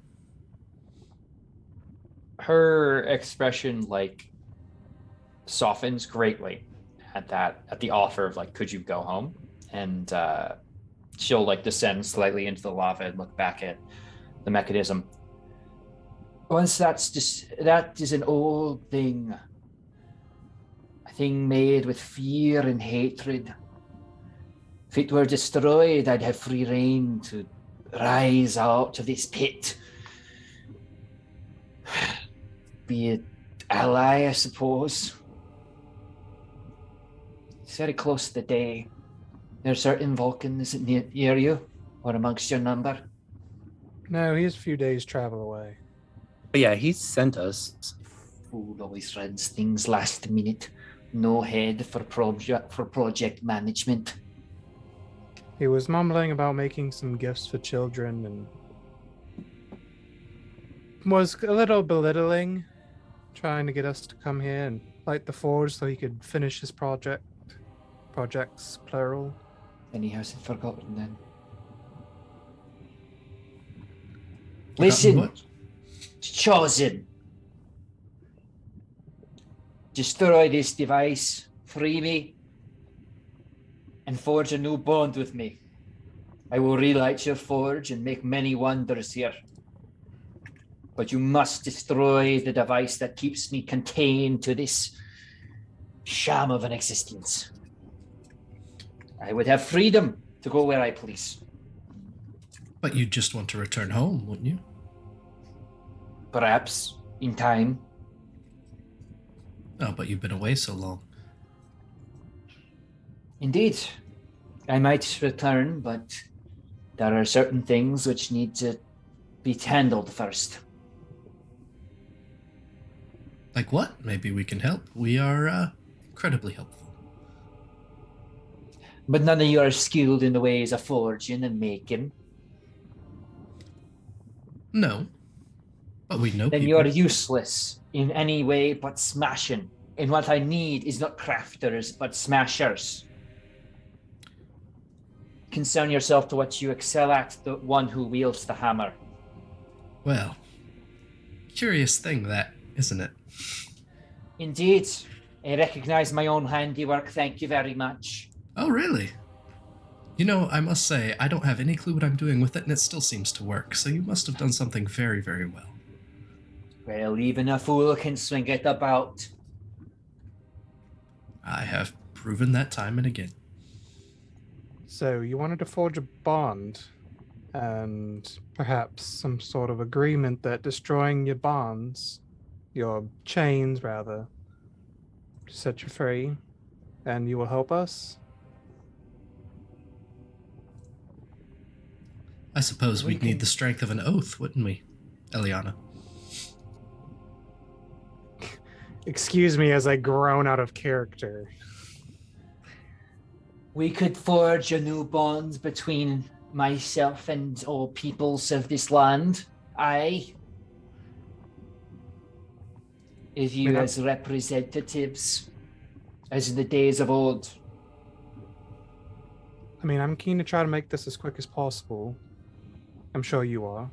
Speaker 1: Her expression, softens greatly. at the offer of like, could you go home? And she'll like descend slightly into the lava and look back at the mechanism. Once that is an old thing. A thing made with fear and hatred. If it were destroyed, I'd have free reign to rise out of this pit. Be an ally, I suppose. It's very close to the day. There are certain Vulcans near you, or amongst your number.
Speaker 2: No, he's a few days travel away.
Speaker 5: But yeah, he sent us.
Speaker 1: Fool always runs things last minute. No head for project management.
Speaker 2: He was mumbling about making some gifts for children and was a little belittling, trying to get us to come here and light the forge so he could finish his project. Projects, plural.
Speaker 1: And he hasn't forgotten then.
Speaker 3: Forgotten
Speaker 1: Listen,
Speaker 3: what?
Speaker 1: Chosen. Destroy this device, free me, and forge a new bond with me. I will relight your forge and make many wonders here. But you must destroy the device that keeps me contained to this sham of an existence. I would have freedom to go where I please.
Speaker 3: But you'd just want to return home, wouldn't you?
Speaker 1: Perhaps, in time.
Speaker 3: Oh, but you've been away so long.
Speaker 1: Indeed. I might return, but there are certain things which need to be handled first.
Speaker 3: Like what? Maybe we can help. We are incredibly helpful.
Speaker 1: But none of you are skilled in the ways of forging and making.
Speaker 3: No. But we know
Speaker 1: Then
Speaker 3: people.
Speaker 1: you are useless in any way but smashing. And what I need is not crafters, but smashers. Concern yourself to what you excel at, the one who wields the hammer.
Speaker 3: Well, curious thing that, isn't it?
Speaker 1: Indeed. I recognize my own handiwork, thank you very much.
Speaker 3: Oh, really? You know, I must say, I don't have any clue what I'm doing with it, and it still seems to work, so you must have done something very, very well.
Speaker 1: Well, even a fool can swing it about.
Speaker 3: I have proven that time and again.
Speaker 2: So you wanted to forge a bond and perhaps some sort of agreement that destroying your bonds, your chains rather, to set you free, and you will help us?
Speaker 3: I suppose we'd need the strength of an oath, wouldn't we, Eliana?
Speaker 2: Excuse me as I groan out of character.
Speaker 1: We could forge a new bond between myself and all peoples of this land. Aye. If you
Speaker 2: Yeah.
Speaker 1: as representatives, as in the days of old.
Speaker 2: I mean, I'm keen to try to make this as quick as possible. I'm sure you are.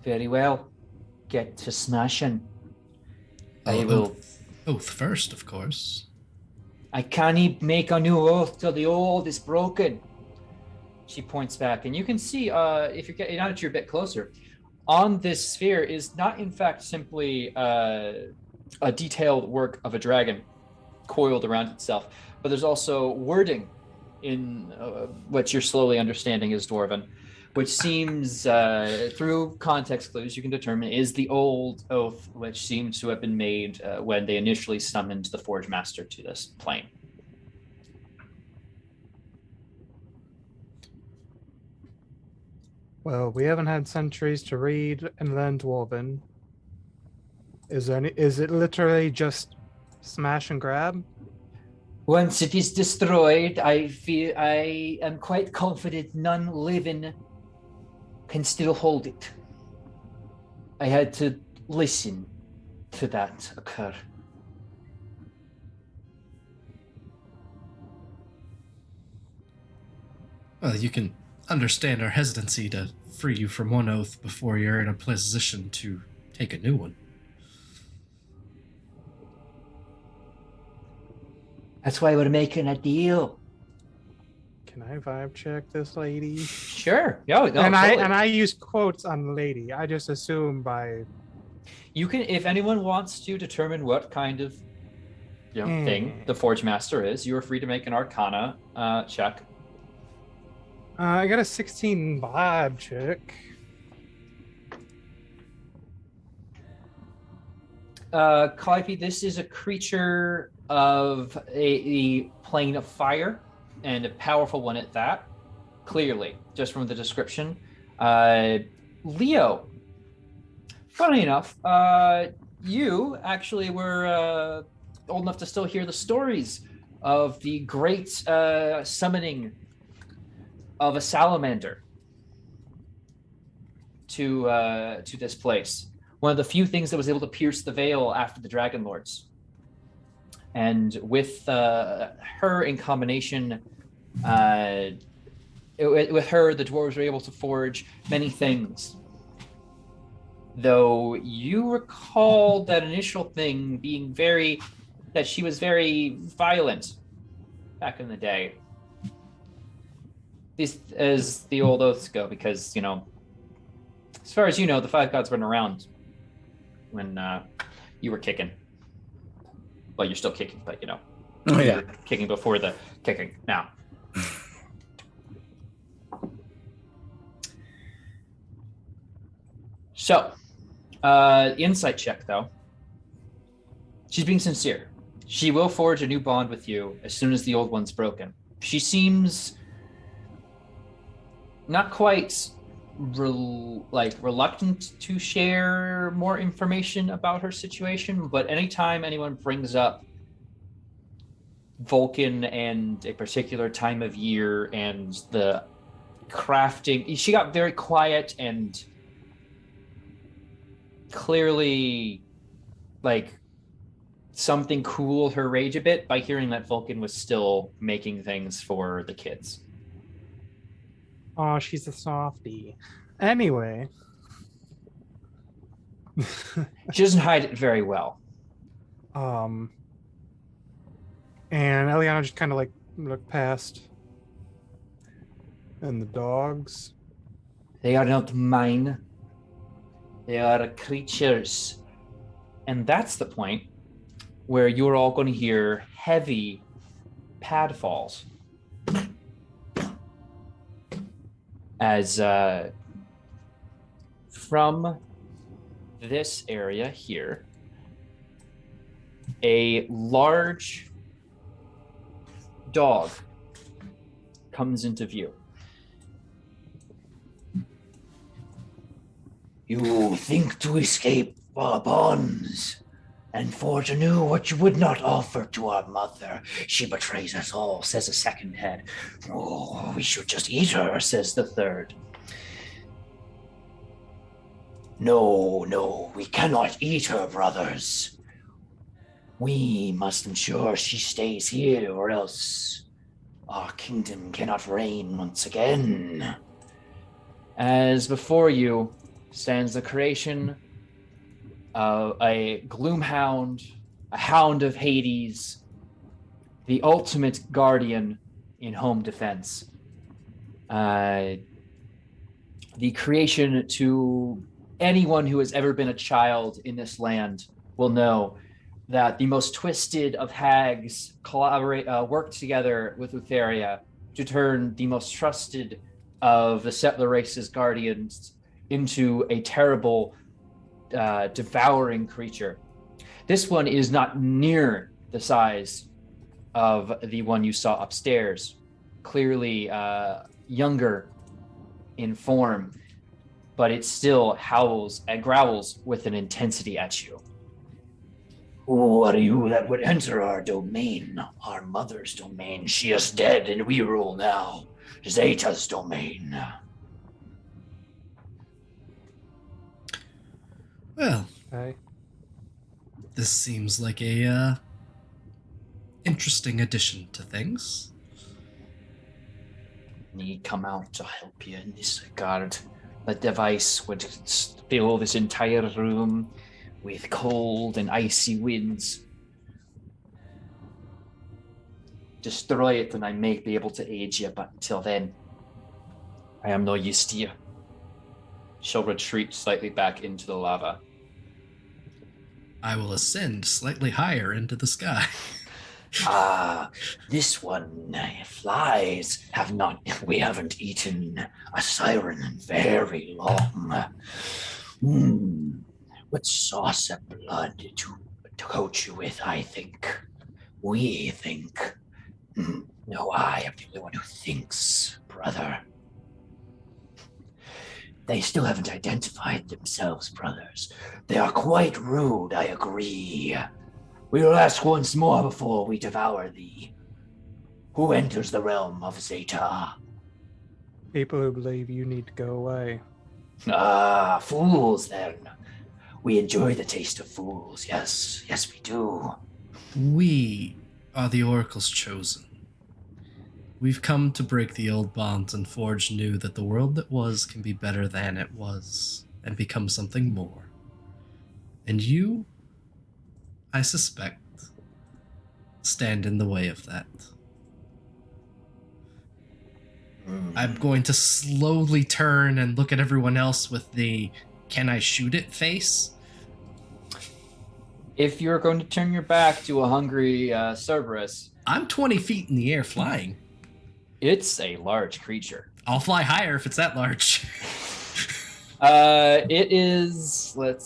Speaker 1: Very well. Get to smashing. I
Speaker 3: Oh,
Speaker 1: will.
Speaker 3: Oath first, of course.
Speaker 1: I can't make a new oath till the old is broken. She points back, and you can see, if you're getting out, you're a bit closer. On this sphere is not, in fact, simply a detailed work of a dragon coiled around itself, but there's also wording in what you're slowly understanding is Dwarven, which seems, through context clues, you can determine is the old oath, which seems to have been made when they initially summoned the Forge Master to this plane.
Speaker 2: Well, we haven't had centuries to read and learn Dwarven. Is it literally just smash and grab?
Speaker 1: Once it is destroyed, I am quite confident none living can still hold it. I had to listen to that occur.
Speaker 3: Well, you can understand our hesitancy to free you from one oath before you're in a position to take a new one.
Speaker 1: That's why we're making a deal.
Speaker 2: Can I vibe check this lady?
Speaker 1: Sure. No,
Speaker 2: and
Speaker 1: totally.
Speaker 2: I use quotes on lady. I just assume by
Speaker 1: You can, if anyone wants to determine what kind of thing the Forge Master is, you are free to make an Arcana check.
Speaker 2: I got a 16 vibe check.
Speaker 1: Calliope, this is a creature of the plane of fire, and a powerful one at that. Clearly, just from the description. Leo, funny enough, you actually were old enough to still hear the stories of the great summoning of a salamander to this place. One of the few things that was able to pierce the veil after the Dragonlords. And with her in combination, with her, the dwarves were able to forge many things. Though you recall that initial thing being that she was very violent back in the day. These, as the old oaths go, because, as far as you know, the Five Gods weren't around when you were kicking. Well, you're still kicking, but
Speaker 5: Oh, yeah.
Speaker 1: you were kicking before the kicking. Now, so insight check though. She's being sincere. She will forge a new bond with you as soon as the old one's broken. She seems not quite reluctant to share more information about her situation, but anytime anyone brings up Vulcan and a particular time of year and the crafting, she got very quiet and clearly something cooled her rage a bit by hearing that Vulcan was still making things for the kids.
Speaker 2: Oh, she's a softie. Anyway.
Speaker 1: She doesn't hide it very well.
Speaker 2: And Eliana just kind of look past. And the dogs.
Speaker 1: They are not mine. They are creatures. And that's the point where you're all going to hear heavy pad falls. As from this area here, a large dog comes into view. You think to escape our bonds and forge anew what you would not offer to our mother. She betrays us all, says a second head. Oh, we should just eat her, says the third. No, we cannot eat her, brothers. We must ensure she stays here, or else our kingdom cannot reign once again. As before you stands the creation of a gloomhound, a hound of Hades, the ultimate guardian in home defense. The creation, to anyone who has ever been a child in this land will know that the most twisted of hags work together with Utheria to turn the most trusted of the settler race's guardians into a terrible, devouring creature. This one is not near the size of the one you saw upstairs. Clearly younger in form, but it still howls and growls with an intensity at you. Who are you that would enter our domain, our mother's domain? She is dead and we rule now. Zeta's domain.
Speaker 3: Well,
Speaker 2: Okay.
Speaker 3: this seems like a interesting addition to things.
Speaker 1: Need come out to help you in this regard. The device would fill this entire room with cold and icy winds. destroy it, and I may be able to aid you, but until then, I am no use to you. She'll retreat slightly back into the lava.
Speaker 3: I will ascend slightly higher into the sky.
Speaker 8: This one flies. We haven't eaten a siren in very long. What sauce of blood to coat you with, I think. We think. No, I am the only one who thinks, brother. They still haven't identified themselves, brothers. They are quite rude, I agree. We will ask once more before we devour thee. Who enters the realm of Zeta?
Speaker 2: People who believe you need to go away.
Speaker 8: Fools then. We enjoy the taste of fools, yes. Yes, we do.
Speaker 3: We are the Oracle's chosen. We've come to break the old bonds and forge new, that the world that was can be better than it was and become something more. And you, I suspect, stand in the way of that. I'm going to slowly turn and look at everyone else with the "can I shoot it" face.
Speaker 1: If you're going to turn your back to a hungry Cerberus,
Speaker 3: I'm 20 feet in the air flying.
Speaker 1: it's a large creature.
Speaker 3: I'll fly higher if it's that large.
Speaker 1: It is. Let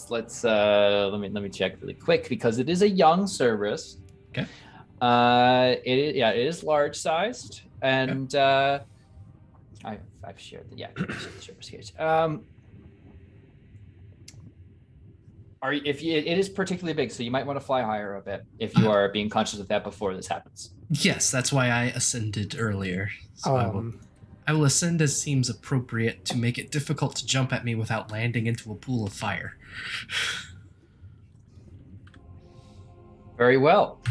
Speaker 1: me check really quick, because it is a young Cerberus.
Speaker 3: Okay.
Speaker 1: It is large sized, and I've shared the Cerberus cage. It is particularly big, so you might want to fly higher a bit if you are being conscious of that before this happens.
Speaker 3: Yes, that's why I ascended earlier. So I will ascend as seems appropriate to make it difficult to jump at me without landing into a pool of fire.
Speaker 1: Very well.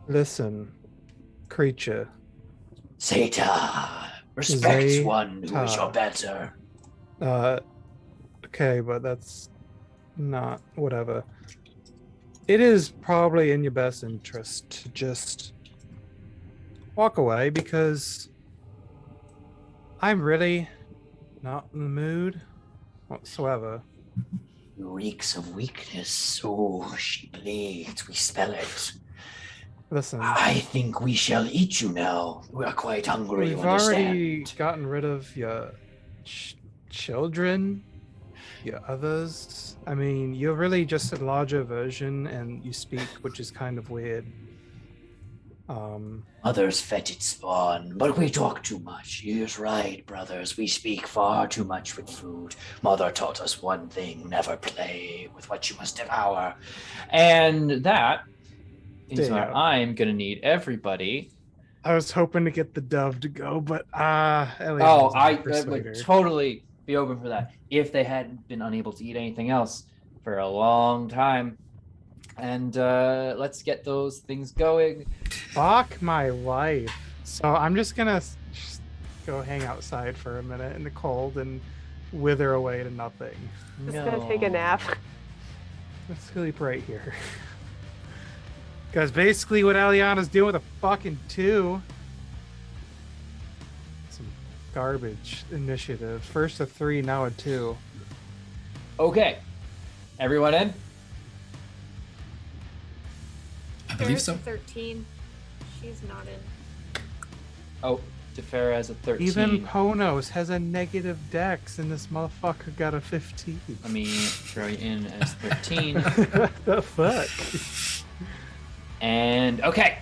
Speaker 2: Listen, creature.
Speaker 8: Zeta respects
Speaker 2: Zeta.
Speaker 8: one who is your better.
Speaker 2: Okay, but that's not whatever. It is probably in your best interest to just walk away, because I'm really not in the mood whatsoever.
Speaker 8: Reeks of weakness. Oh, she bleeds. We smell it.
Speaker 2: Listen,
Speaker 8: I think we shall eat you now. We are quite hungry.
Speaker 2: we've
Speaker 8: you understand?
Speaker 2: already gotten rid of your children, your others. I mean, you're really just a larger version, and you speak, which is kind of weird.
Speaker 8: Others fetid spawn, but we talk too much. He is right, brothers. We speak far too much with food. Mother taught us one thing: never play with what you must devour.
Speaker 1: And that is where
Speaker 2: Damn.
Speaker 1: I'm going to need everybody.
Speaker 2: I was hoping to get the dove to go, but
Speaker 1: I would totally be open for that if they hadn't been unable to eat anything else for a long time. And let's get those things going.
Speaker 2: Fuck my life. So I'm just gonna go hang outside for a minute in the cold and wither away to nothing.
Speaker 4: Just gonna take a nap.
Speaker 2: Let's sleep right here. Because basically what Aliana's doing with a fucking 2. Some garbage initiative. First a 3, now a 2.
Speaker 1: Okay. Everyone in?
Speaker 3: I believe
Speaker 6: There's
Speaker 3: so.
Speaker 6: a 13. She's not in.
Speaker 1: Oh, Tefera has a 13.
Speaker 2: Even Ponos has a negative dex, and this motherfucker got a 15.
Speaker 1: Let me throw you in as 13.
Speaker 2: What the fuck?
Speaker 1: And okay.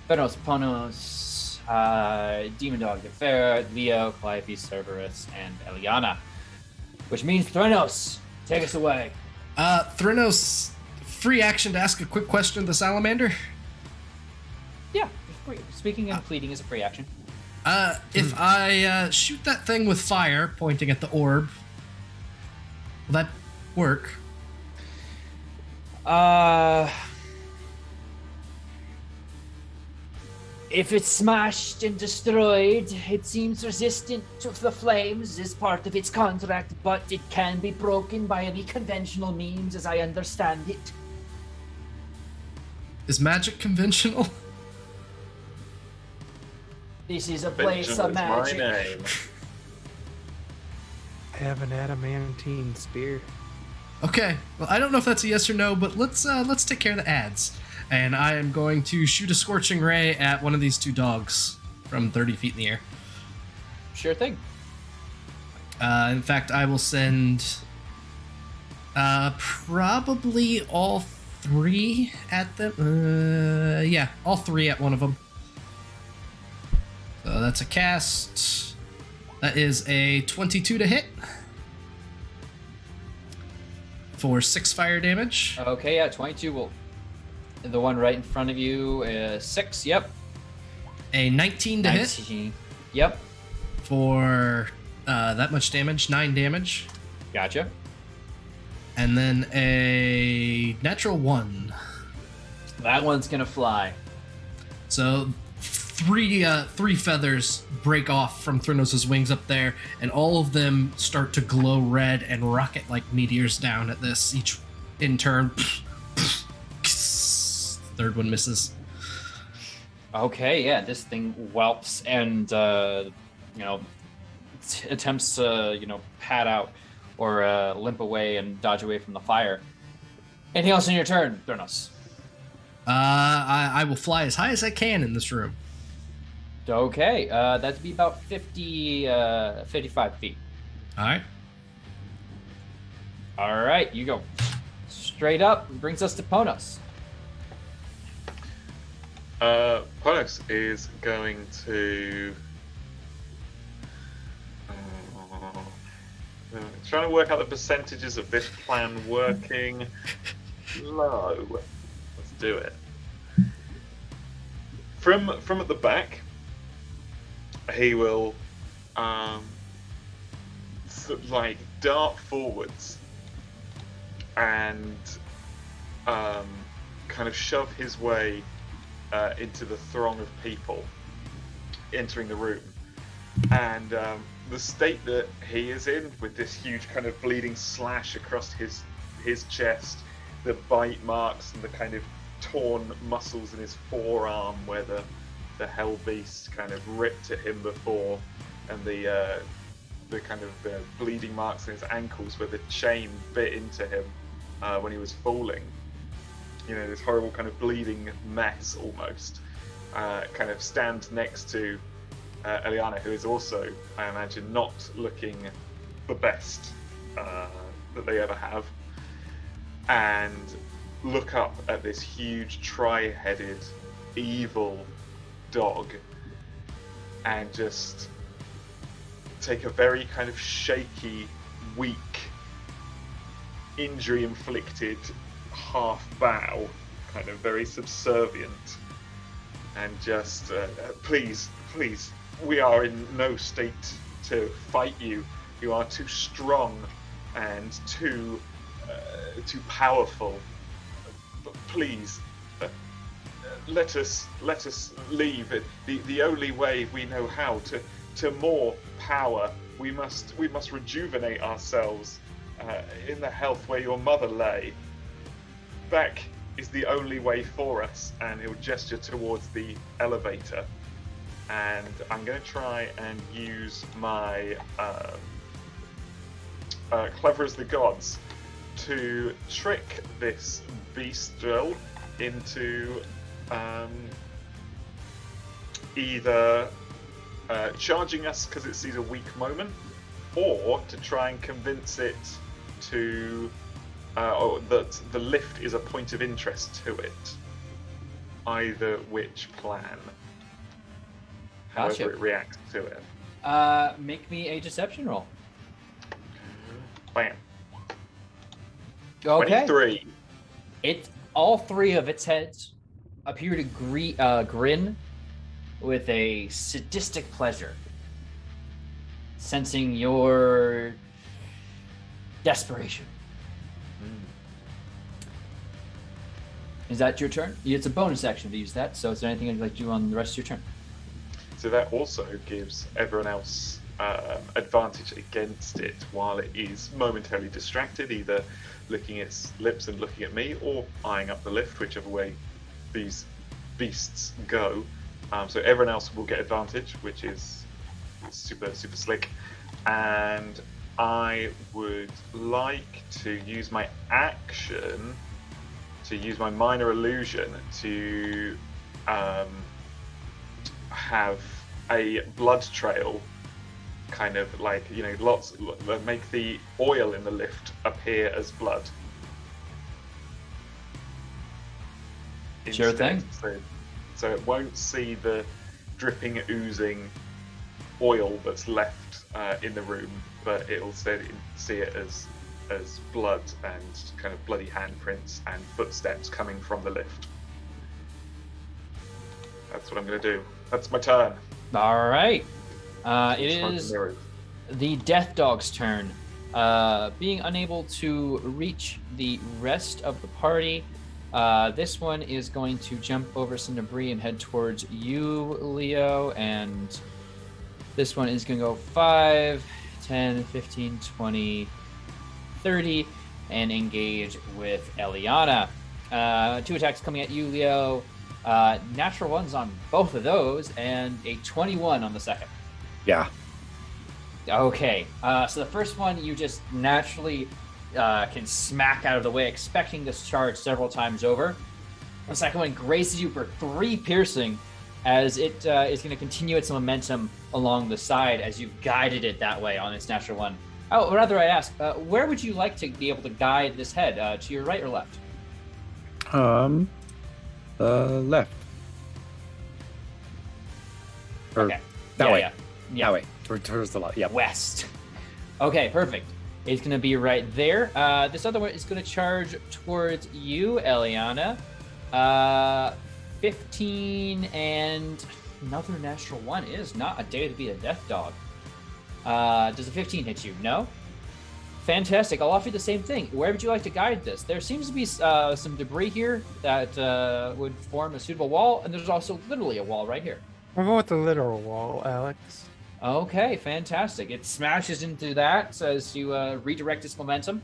Speaker 1: Venos, Ponos, Demon Dog, Tefera, Leo, Calliope, Cerberus, and Eliana. Which means Threnos, take us away.
Speaker 3: Thrynos, free action to ask a quick question of the salamander.
Speaker 1: Yeah, free. Speaking and pleading is a free action.
Speaker 3: If I shoot that thing with fire, pointing at the orb, will that work?
Speaker 8: If it's smashed and destroyed, it seems resistant to the flames is part of its contract, but it can be broken by any conventional means, as I understand it.
Speaker 3: Is magic conventional?
Speaker 1: This is a place of
Speaker 7: Benjamin's my
Speaker 1: magic.
Speaker 7: name.
Speaker 2: I have an adamantine spear.
Speaker 3: Okay, well, I don't know if that's a yes or no, but let's take care of the ads. And I am going to shoot a scorching ray at one of these two dogs from 30 feet in the air.
Speaker 1: Sure thing.
Speaker 3: In fact, I will send probably all three at them. Yeah, all three at one of them. So that's a cast. That is a 22 to hit for 6 fire damage.
Speaker 1: Okay, yeah, 22 will. The one right in front of you is 6. Yep.
Speaker 3: A 19 to hit
Speaker 1: 19. Yep.
Speaker 3: for that much damage, 9 damage.
Speaker 1: Gotcha.
Speaker 3: And then a natural 1.
Speaker 1: That one's gonna fly.
Speaker 3: So three feathers break off from Thrynos' wings up there, and all of them start to glow red and rocket like meteors down at this, each in turn. Third one misses.
Speaker 1: Okay, yeah, this thing whelps and attempts to pad out or limp away and dodge away from the fire. Anything else in your turn, Thrynos?
Speaker 3: I will fly as high as I can in this room.
Speaker 1: Okay, that'd be about 55 feet.
Speaker 3: All right.
Speaker 1: All right, you go straight up. Brings us to Ponos.
Speaker 7: Ponos is going to trying to work out the percentages of this plan working. Low. Let's do it. From at the back, he will dart forwards and kind of shove his way into the throng of people entering the room. And the state that he is in, with this huge kind of bleeding slash across his chest, the bite marks and the kind of torn muscles in his forearm where the hell beast kind of ripped at him before, and the kind of bleeding marks in his ankles where the chain bit into him when he was falling. This horrible kind of bleeding mess almost. Kind of stands next to Eliana, who is also, I imagine, not looking the best that they ever have, and look up at this huge tri-headed evil dog and just take a very kind of shaky, weak, injury inflicted half bow, kind of very subservient, and just please, we are in no state to fight you. You are too strong and too powerful. But please, let us leave. The only way we know how to more power, we must rejuvenate ourselves in the health where your mother lay. Back is the only way for us. And he'll gesture towards the elevator. And I'm going to try and use my Clever as the Gods to trick this bestial into either charging us because it sees a weak moment, or to try and convince it to that the lift is a point of interest to it. Either which plan.
Speaker 1: Gotcha.
Speaker 7: However it reacts to it.
Speaker 1: Make me a deception roll.
Speaker 7: Bam.
Speaker 1: Okay.
Speaker 7: 23.
Speaker 1: All three of its heads appear to grin with a sadistic pleasure, sensing your desperation. Is that your turn? It's a bonus action to use that, so is there anything you'd like to do on the rest of your turn?
Speaker 7: So that also gives everyone else advantage against it while it is momentarily distracted, either licking its lips and looking at me, or eyeing up the lift, whichever way these beasts go. So everyone else will get advantage, which is super slick. And I would like to use my action to use my minor illusion to have a blood trail, kind of like, you know, make the oil in the lift appear as blood.
Speaker 1: Sure thing.
Speaker 7: So it won't see the dripping, oozing oil that's left in the room, but it'll see it as blood and kind of bloody handprints and footsteps coming from the lift. That's what I'm going to do. That's my turn.
Speaker 1: All right. It is the Death Dog's turn. Being unable to reach the rest of the party, this one is going to jump over some debris and head towards you, Leo, and this one is going to go 5, 10, 15, 20, 30, and engage with Eliana. 2 attacks coming at you, Leo. Natural ones on both of those, and a 21 on the second.
Speaker 5: Yeah.
Speaker 1: Okay, so the first one you just naturally can smack out of the way, expecting this charge several times over. The second one grazes you for 3 piercing, as it is going to continue its momentum along the side as you've guided it that way on its natural one. Oh, rather I ask, where would you like to be able to guide this head? To your right or left?
Speaker 5: Left. Or
Speaker 1: Okay.
Speaker 5: that way.
Speaker 1: Yeah.
Speaker 5: That way. Towards the left. Yeah.
Speaker 1: West. Okay, perfect. It's going to be right there. This other one is going to charge towards you, Eliana. 15 and another natural 1 is not a day to be a death dog. Does a 15 hit you? No? Fantastic. I'll offer you the same thing. Where would you like to guide this? There seems to be some debris here that would form a suitable wall, and there's also literally a wall right here.
Speaker 2: We'll go with the literal wall, Alex.
Speaker 1: Okay, fantastic. It smashes into that as you redirect its momentum.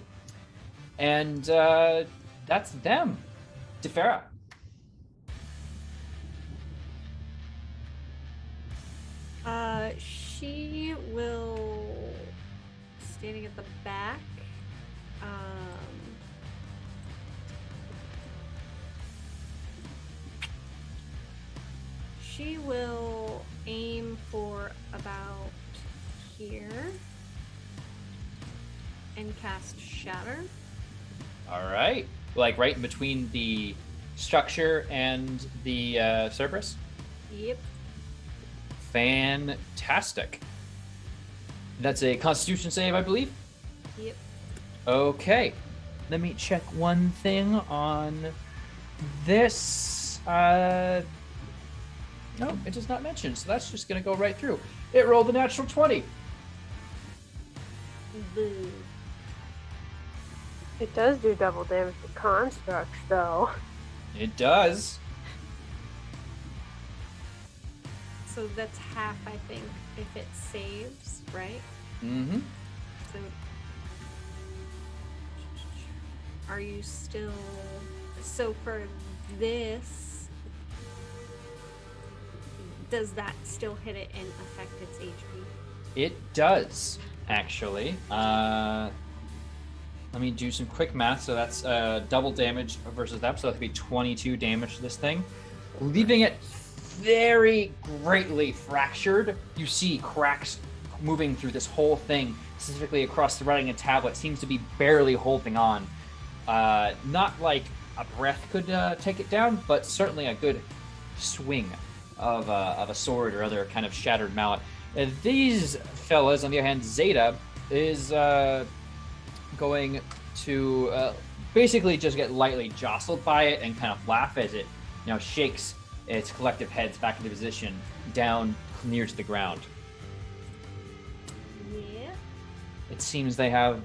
Speaker 1: And that's them. Tefera.
Speaker 6: She will, standing at the back, she will aim for about here and cast Shatter.
Speaker 1: All right. Like right in between the structure and the Cerberus?
Speaker 6: Yep.
Speaker 1: Fantastic. That's a Constitution save, I believe?
Speaker 6: Yep.
Speaker 1: Okay. Let me check one thing on this. No, it does not mention, so that's just going to go right through. It rolled a natural 20.
Speaker 6: Boo.
Speaker 4: It does do double damage to constructs, though.
Speaker 1: It does.
Speaker 6: So that's half, I think, if it saves, right?
Speaker 1: Mm-hmm.
Speaker 6: So, are you still... So for this, does that still hit it and affect its HP?
Speaker 1: It does, actually. Let me do some quick math. So that's double damage versus that. So that would be 22 damage to this thing. Leaving it very greatly fractured. You see cracks moving through this whole thing, specifically across the writing and tablet. Seems to be barely holding on. Not like a breath could take it down, but certainly a good swing of a sword or other kind of shattered mallet. And these fellas, on the other hand, Zeta is going to basically just get lightly jostled by it and kind of laugh as it, shakes its collective heads back into position, down near to the ground.
Speaker 6: Yeah.
Speaker 1: It seems they have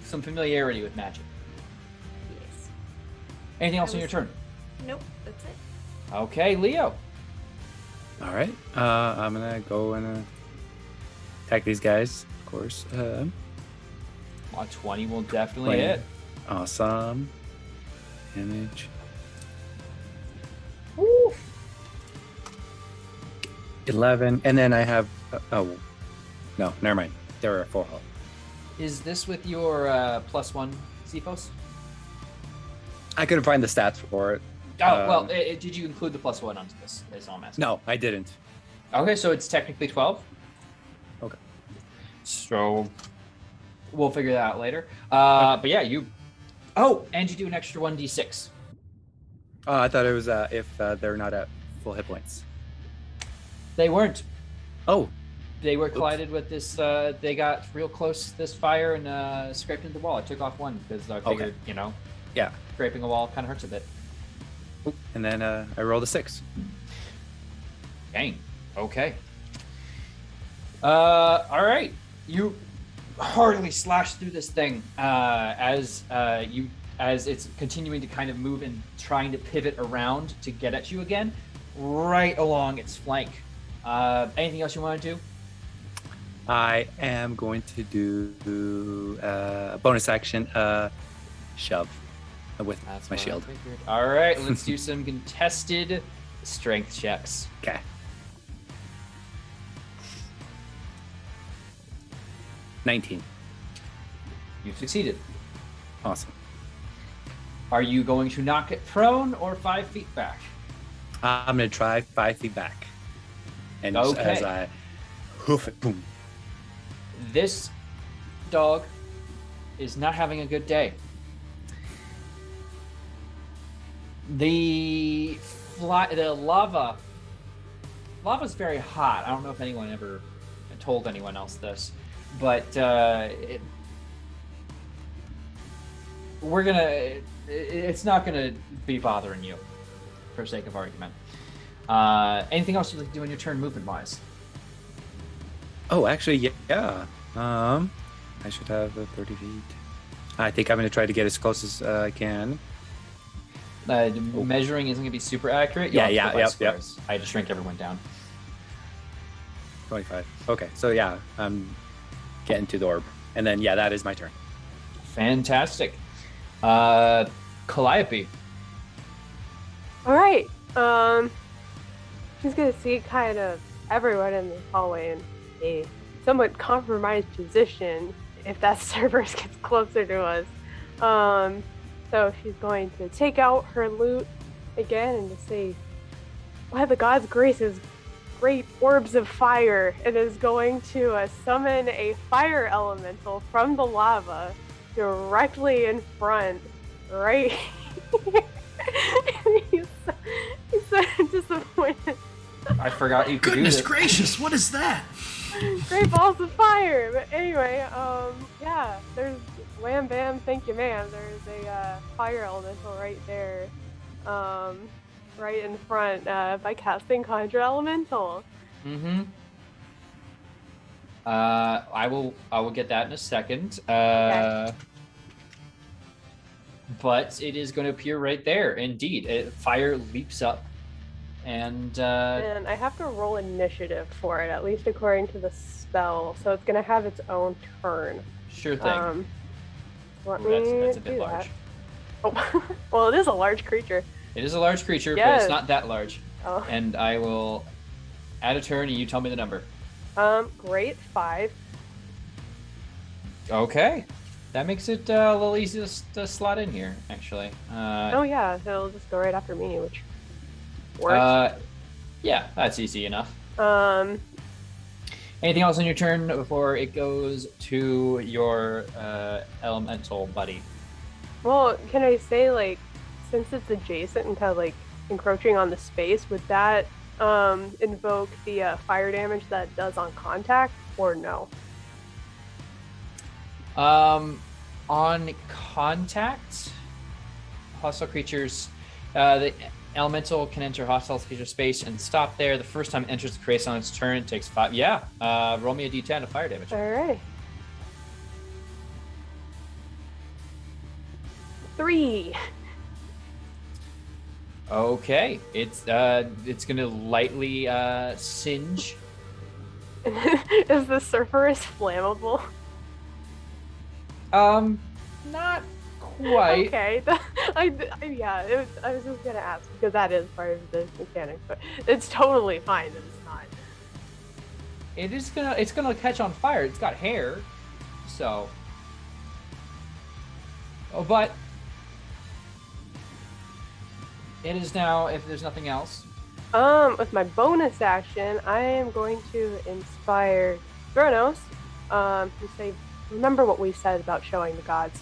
Speaker 1: some familiarity with magic.
Speaker 6: Yes.
Speaker 1: Anything else on your turn?
Speaker 6: Nope, that's it.
Speaker 1: Okay, Leo.
Speaker 5: All right. I'm gonna go and attack these guys, of course.
Speaker 1: A 20 will definitely
Speaker 5: 20.
Speaker 1: hit.
Speaker 5: Awesome. Damage.
Speaker 1: Woo.
Speaker 5: 11, and then I have. Oh, no, never mind. There are 4 health.
Speaker 1: Is this with your +1 Cephos?
Speaker 5: I couldn't find the stats for it.
Speaker 1: Oh, well, did you include the +1 onto this? Is all I'm asking.
Speaker 5: No, I didn't.
Speaker 1: Okay, so it's technically 12.
Speaker 5: Okay.
Speaker 1: So we'll figure that out later. But yeah, you. Oh, and you do an extra 1d6.
Speaker 5: I thought it was if they're not at full hit points.
Speaker 1: They weren't.
Speaker 5: Oh,
Speaker 1: They were collided with this. They got real close to this fire and scraped into the wall. I took off one because I figured,
Speaker 5: yeah.
Speaker 1: scraping a wall kind of hurts a bit.
Speaker 5: And then I rolled a 6.
Speaker 1: Dang. Okay. All right. You heartily slash through this thing as it's continuing to kind of move and trying to pivot around to get at you again, right along its flank. Anything else you want to do?
Speaker 5: I am going to do a bonus action shove with my shield.
Speaker 1: All right, let's do some contested strength checks.
Speaker 5: Okay. 19.
Speaker 1: You've succeeded.
Speaker 5: Awesome.
Speaker 1: Are you going to knock it prone or 5 feet back?
Speaker 5: I'm going to try 5 feet back. And just
Speaker 1: Okay.
Speaker 5: as I hoof it, boom.
Speaker 1: This dog is not having a good day. The lava's very hot. I don't know if anyone ever told anyone else this, but it's not gonna be bothering you, for sake of argument. Anything else you'd like to do in your turn, movement wise?
Speaker 5: Oh, actually, yeah. I should have 30 feet. I think I'm going to try to get as close as I can.
Speaker 1: Measuring isn't gonna be super accurate.
Speaker 5: Yeah,
Speaker 1: You'll have to go by
Speaker 5: yep.
Speaker 1: squares. I had to shrink everyone down.
Speaker 5: 25. Okay, so yeah, I'm getting to the orb. And then, yeah, that is my turn.
Speaker 1: Fantastic. Calliope.
Speaker 4: All right. She's gonna see kind of everyone in the hallway in a somewhat compromised position if that Cerberus gets closer to us. So she's going to take out her loot again and just say, "By the gods' graces, great orbs of fire!" and is going to summon a fire elemental from the lava directly in front, right? He's so disappointed.
Speaker 1: I forgot you could do
Speaker 3: Goodness
Speaker 1: this.
Speaker 3: gracious, what is that?
Speaker 4: Great balls of fire! But anyway, yeah, there's wham bam, thank you ma'am. There's a fire elemental right there, right in front by casting Conjure Elemental.
Speaker 1: Mm-hmm. I will get that in a second. But it is going to appear right there. Indeed, fire leaps up, and
Speaker 4: And I have to roll initiative for it, at least according to the spell. So it's gonna have its own turn.
Speaker 1: sure thing.
Speaker 4: Let
Speaker 1: Ooh,
Speaker 4: me
Speaker 1: that's a
Speaker 4: do
Speaker 1: bit
Speaker 4: that.
Speaker 1: large.
Speaker 4: Oh, well, it is a large creature.
Speaker 1: It is a large creature, but
Speaker 4: Yes.
Speaker 1: it's not that large.
Speaker 4: Oh.
Speaker 1: And I will add a turn, and you tell me the number.
Speaker 4: Great, 5.
Speaker 1: Okay, that makes it a little easy to slot in here, actually.
Speaker 4: Oh yeah, it'll just go right after me, which works.
Speaker 1: Yeah, that's easy enough.
Speaker 4: Um,
Speaker 1: Anything else on your turn before it goes to your elemental buddy?
Speaker 4: well, can I say, like, since it's adjacent and kind of like encroaching on the space, would that invoke the fire damage that it does on contact, or no?
Speaker 1: On contact, hostile creatures, the elemental can enter hostile creature space and stop there. The first time it enters the creates on its turn, it takes 5. Yeah, roll me a d10 of fire damage.
Speaker 4: Alright. 3.
Speaker 1: Okay, it's gonna lightly singe.
Speaker 4: Is the Cerberus flammable?
Speaker 1: Not quite.
Speaker 4: Okay. Yeah, I was just gonna ask because that is part of the mechanic, but it's totally fine that it's not.
Speaker 1: it's gonna catch on fire. It's got hair, so. Oh, but it is now. If there's nothing else.
Speaker 4: With my bonus action, I am going to inspire Thronos. To say, remember what we said about showing the gods.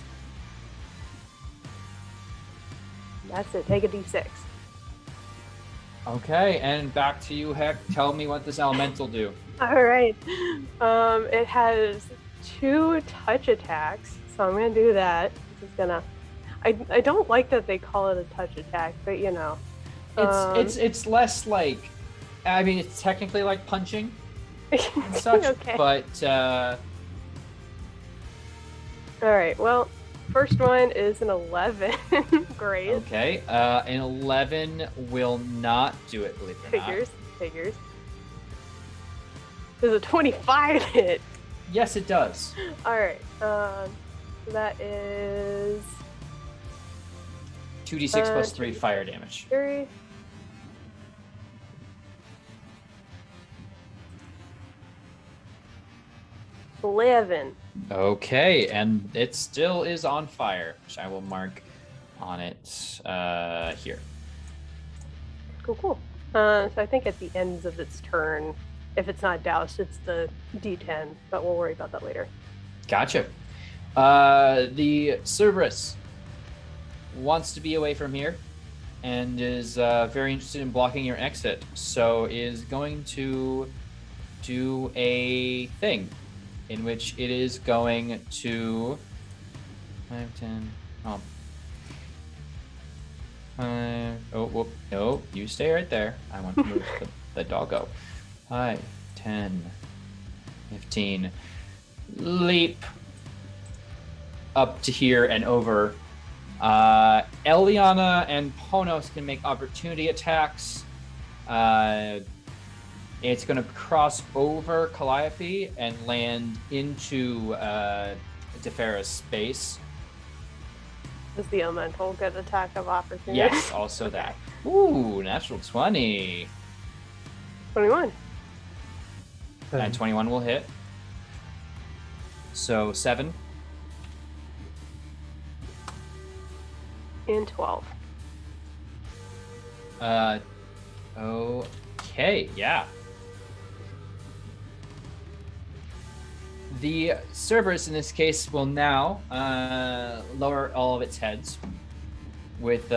Speaker 4: That's it. Take a d6.
Speaker 1: Okay, and back to you, Heck. Tell me what this elemental do.
Speaker 4: All right. It has 2 touch attacks, so I'm gonna do that. It's gonna. I don't like that they call it a touch attack, but you know.
Speaker 1: It's less like, I mean, it's technically like punching and such,
Speaker 4: Okay.
Speaker 1: but
Speaker 4: All right. Well, first one is an 11. Great.
Speaker 1: okay. An 11 will not do it. Believe it or not.
Speaker 4: Figures. Does a 25 hit?
Speaker 1: Yes, it does.
Speaker 4: All right. That is
Speaker 1: 2d6 plus 3 fire damage.
Speaker 4: 3. $11.
Speaker 1: Okay, and it still is on fire, which I will mark on it here.
Speaker 4: Cool. So I think at the ends of its turn, if it's not doused, it's the D10, but we'll worry about that later.
Speaker 1: Gotcha. The Cerberus wants to be away from here and is very interested in blocking your exit, so is going to do a thing in which it is going to 5, 10, whoop, no, you stay right there. I want to move the doggo. 5, 10, 15, leap up to here and over. Eliana and Ponos can make opportunity attacks. It's going to cross over Calliope and land into Defera's space.
Speaker 4: Does the elemental get attack of opportunity?
Speaker 1: Yes, also that. Ooh, natural 20.
Speaker 4: 21.
Speaker 1: And 21 will hit. So 7.
Speaker 4: And 12.
Speaker 1: Okay, yeah. The Cerberus in this case will now lower all of its heads with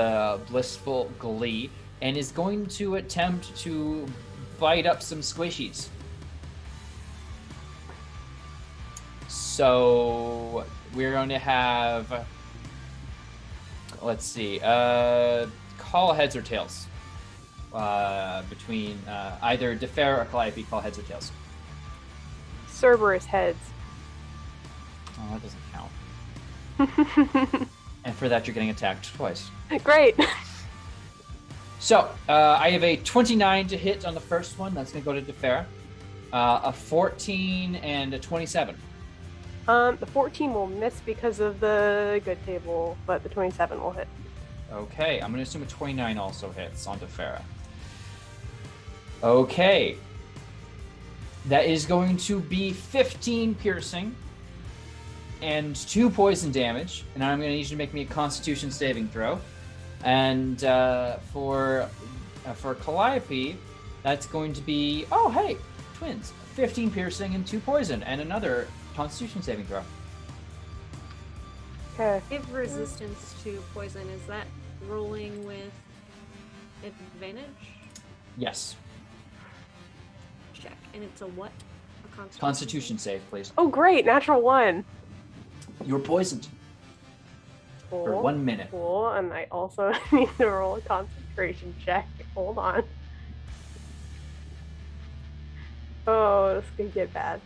Speaker 1: blissful glee and is going to attempt to bite up some squishies. So we're going to have, let's see, call heads or tails. Between either Defera or Calliope, call heads or tails.
Speaker 4: Cerberus heads.
Speaker 1: Oh, that doesn't count. And for that, you're getting attacked twice.
Speaker 4: Great.
Speaker 1: So, I have a 29 to hit on the first one. That's going to go to Defera. A 14 and a 27.
Speaker 4: The 14 will miss because of the good table, but the 27 will hit.
Speaker 1: Okay, I'm going to assume a 29 also hits on Defera. Okay. That is going to be 15 piercing and 2 poison damage. And I'm going to need you to make me a Constitution saving throw. And for Calliope, that's going to be, oh, hey, twins. 15 piercing and 2 poison and another Constitution saving throw.
Speaker 4: Okay.
Speaker 6: Give resistance to poison. Is that rolling with advantage?
Speaker 1: Yes.
Speaker 6: Check. And it's a what? A
Speaker 1: Constitution save, please.
Speaker 4: Oh, great. Natural 1.
Speaker 1: You're poisoned
Speaker 4: Cool.
Speaker 1: for 1 minute.
Speaker 4: Cool. And I also need to roll a concentration check. Hold on. Oh, this could get bad.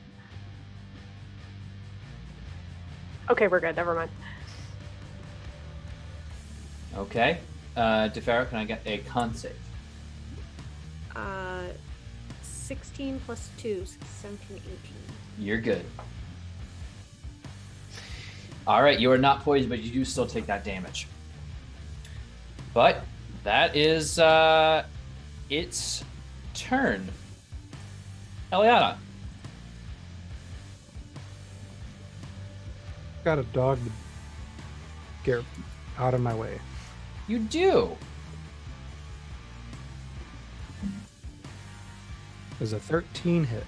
Speaker 4: Okay, we're good. Never mind.
Speaker 1: Okay. Defera, can I get a con save?
Speaker 6: 16 plus 2, 17, 18.
Speaker 1: You're good. All right, you are not poisoned, but you do still take that damage. But that is its turn. Eliana.
Speaker 2: got a dog to get out of my way.
Speaker 1: You do.
Speaker 2: There's a 13 hit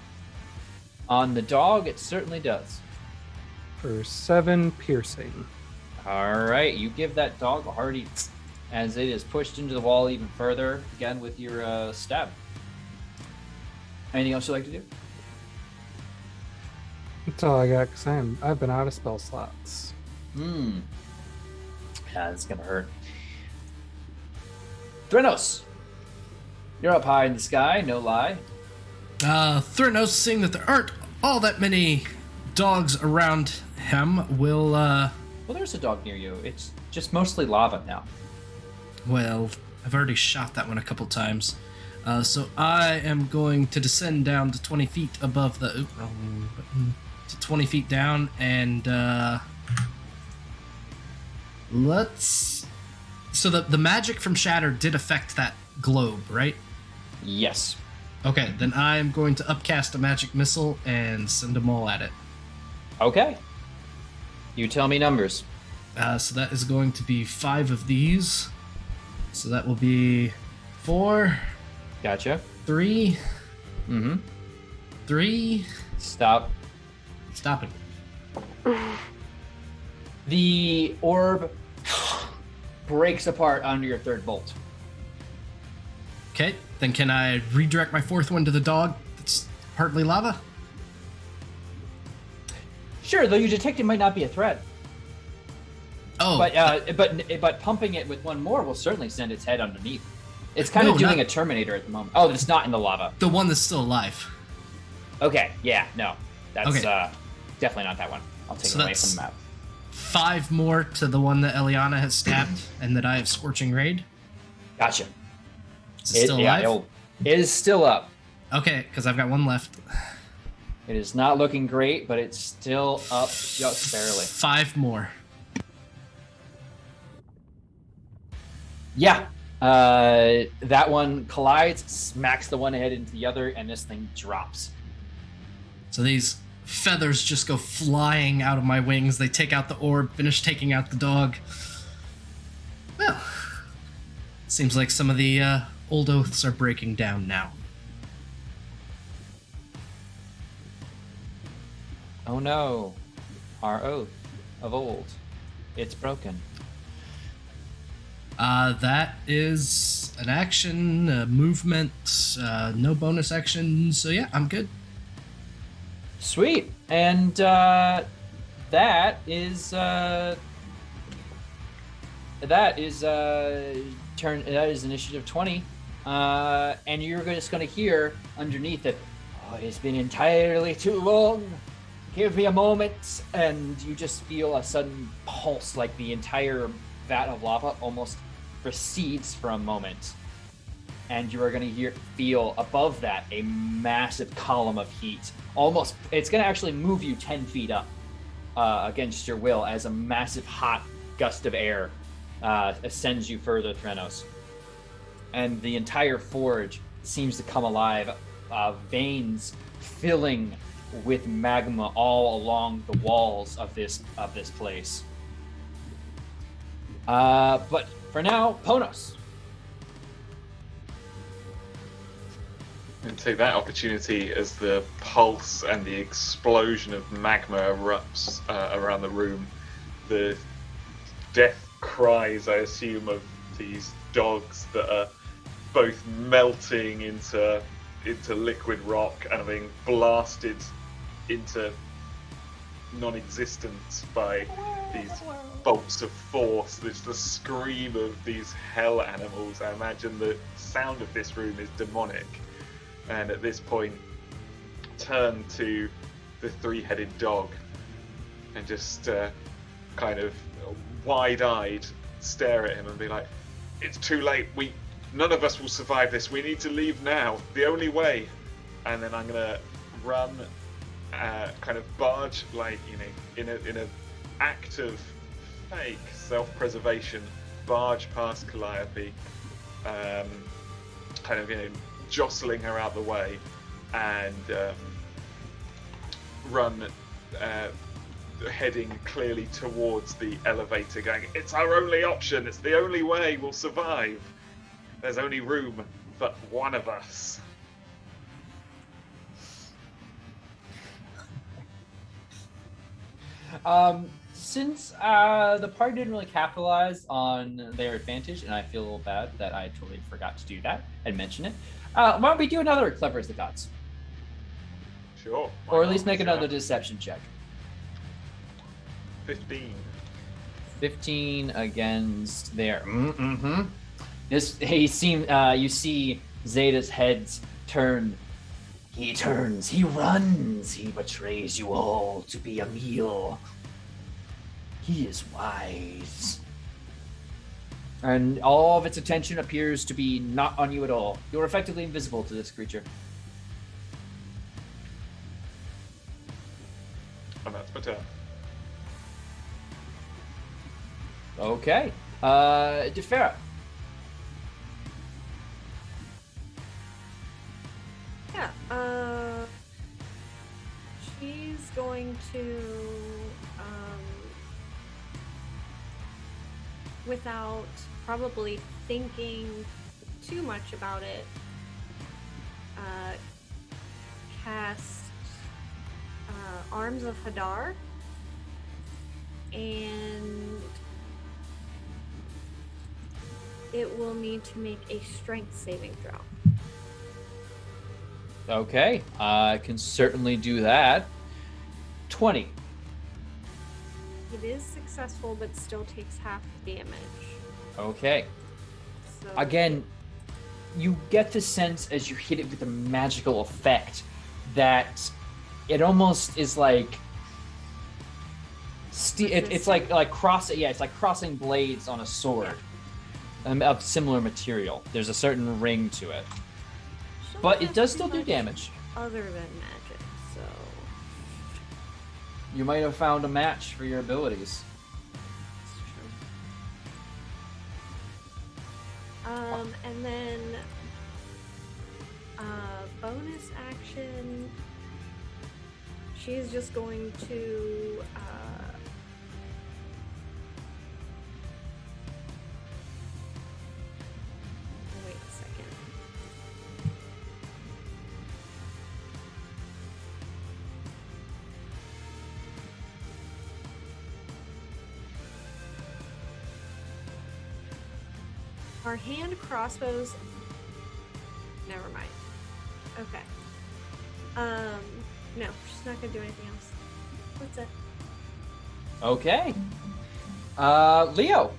Speaker 1: On the dog, it certainly does.
Speaker 2: for 7 piercing.
Speaker 1: All right, you give that dog a hearty as it is pushed into the wall even further, again with your stab. Anything else you'd like to do?
Speaker 2: That's all I got because I've been out of spell slots.
Speaker 1: Yeah, it's gonna hurt. Threnos, you're up high in the sky, no lie.
Speaker 3: Thrynos, seeing that there aren't all that many dogs around him, will,
Speaker 1: Well, there's a dog near you. It's just mostly lava now.
Speaker 3: well, I've already shot that one a couple times. So I am going to descend down to 20 feet above the... Oop, wrong button. To 20 feet down, and, let's... So the magic from Shatter did affect that globe, right?
Speaker 1: Yes.
Speaker 3: Okay, then I'm going to upcast a magic missile and send them all at it.
Speaker 1: Okay. You tell me numbers.
Speaker 3: So that is going to be 5 of these. So that will be 4,
Speaker 1: Gotcha.
Speaker 3: 3,
Speaker 1: Mm-hmm.
Speaker 3: 3.
Speaker 1: Stop.
Speaker 3: Stop it.
Speaker 1: The orb breaks apart under your third bolt.
Speaker 3: Okay, then can I redirect my 4th one to the dog that's partly lava?
Speaker 1: Sure, though you detect it might not be a threat.
Speaker 3: Oh,
Speaker 1: But pumping it with one more will certainly send its head underneath. It's kind
Speaker 3: No,
Speaker 1: of doing
Speaker 3: not-
Speaker 1: a Terminator at the moment. Oh, it's not in the lava.
Speaker 3: the one that's still alive.
Speaker 1: Okay, yeah, no. That's
Speaker 3: Okay.
Speaker 1: Definitely not that one. I'll take
Speaker 3: So
Speaker 1: it away
Speaker 3: that's-
Speaker 1: from the map.
Speaker 3: 5 more to the one that Eliana has stabbed and that I have Scorching Raid.
Speaker 1: Gotcha.
Speaker 3: Is it still alive?
Speaker 1: It is still up.
Speaker 3: Okay, because I've got one left.
Speaker 1: It is not looking great, but it's still up just barely.
Speaker 3: 5 more.
Speaker 1: Yeah. That one collides, smacks the one head into the other, and this thing drops.
Speaker 3: So these feathers just go flying out of my wings. They take out the orb, finish taking out the dog. Well, seems like some of the old oaths are breaking down now.
Speaker 1: Oh no. Our oath of old. It's broken.
Speaker 3: That is an action, a movement, no bonus action. So yeah, I'm good.
Speaker 1: Sweet. And that is initiative 20. And you're just gonna hear underneath it, oh, it's been entirely too long. Give me a moment. And you just feel a sudden pulse, like the entire vat of lava almost recedes for a moment. And you are going to feel above that a massive column of heat. Almost, it's going to actually move you 10 feet up against your will as a massive hot gust of air ascends you further, Threnos. And the entire forge seems to come alive, veins filling with magma all along the walls of this place. But for now, Ponos.
Speaker 7: And take that opportunity as the pulse and the explosion of magma erupts around the room. The death cries, I assume, of these dogs that are both melting into liquid rock and are being blasted into non-existence by these bolts of force. There's the scream of these hell animals. I imagine the sound of this room is demonic. And at this point, turn to the 3-headed dog and just kind of wide-eyed stare at him and be like, "It's too late. None of us will survive this. We need to leave now. The only way." And then I'm gonna run, kind of barge, like, in a act of fake self-preservation, barge past Calliope, kind of jostling her out the way, and run heading clearly towards the elevator, going, "It's our only option. It's the only way we'll survive. There's only room for one of us."
Speaker 1: Since the party didn't really capitalize on their advantage, and I feel a little bad that I totally forgot to do that and mention it, why don't we do another Clever as the Gods?
Speaker 7: Sure.
Speaker 1: Or at least make another deception check.
Speaker 7: 15.
Speaker 1: 15 against their. This you see Zeta's heads turn.
Speaker 8: He turns, he runs, he betrays you all to be a meal. He is wise.
Speaker 1: And all of its attention appears to be not on you at all. You're effectively invisible to this creature.
Speaker 7: And that's my turn.
Speaker 1: Okay. Defera.
Speaker 6: Yeah. She's going to, without probably thinking too much about it, cast Arms of Hadar, and it will need to make a strength saving throw.
Speaker 1: Okay, I can certainly do that. 20.
Speaker 6: It is successful, but still takes half damage.
Speaker 1: Okay.
Speaker 6: So
Speaker 1: Again, you get the sense as you hit it with a magical effect that it almost is like it's like crossing. Yeah, it's like crossing blades on a sword of similar material. There's a certain ring to it, but it does still do damage.
Speaker 6: Other than magic, so
Speaker 1: You might have found a match for your abilities.
Speaker 6: it's true. And then bonus action. She's just going to wait a second. Our hand crossbows. Never mind. Okay. No, she's not gonna do anything else. That's it.
Speaker 1: Okay. Leo,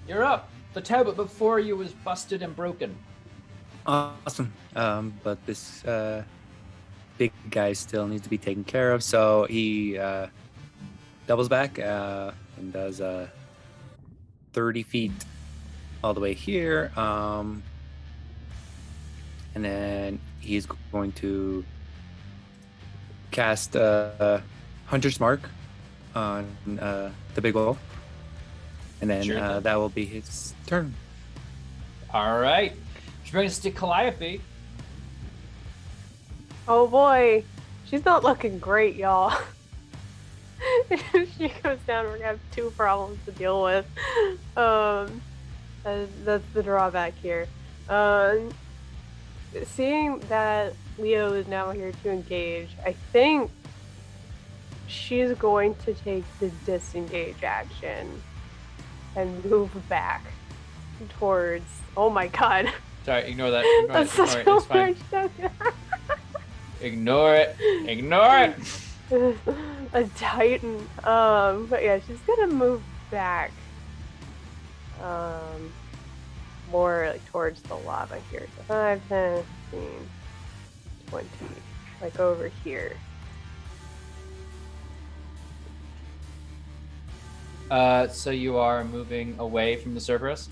Speaker 1: you're up. The tablet before you was busted and broken.
Speaker 5: Awesome. But this big guy still needs to be taken care of, so he doubles back and does 30 feet all the way here. And then he's going to cast Hunter's Mark on the big wolf. And then
Speaker 1: Sure.
Speaker 5: that will be his turn.
Speaker 1: All right. Which brings us to Calliope.
Speaker 4: Oh boy, she's not looking great, y'all. If she goes down, we're gonna have two problems to deal with. That's the drawback here. Seeing that Leo is now here to engage, I think she's going to take the disengage action and move back towards. Oh my god.
Speaker 1: Sorry, ignore that. Ignore
Speaker 4: That's
Speaker 1: it.
Speaker 4: such
Speaker 1: Ignore it. It's
Speaker 4: a
Speaker 1: fine.
Speaker 4: weird
Speaker 1: Ignore it. Ignore it.
Speaker 4: a titan. But yeah, she's gonna move back. More like towards the lava here. So 5, 10, 15, 20. Like over here.
Speaker 1: So you are moving away from the Cerberus?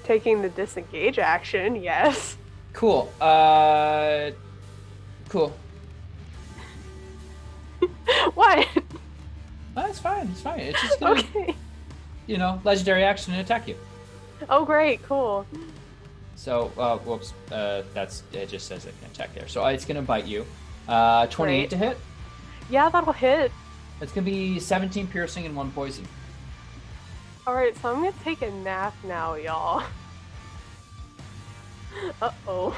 Speaker 4: Taking the disengage action, yes.
Speaker 1: Cool. Cool.
Speaker 4: What?
Speaker 1: It's fine. It's fine. It's just gonna,
Speaker 4: Okay.
Speaker 1: legendary action and attack you.
Speaker 4: Oh great, cool.
Speaker 1: So, whoops. It just says it can attack there. So it's gonna bite you. 28
Speaker 4: Great.
Speaker 1: to hit.
Speaker 4: Yeah, that'll hit.
Speaker 1: It's going to be 17 piercing and 1 poison.
Speaker 4: Alright, so I'm gonna take a nap now, y'all. Uh-oh.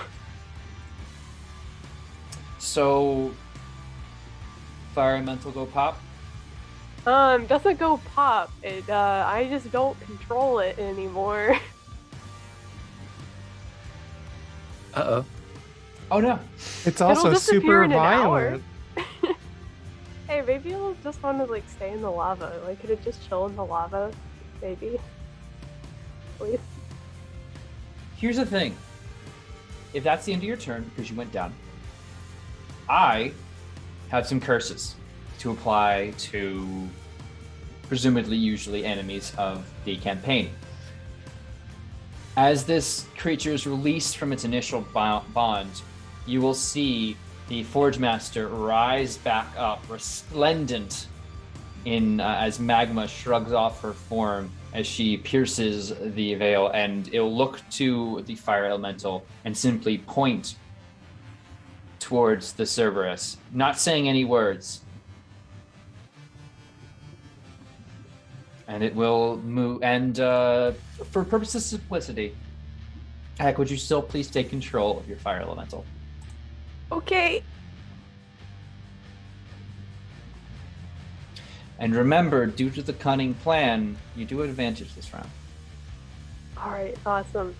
Speaker 1: So, fire elemental go pop.
Speaker 4: Doesn't go pop. It, I just don't control it anymore.
Speaker 5: Uh-oh.
Speaker 1: Oh no.
Speaker 2: It's also
Speaker 4: disappear
Speaker 2: super
Speaker 4: in an hour.
Speaker 2: violent.
Speaker 4: Hey, maybe it'll just want to, like, stay in the lava. Like, could it just chill in the lava? Maybe. Please.
Speaker 1: Here's the thing. If that's the end of your turn because you went down, I have some curses to apply to presumably usually enemies of the campaign. As this creature is released from its initial bond, you will see the Forge Master rise back up, resplendent in as magma shrugs off her form as she pierces the veil, and it'll look to the fire elemental and simply point towards the Cerberus, not saying any words. And it will move, and for purposes of simplicity, Heck, would you still please take control of your fire elemental?
Speaker 4: Okay.
Speaker 1: And remember, due to the cunning plan, you do advantage this round.
Speaker 4: Alright, awesome.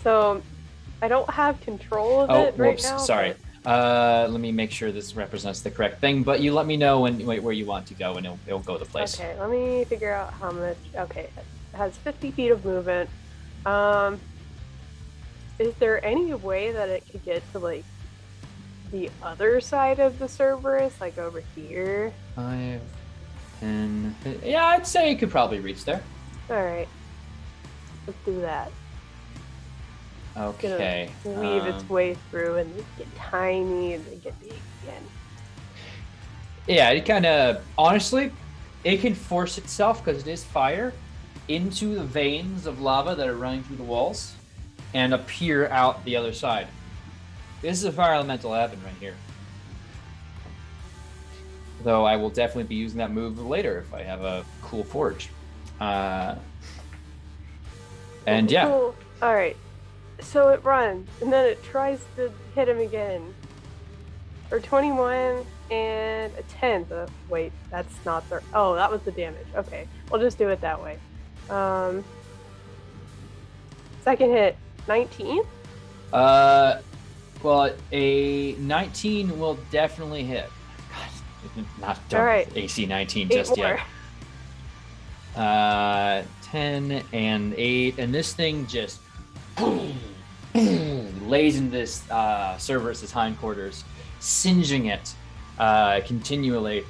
Speaker 4: So, I don't have control of
Speaker 1: Oh,
Speaker 4: it right
Speaker 1: whoops,
Speaker 4: now.
Speaker 1: sorry. Let me make sure this represents the correct thing, but you let me know where you want to go, and it'll go to place.
Speaker 4: Okay, let me figure out how much. Okay, it has 50 feet of movement. Is there any way that it could get to, like, the other side of the Cerberus, like over here?
Speaker 1: 5, 10. Yeah, I'd say it could probably reach there.
Speaker 4: Alright. Let's do that.
Speaker 1: Okay.
Speaker 4: Gonna weave its way through and get tiny and then get big again.
Speaker 1: Yeah, it kind of, honestly, it can force itself, because it is fire, into the veins of lava that are running through the walls and appear out the other side. This is a fire elemental heaven right here. Though I will definitely be using that move later if I have a cool forge. And yeah.
Speaker 4: Cool. Alright. So it runs, and then it tries to hit him again. For 21 and a 10. Wait, that's not the... Oh, that was the damage. Okay, we'll just do it that way. Second hit, 19?
Speaker 1: Well, a 19 will definitely hit. God, not done
Speaker 4: Right.
Speaker 1: with AC 19
Speaker 4: 8
Speaker 1: just
Speaker 4: more.
Speaker 1: yet. 10 and 8, and this thing just lays in this Cerberus's hindquarters, singeing it continually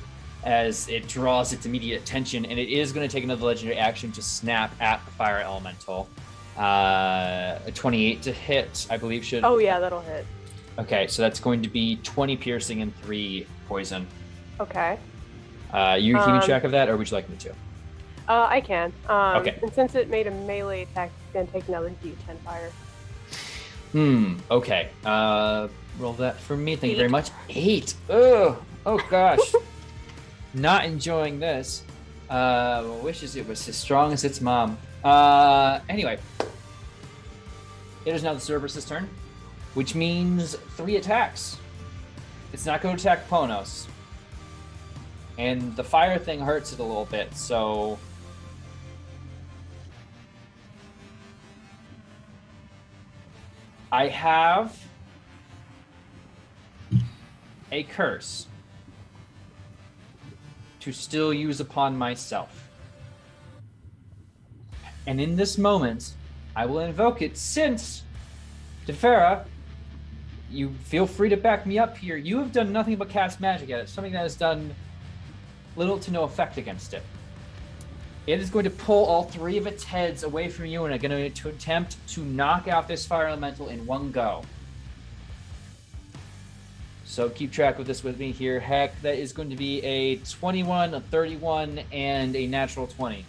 Speaker 1: as it draws its immediate attention, and it is going to take another legendary action to snap at the fire elemental. A 28 to hit, I believe, should...
Speaker 4: Oh yeah, that'll hit.
Speaker 1: Okay, so that's going to be 20 piercing and 3 poison.
Speaker 4: Okay.
Speaker 1: You keeping track of that, or would you like me to?
Speaker 4: I can.
Speaker 1: Okay.
Speaker 4: And since it made a melee attack, it's gonna take another D10 fire.
Speaker 1: Okay. Roll that for me. Thank you very much. 8. Oh gosh. Not enjoying this. Wishes it was as strong as its mom. Anyway. It is now the Cerberus's turn, which means 3 attacks. It's not going to attack Ponos. And the fire thing hurts it a little bit, so... I have a curse to still use upon myself. And in this moment, I will invoke it since, Tefera, you feel free to back me up here. You have done nothing but cast magic at it, something that has done little to no effect against it. It is going to pull all 3 of its heads away from you and are going to attempt to knock out this fire elemental in one go. So keep track of this with me here. Heck, that is going to be a 21, a 31, and a natural 20.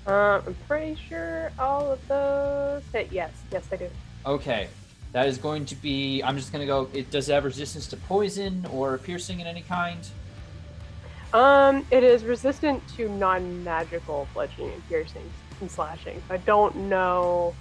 Speaker 4: I'm pretty sure all of those hit. Yes, I do.
Speaker 1: Okay. That is going to be... I'm just going to go... Does it have resistance to poison or piercing in any kind?
Speaker 4: It is resistant to non-magical bludgeoning and piercing and slashing. I don't know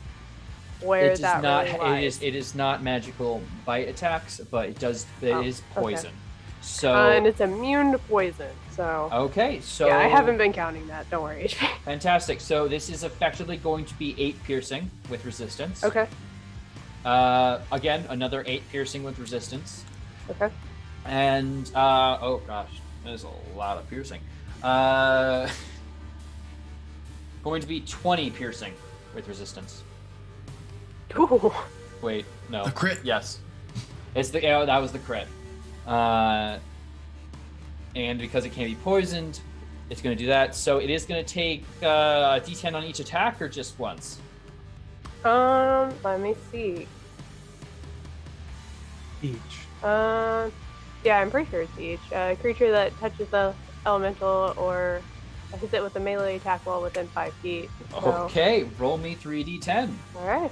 Speaker 4: where
Speaker 1: It does
Speaker 4: that
Speaker 1: not.
Speaker 4: really lies.
Speaker 1: It is not magical bite attacks, but it does. It is poison.
Speaker 4: Okay.
Speaker 1: So
Speaker 4: And it's immune to poison. So
Speaker 1: okay, so
Speaker 4: yeah, I haven't been counting that. Don't worry.
Speaker 1: fantastic. So this is effectively going to be 8 piercing with resistance.
Speaker 4: Okay.
Speaker 1: Again, another 8 piercing with resistance.
Speaker 4: Okay.
Speaker 1: And oh gosh, there's a lot of piercing. Going to be 20 piercing with resistance.
Speaker 4: Ooh.
Speaker 1: Wait, no.
Speaker 3: The crit?
Speaker 1: Yes. It's the that was the crit. And because it can't be poisoned, it's going to do that. So it is going to take a D10 on each attack, or just once.
Speaker 4: Let me see.
Speaker 2: Each.
Speaker 4: Yeah, I'm pretty sure it's each. A creature that touches the elemental or hits it with a melee attack while within 5 feet. So.
Speaker 1: Okay, roll me 3d10.
Speaker 4: All right.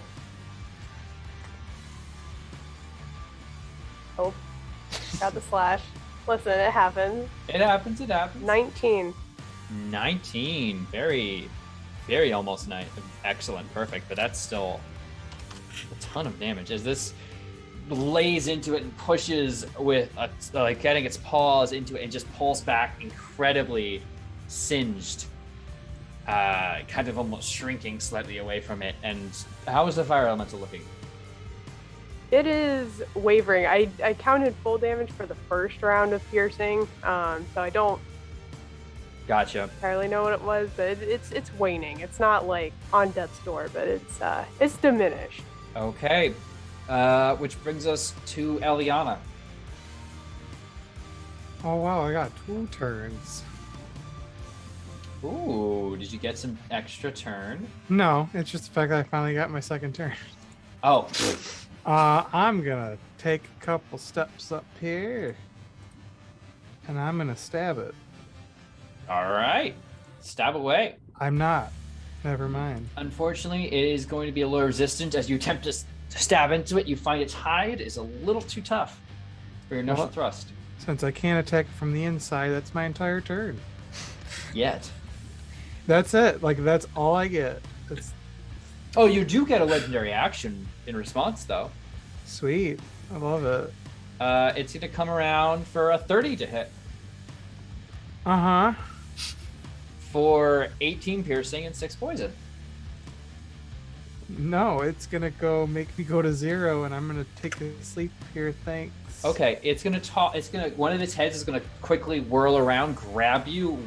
Speaker 4: Oh, got the slash. Listen, it happens.
Speaker 1: It happens. It happens.
Speaker 4: 19.
Speaker 1: 19. Very, very almost nice. Excellent. Perfect. But that's still a ton of damage as this lays into it and pushes with like getting its paws into it and just pulls back incredibly singed, kind of almost shrinking slightly away from it. And how is the fire elemental looking?
Speaker 4: It is wavering. I counted full damage for the first round of piercing, so I don't
Speaker 1: Gotcha.
Speaker 4: entirely know what it was, but it's waning. It's not like on death's door, but it's diminished.
Speaker 1: Okay, which brings us to Eliana.
Speaker 2: Oh wow, I got 2 turns.
Speaker 1: Ooh, did you get some extra turn?
Speaker 2: No, it's just the fact that I finally got my second turn.
Speaker 1: Oh,
Speaker 2: I'm gonna take a couple steps up here, and I'm gonna stab it.
Speaker 1: all right. Stab away.
Speaker 2: I'm not. Never mind.
Speaker 1: Unfortunately, it is going to be a little resistant as you attempt to stab into it. You find its hide is a little too tough for your initial
Speaker 2: Well-
Speaker 1: thrust.
Speaker 2: Since I can't attack it from the inside, that's my entire turn.
Speaker 1: Yet.
Speaker 2: That's it. Like that's all I get. It's
Speaker 1: Oh, you do get a legendary action in response, though.
Speaker 2: sweet. I love it.
Speaker 1: It's going to come around for a 30 to hit
Speaker 2: Uh-huh.
Speaker 1: for 18 piercing and 6 poison.
Speaker 2: No, it's gonna make me go to 0, and I'm gonna take a sleep here. Thanks.
Speaker 1: Okay, it's gonna one of its heads is gonna quickly whirl around, grab you,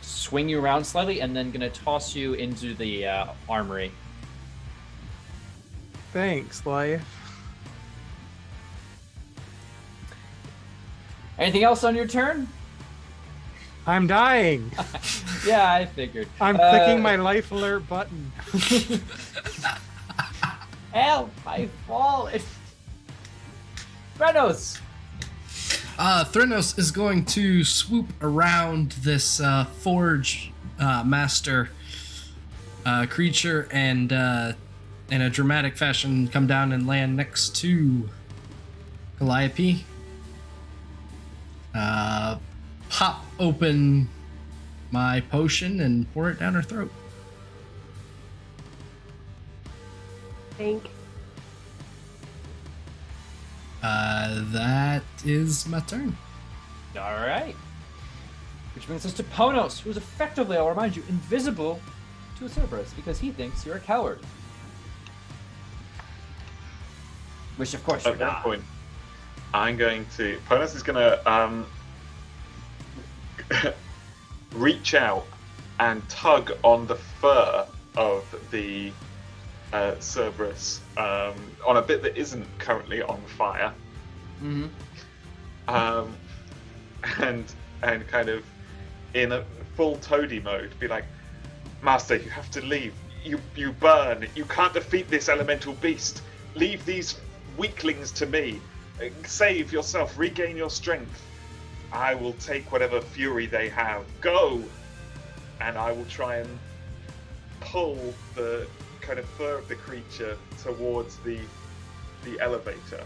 Speaker 1: swing you around slightly, and then gonna toss you into the armory.
Speaker 2: Thanks, life.
Speaker 1: Anything else on your turn?
Speaker 2: I'm dying.
Speaker 1: Yeah, I figured.
Speaker 2: I'm clicking my life alert button.
Speaker 1: Help! I fall. Threnos.
Speaker 3: Thrynos is going to swoop around this forge master creature and in a dramatic fashion come down and land next to Calliope. Pop open my potion and pour it down her throat.
Speaker 4: Thank.
Speaker 3: That is my turn.
Speaker 1: All right. Which brings us to Ponos, who is effectively, I'll remind you, invisible to Cerberus because he thinks you're a coward. Which, of course, you're
Speaker 7: At that
Speaker 1: not.
Speaker 7: point, I'm going to. Ponos is going to reach out and tug on the fur of the Cerberus on a bit that isn't currently on fire.
Speaker 1: Mm-hmm.
Speaker 7: And kind of in a full toady mode, be like, Master, you have to leave. You burn. You can't defeat this elemental beast. Leave these weaklings to me. Save yourself. Regain your strength. I will take whatever fury they have. Go! And I will try and pull the kind of fur of the creature towards the elevator.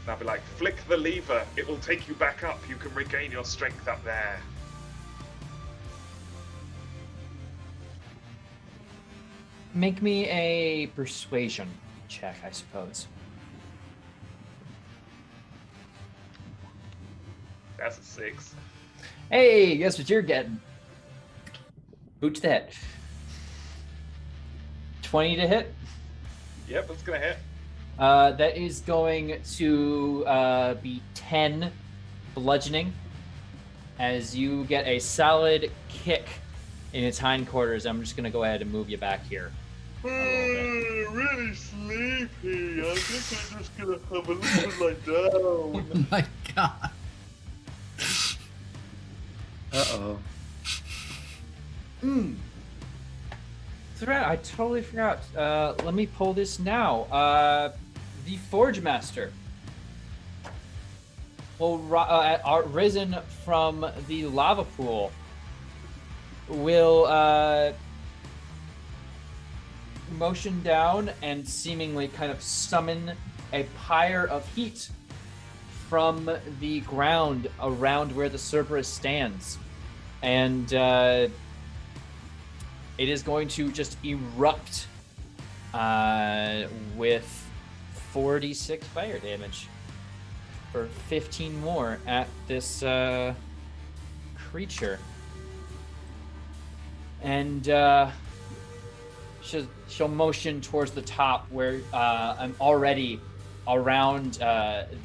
Speaker 7: And I'll be like, flick the lever. It will take you back up. You can regain your strength up there.
Speaker 1: Make me a persuasion check, I suppose.
Speaker 7: That's a 6.
Speaker 1: Hey, guess what you're getting? Boot to the head. 20 to hit.
Speaker 7: Yep, that's gonna hit.
Speaker 1: That is going to be 10 bludgeoning as you get a solid kick in its hindquarters. I'm just going to go ahead and move you back here.
Speaker 7: Really sleepy. I think I'm just gonna have a little lie down.
Speaker 3: Oh my god.
Speaker 5: Uh-oh.
Speaker 1: I totally forgot. Let me pull this now. The Forge Master will risen from the lava pool will motion down and seemingly kind of summon a pyre of heat from the ground around where the Cerberus stands. And it is going to just erupt with 46 fire damage for 15 more at this creature. And she'll motion towards the top where I'm already around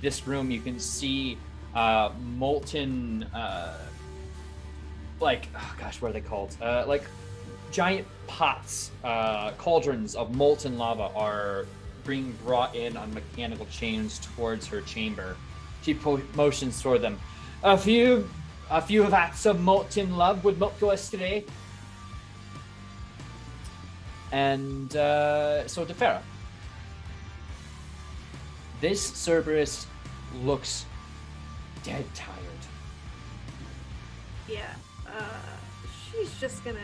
Speaker 1: this room. You can see molten, what are they called? Like giant pots, cauldrons of molten lava are being brought in on mechanical chains towards her chamber. She motions toward them. A few vats of molten love would not go astray. And so Defera, this Cerberus looks dead tired.
Speaker 6: Yeah, she's just gonna,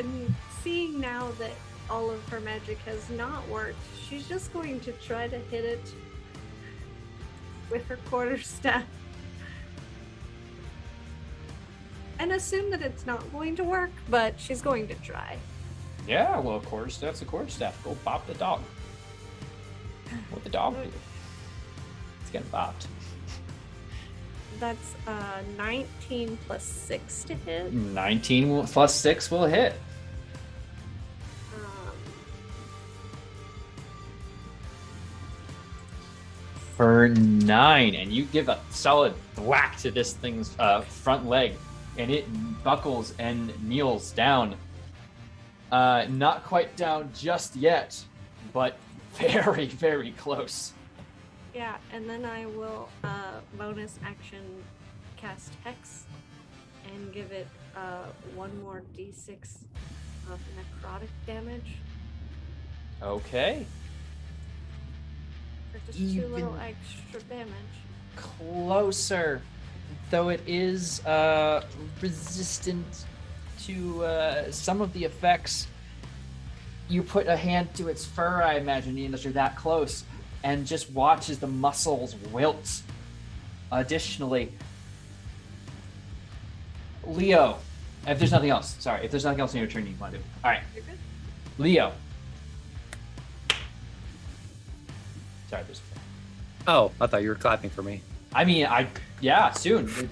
Speaker 6: and seeing now that all of her magic has not worked, she's just going to try to hit it with her quarterstaff. And assume that it's not going to work, but she's going to try.
Speaker 1: Yeah, well, of course, that's a quarterstaff. Go bop the dog. What the dog do? It's getting bopped.
Speaker 6: That's 19 plus 6 to hit.
Speaker 1: 19 plus 6 will hit. For 9, and you give a solid whack to this thing's front leg, and it buckles and kneels down. Not quite down just yet, but very, very close.
Speaker 6: Yeah, and then I will bonus action cast Hex and give it one more d6 of necrotic damage.
Speaker 1: Okay.
Speaker 6: For just 2 little extra damage.
Speaker 1: Closer, though it is resistant to some of the effects. You put a hand to its fur, I imagine, unless you're that close, and just watch as the muscles wilt. Additionally, Leo, if there's nothing else in your turn you want to do. All right,
Speaker 6: You're good.
Speaker 1: Leo. Sorry, there's.
Speaker 5: Oh, I thought you were clapping for me.
Speaker 1: I mean, soon,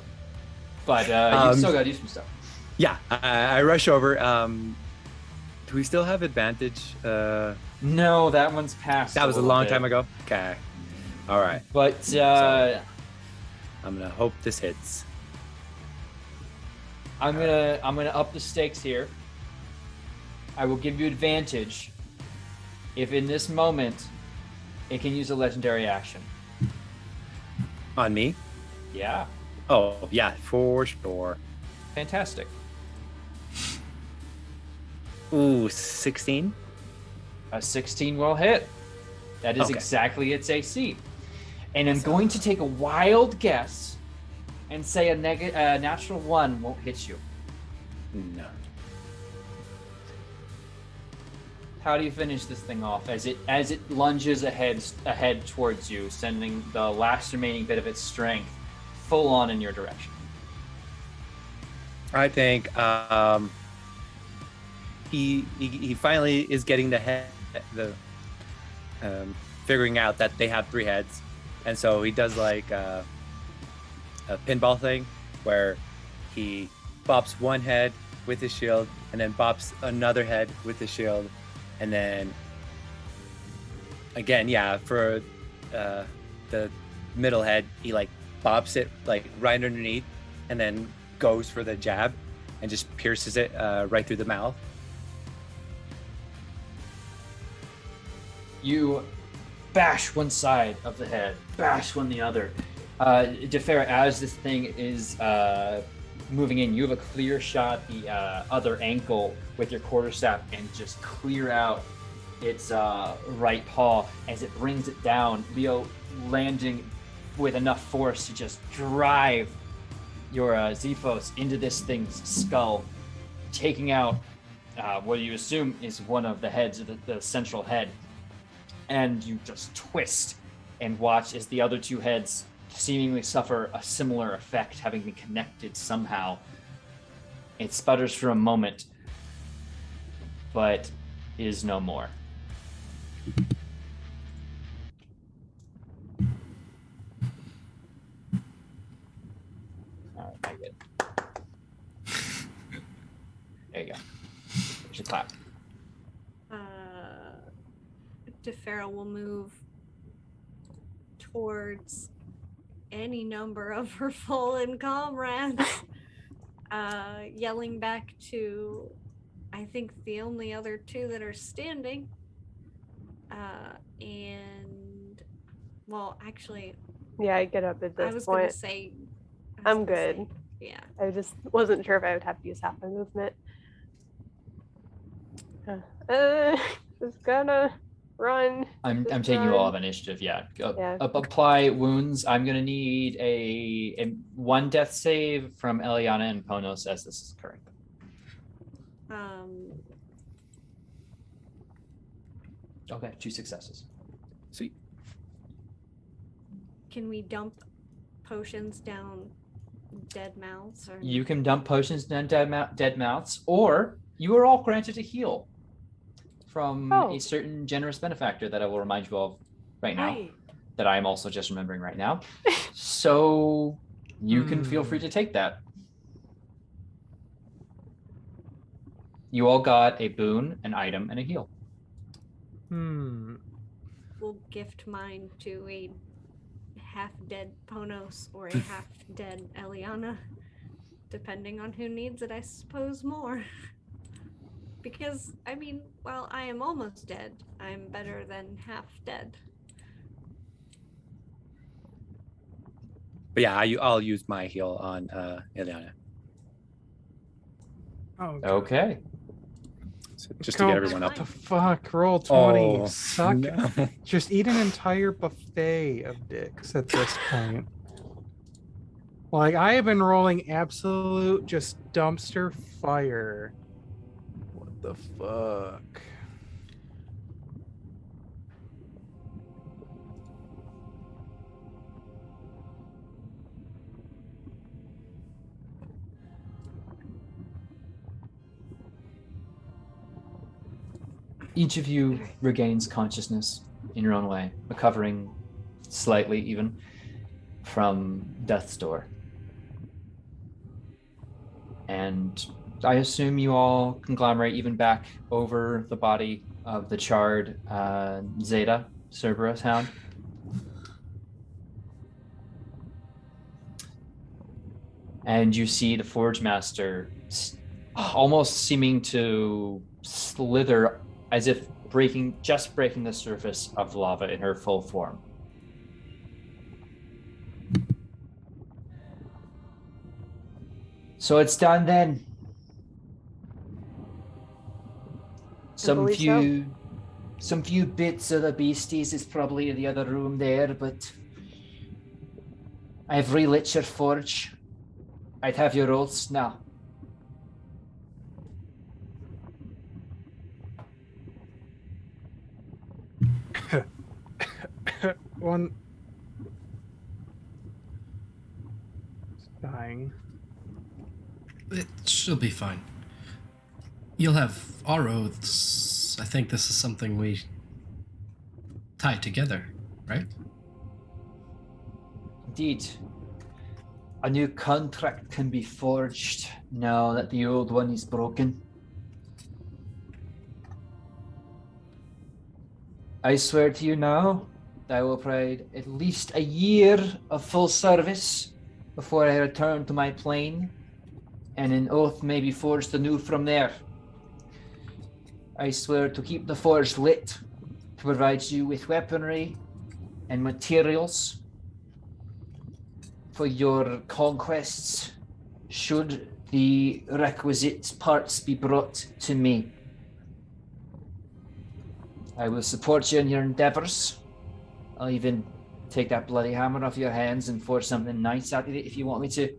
Speaker 1: but you still gotta do some stuff.
Speaker 5: Yeah, I rush over. Do we still have advantage?
Speaker 1: No, that one's passed.
Speaker 5: That was a long time ago. Okay. All right.
Speaker 1: But
Speaker 5: So, I'm gonna hope this hits.
Speaker 1: I'm gonna up the stakes here. I will give you advantage if in this moment it can use a legendary action.
Speaker 5: On me?
Speaker 1: Yeah.
Speaker 5: Oh, yeah, for sure.
Speaker 1: Fantastic.
Speaker 5: Ooh, 16?
Speaker 1: A 16 will hit. That is
Speaker 5: Okay.
Speaker 1: exactly its AC. And I'm going to take a wild guess and say a natural 1 won't hit you.
Speaker 5: No.
Speaker 1: How do you finish this thing off as it lunges ahead towards you, sending the last remaining bit of its strength full on in your direction?
Speaker 5: I think he finally is getting figuring out that they have 3 heads, and so he does like a pinball thing where he bops one head with his shield and then bops another head with his shield, and then again, for the middle head, he like bops it like right underneath and then goes for the jab and just pierces it right through the mouth.
Speaker 1: You bash one side of the head, bash one the other. Defera, as this thing is moving in, you have a clear shot the other ankle with your quarterstaff and just clear out its right paw as it brings it down. Leo landing with enough force to just drive your Zephos into this thing's skull, taking out what you assume is one of the heads of the central head. And you just twist and watch as the other 2 heads seemingly suffer a similar effect, having been connected somehow. It sputters for a moment, but is no more. All right, very good. There you go. There's your clap.
Speaker 6: Defera will move towards any number of her fallen comrades, yelling back to, I think, the only other 2 that are standing. And, well, actually...
Speaker 4: Yeah, I get up at this point.
Speaker 6: I was going to say...
Speaker 4: I'm good.
Speaker 6: Yeah.
Speaker 4: I just wasn't sure if I would have to use half my movement. Just gonna run.
Speaker 1: I'm taking you all of initiative. Yeah. Apply wounds. I'm gonna need a 1 death save from Eliana and Ponos as this is occurring. Okay, 2 successes.
Speaker 5: Sweet.
Speaker 6: Can we dump potions down dead mouths? Or...
Speaker 1: You can dump potions down dead mouths, or you are all granted a heal from a certain generous benefactor that I will remind you of right now, that I am also just remembering right now. So you can feel free to take that. You all got a boon, an item, and a heal.
Speaker 6: We'll gift mine to a half-dead Ponos or a half-dead Eliana, depending on who needs it, I suppose, more. Because, I mean, while I am almost dead, I'm better than half-dead.
Speaker 5: But yeah, I'll use my heal on Eliana.
Speaker 1: Okay.
Speaker 5: So just to get everyone up.
Speaker 2: What the fuck? Roll 20. You
Speaker 5: Oh,
Speaker 2: suck.
Speaker 5: no.
Speaker 2: Just eat an entire buffet of dicks at this point. Like, I have been rolling absolute just dumpster fire. What the fuck?
Speaker 1: Each of you regains consciousness in your own way, recovering slightly even from death's door. And I assume you all conglomerate even back over the body of the charred Zeta, Cerberus Hound. And you see the Forge Master almost seeming to slither as if just breaking the surface of lava in her full form. So it's done then. Some few bits of the beasties is probably in the other room there, but I've relit your forge. I'd have your oaths now.
Speaker 2: One. Dying.
Speaker 3: She'll be fine. You'll have our oaths. I think this is something we tie together, right?
Speaker 8: Indeed. A new contract can be forged now that the old one is broken. I swear to you now, I will provide at least a year of full service before I return to my plane, and an oath may be forged anew from there. I swear to keep the forge lit, to provide you with weaponry and materials for your conquests, should the requisite parts be brought to me. I will support you in your endeavors. I'll even take that bloody hammer off your hands and forge something nice out of it if you want me to.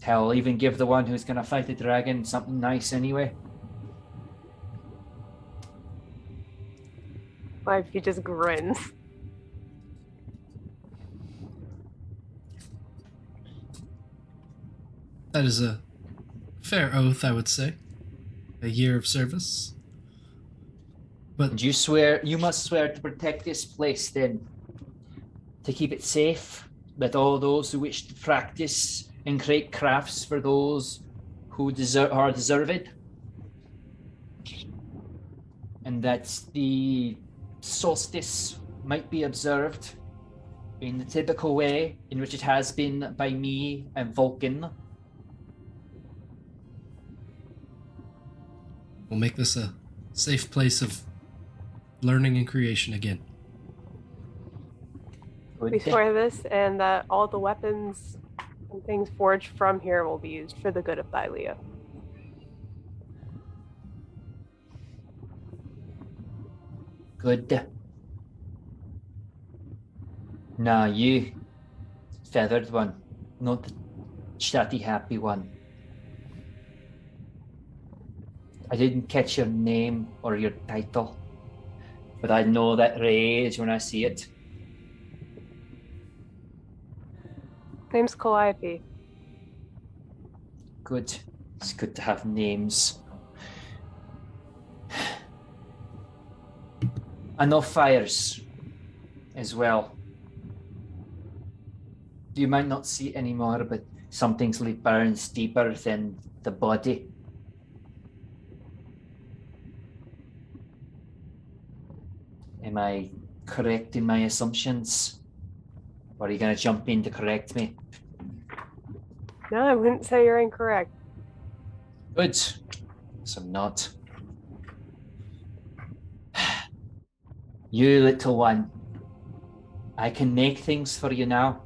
Speaker 8: Hell, I'll even give the one who's going to fight the dragon something nice anyway.
Speaker 4: Like, he just grins.
Speaker 3: That is a fair oath, I would say. A year of service. But
Speaker 8: And you must swear to protect this place then, to keep it safe, that all those who wish to practice and create crafts for those who are deserved, and that the solstice might be observed in the typical way in which it has been by me and Vulcan.
Speaker 3: we'll make this a safe place of learning and creation again.
Speaker 4: We swear this, and that all the weapons and things forged from here will be used for the good of Thylea.
Speaker 8: Good. Now you, feathered one, not the chatty happy one. I didn't catch your name or your title, but I know that rage when I see it.
Speaker 4: Name's Calliope.
Speaker 8: Good. It's good to have names. I know fires as well. You might not see it anymore, but some things burns deeper than the body. Am I correct in my assumptions? Or are you going to jump in to correct me?
Speaker 4: No, I wouldn't say you're incorrect.
Speaker 8: Good. So I'm not. You little one. I can make things for you now.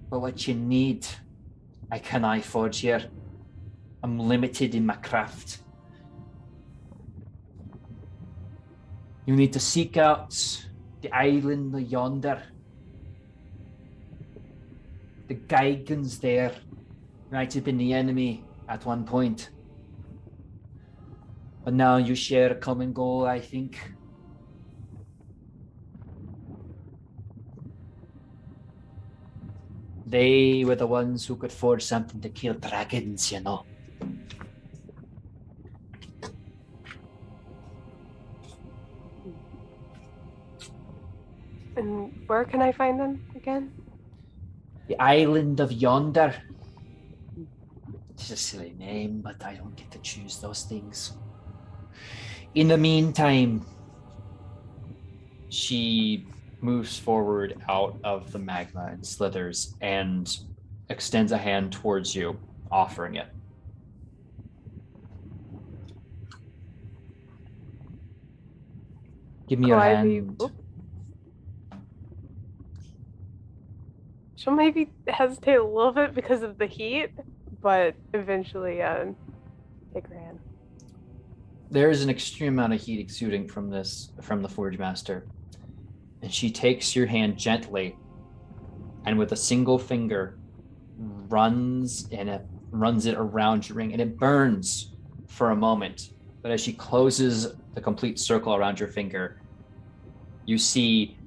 Speaker 8: But what you need, I cannot forge here. I'm limited in my craft. You need to seek out the island yonder. The Gaigans there might have been the enemy at one point. But now you share a common goal, I think. They were the ones who could forge something to kill dragons, you know.
Speaker 4: And where can I find them again?
Speaker 8: The island of yonder. It's a silly name, but I don't get to choose those things. In the meantime, she moves forward out of the magma and slithers and extends a hand towards you, offering it. Give me your hand.
Speaker 4: Oop. She'll maybe hesitate a little bit because of the heat, but eventually take her hand.
Speaker 8: There is an extreme amount of heat exuding from the Forge Master. And she takes your hand gently and with a single finger runs it around your ring, and it burns for a moment. But as she closes the complete circle around your finger, you see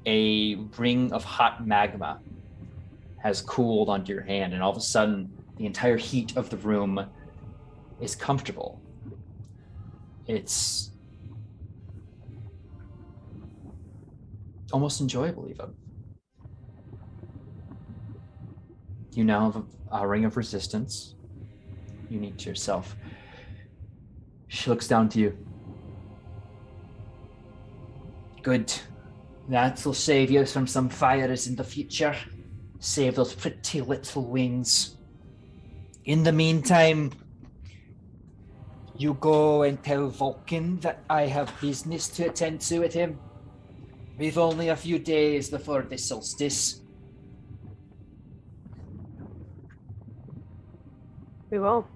Speaker 8: a ring of hot magma
Speaker 1: has cooled onto your hand, and all of a sudden, the entire heat of the room is comfortable. It's almost enjoyable, even. You now have a ring of resistance unique to yourself. She looks down to you. Good. That'll save you from some fires in the future. Save those pretty little wings. In the meantime, you go and tell Vulcan that I have business to attend to with him. We've only a few days before the solstice.
Speaker 4: We will.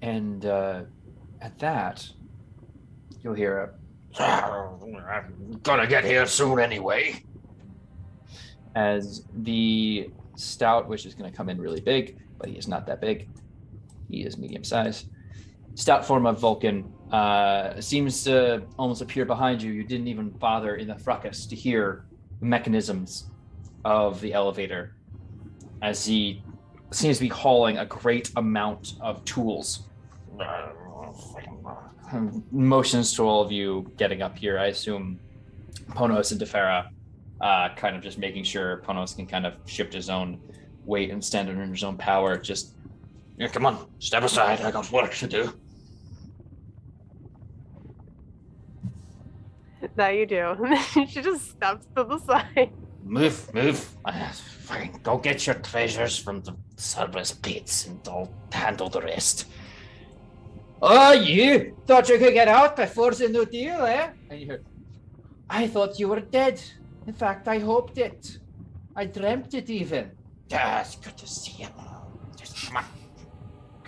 Speaker 1: And at that, you'll hear
Speaker 8: I'm gonna get here soon anyway.
Speaker 1: as the stout, which is going to come in really big, but he is not that big. He is medium size. Stout form of Vulcan seems to almost appear behind you. You didn't even bother in the fracas to hear the mechanisms of the elevator as he seems to be hauling a great amount of tools. Motions to all of you getting up here. I assume Ponos and Defera kind of just making sure Ponos can kind of shift his own weight and stand under his own power. Just,
Speaker 8: Yeah, come on, step aside. I got work to do.
Speaker 4: That you do. She just steps to the side.
Speaker 8: Move. Fucking go get your treasures from the service pits and I'll handle the rest.
Speaker 1: oh, you thought you could get out before the new deal, eh? And you hear, I thought you were dead. In fact, I hoped it. I dreamt it even.
Speaker 8: Yeah, it's good to see you. Just come on.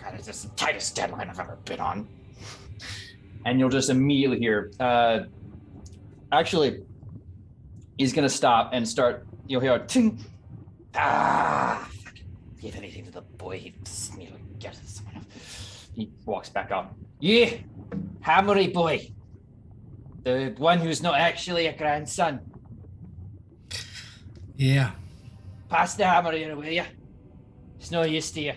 Speaker 8: God, it's the tightest deadline I've ever been on.
Speaker 1: And you'll just immediately hear, actually, he's going to stop and start, you'll hear a ting.
Speaker 8: Give anything to the boy. He'll get it.
Speaker 1: He walks back up.
Speaker 8: Yeah, Hammery boy. The one who's not actually a grandson.
Speaker 3: Yeah.
Speaker 8: Pass the hammer here, will you? It's no use to you.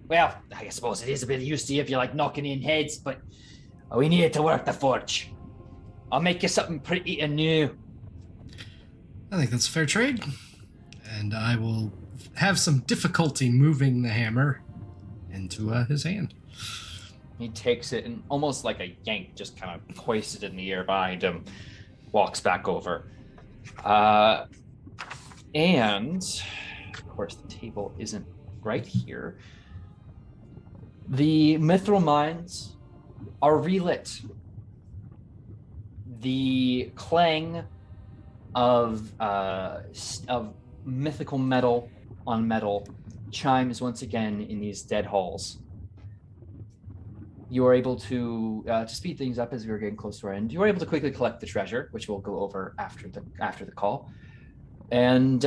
Speaker 8: Well, I suppose it is a bit of use to you if you like knocking in heads, but we need it to work the forge. I'll make you something pretty and new.
Speaker 3: I think that's a fair trade. And I will have some difficulty moving the hammer into his hand.
Speaker 1: He takes it and almost like a yank, just kind of hoists it in the air behind him, walks back over. And, of course, the table isn't right here. The Mithral Mines are relit. The clang of mythical metal on metal chimes once again in these dead halls. You are able to speed things up as we are getting close to our end. You are able to quickly collect the treasure, which we'll go over after the call. And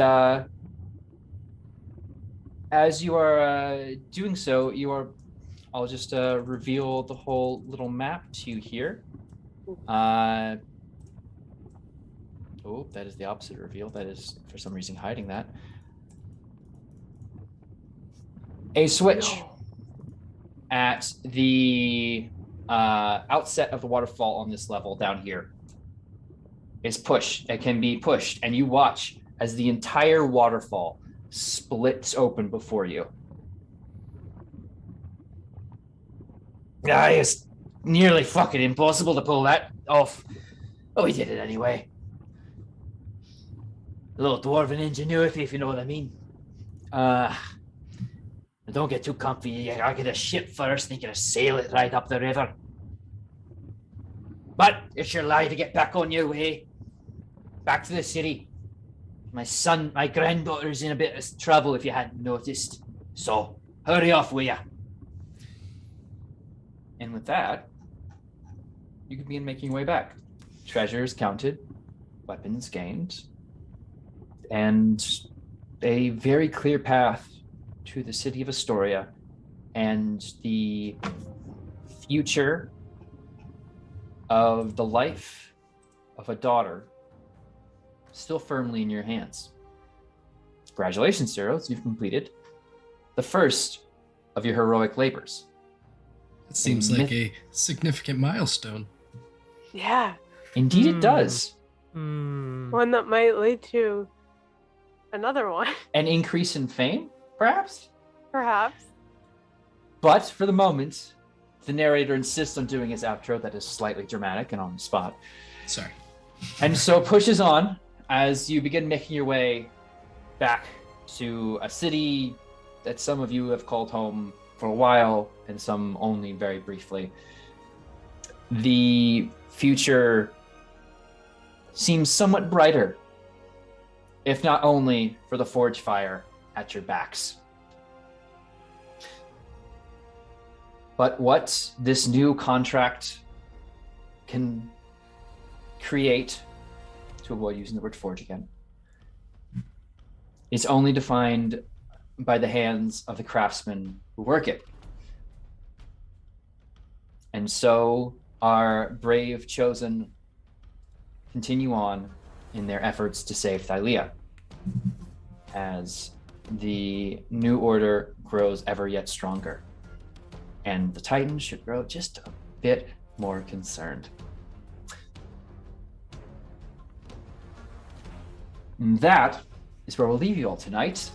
Speaker 1: as you are doing so, I'll just reveal the whole little map to you here. Oh, that is the opposite reveal. That is, for some reason, hiding that. A switch at the outset of the waterfall on this level down here is pushed. It can be pushed, and you watch as the entire waterfall splits open before you.
Speaker 8: It's nearly fucking impossible to pull that off. Oh, we did it anyway. A little dwarven ingenuity, if you know what I mean. Don't get too comfy. I get a ship first, then you're gonna sail it right up the river. But it's your lie to get back on your way. Back to the city. My granddaughter's in a bit of trouble if you hadn't noticed. So, hurry off, will ya?
Speaker 1: And with that, you can begin making your way back. Treasures counted, weapons gained, and a very clear path to the city of Astoria and the future of the life of a daughter still firmly in your hands. Congratulations, Zeros, you've completed the first of your heroic labors.
Speaker 3: It seems like a significant milestone.
Speaker 4: Yeah.
Speaker 1: Indeed, it does.
Speaker 4: One that might lead to another one.
Speaker 1: An increase in fame, perhaps?
Speaker 4: Perhaps.
Speaker 1: But for the moment, the narrator insists on doing his outro that is slightly dramatic and on the spot.
Speaker 3: Sorry.
Speaker 1: And so pushes on as you begin making your way back to a city that some of you have called home for a while and some only very briefly. The future seems somewhat brighter, if not only for the forge fire at your backs. But what this new contract can create, to avoid using the word forge again, is only defined by the hands of the craftsmen who work it. And so our brave chosen continue on in their efforts to save Thylea as the new order grows ever yet stronger. And the Titans should grow just a bit more concerned. And that is where we'll leave you all tonight,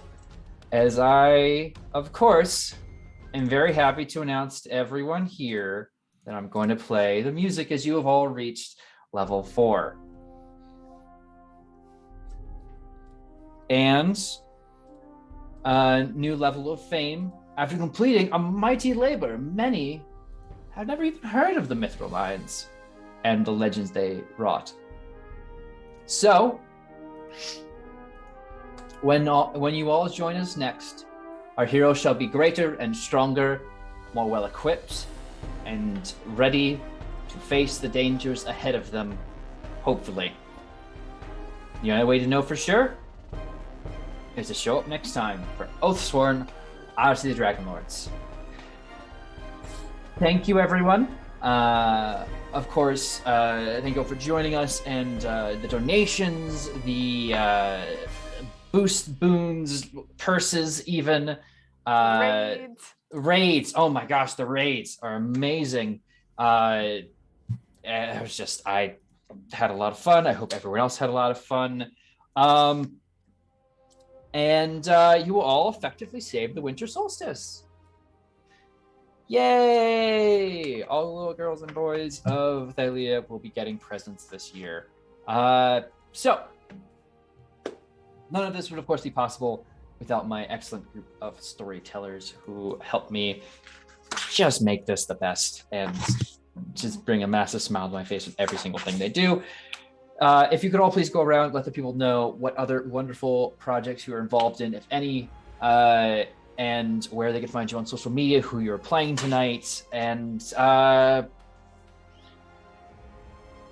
Speaker 1: as I, of course, am very happy to announce to everyone here that I'm going to play the music as you have all reached level 4. And a new level of fame after completing a mighty labor. Many have never even heard of the Mithral Mines and the legends they wrought. So, when you all join us next, our heroes shall be greater and stronger, more well-equipped, and ready to face the dangers ahead of them, hopefully. The only way to know for sure is to show up next time for Oathsworn Odyssey of the Dragonlords. Thank you, everyone. Of course, thank you all for joining us, and the donations, the boost boons, purses, even raids. Oh my gosh, the raids are amazing. I had a lot of fun. I hope everyone else had a lot of fun. And you will all effectively save the winter solstice. Yay! All the little girls and boys of Thylea will be getting presents this year. So, none of this would, of course, be possible without my excellent group of storytellers who helped me just make this the best and just bring a massive smile to my face with every single thing they do. If you could all please go around, let the people know what other wonderful projects you are involved in, if any, and where they can find you on social media, who you're playing tonight, and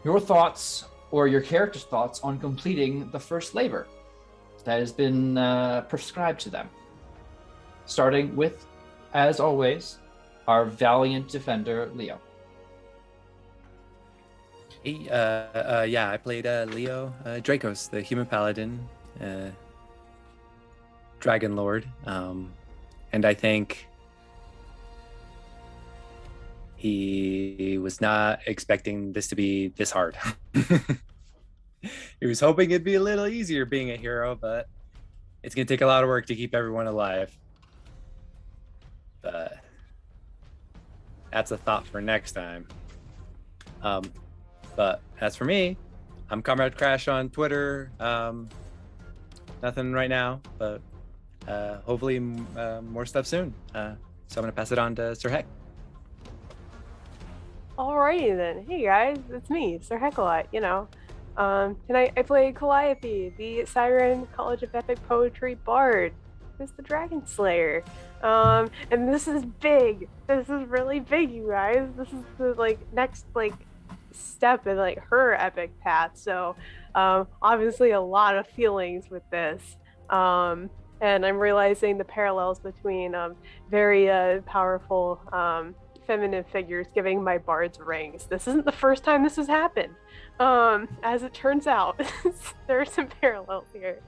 Speaker 1: your thoughts or your character's thoughts on completing the first labor that has been prescribed to them. Starting with, as always, our valiant defender, Leo.
Speaker 5: Hey, I played Leo Dracos, the human paladin, Dragonlord, and I think he was not expecting this to be this hard. He was hoping it'd be a little easier being a hero, but it's gonna take a lot of work to keep everyone alive. But that's a thought for next time. But as for me, I'm Comrade Crash on Twitter. Nothing right now, but hopefully more stuff soon. So I'm gonna pass it on to Sir Heck.
Speaker 4: Alrighty then. Hey guys, it's me, Sir Heckalite, Tonight I play Calliope, the Siren College of Epic Poetry Bard, who's the Dragon Slayer. And this is big. This is really big, you guys. This is the next step in her epic path. So obviously a lot of feelings with this. And I'm realizing the parallels between very powerful feminine figures giving my bards rings. This isn't the first time this has happened. As it turns out, there are some parallels here.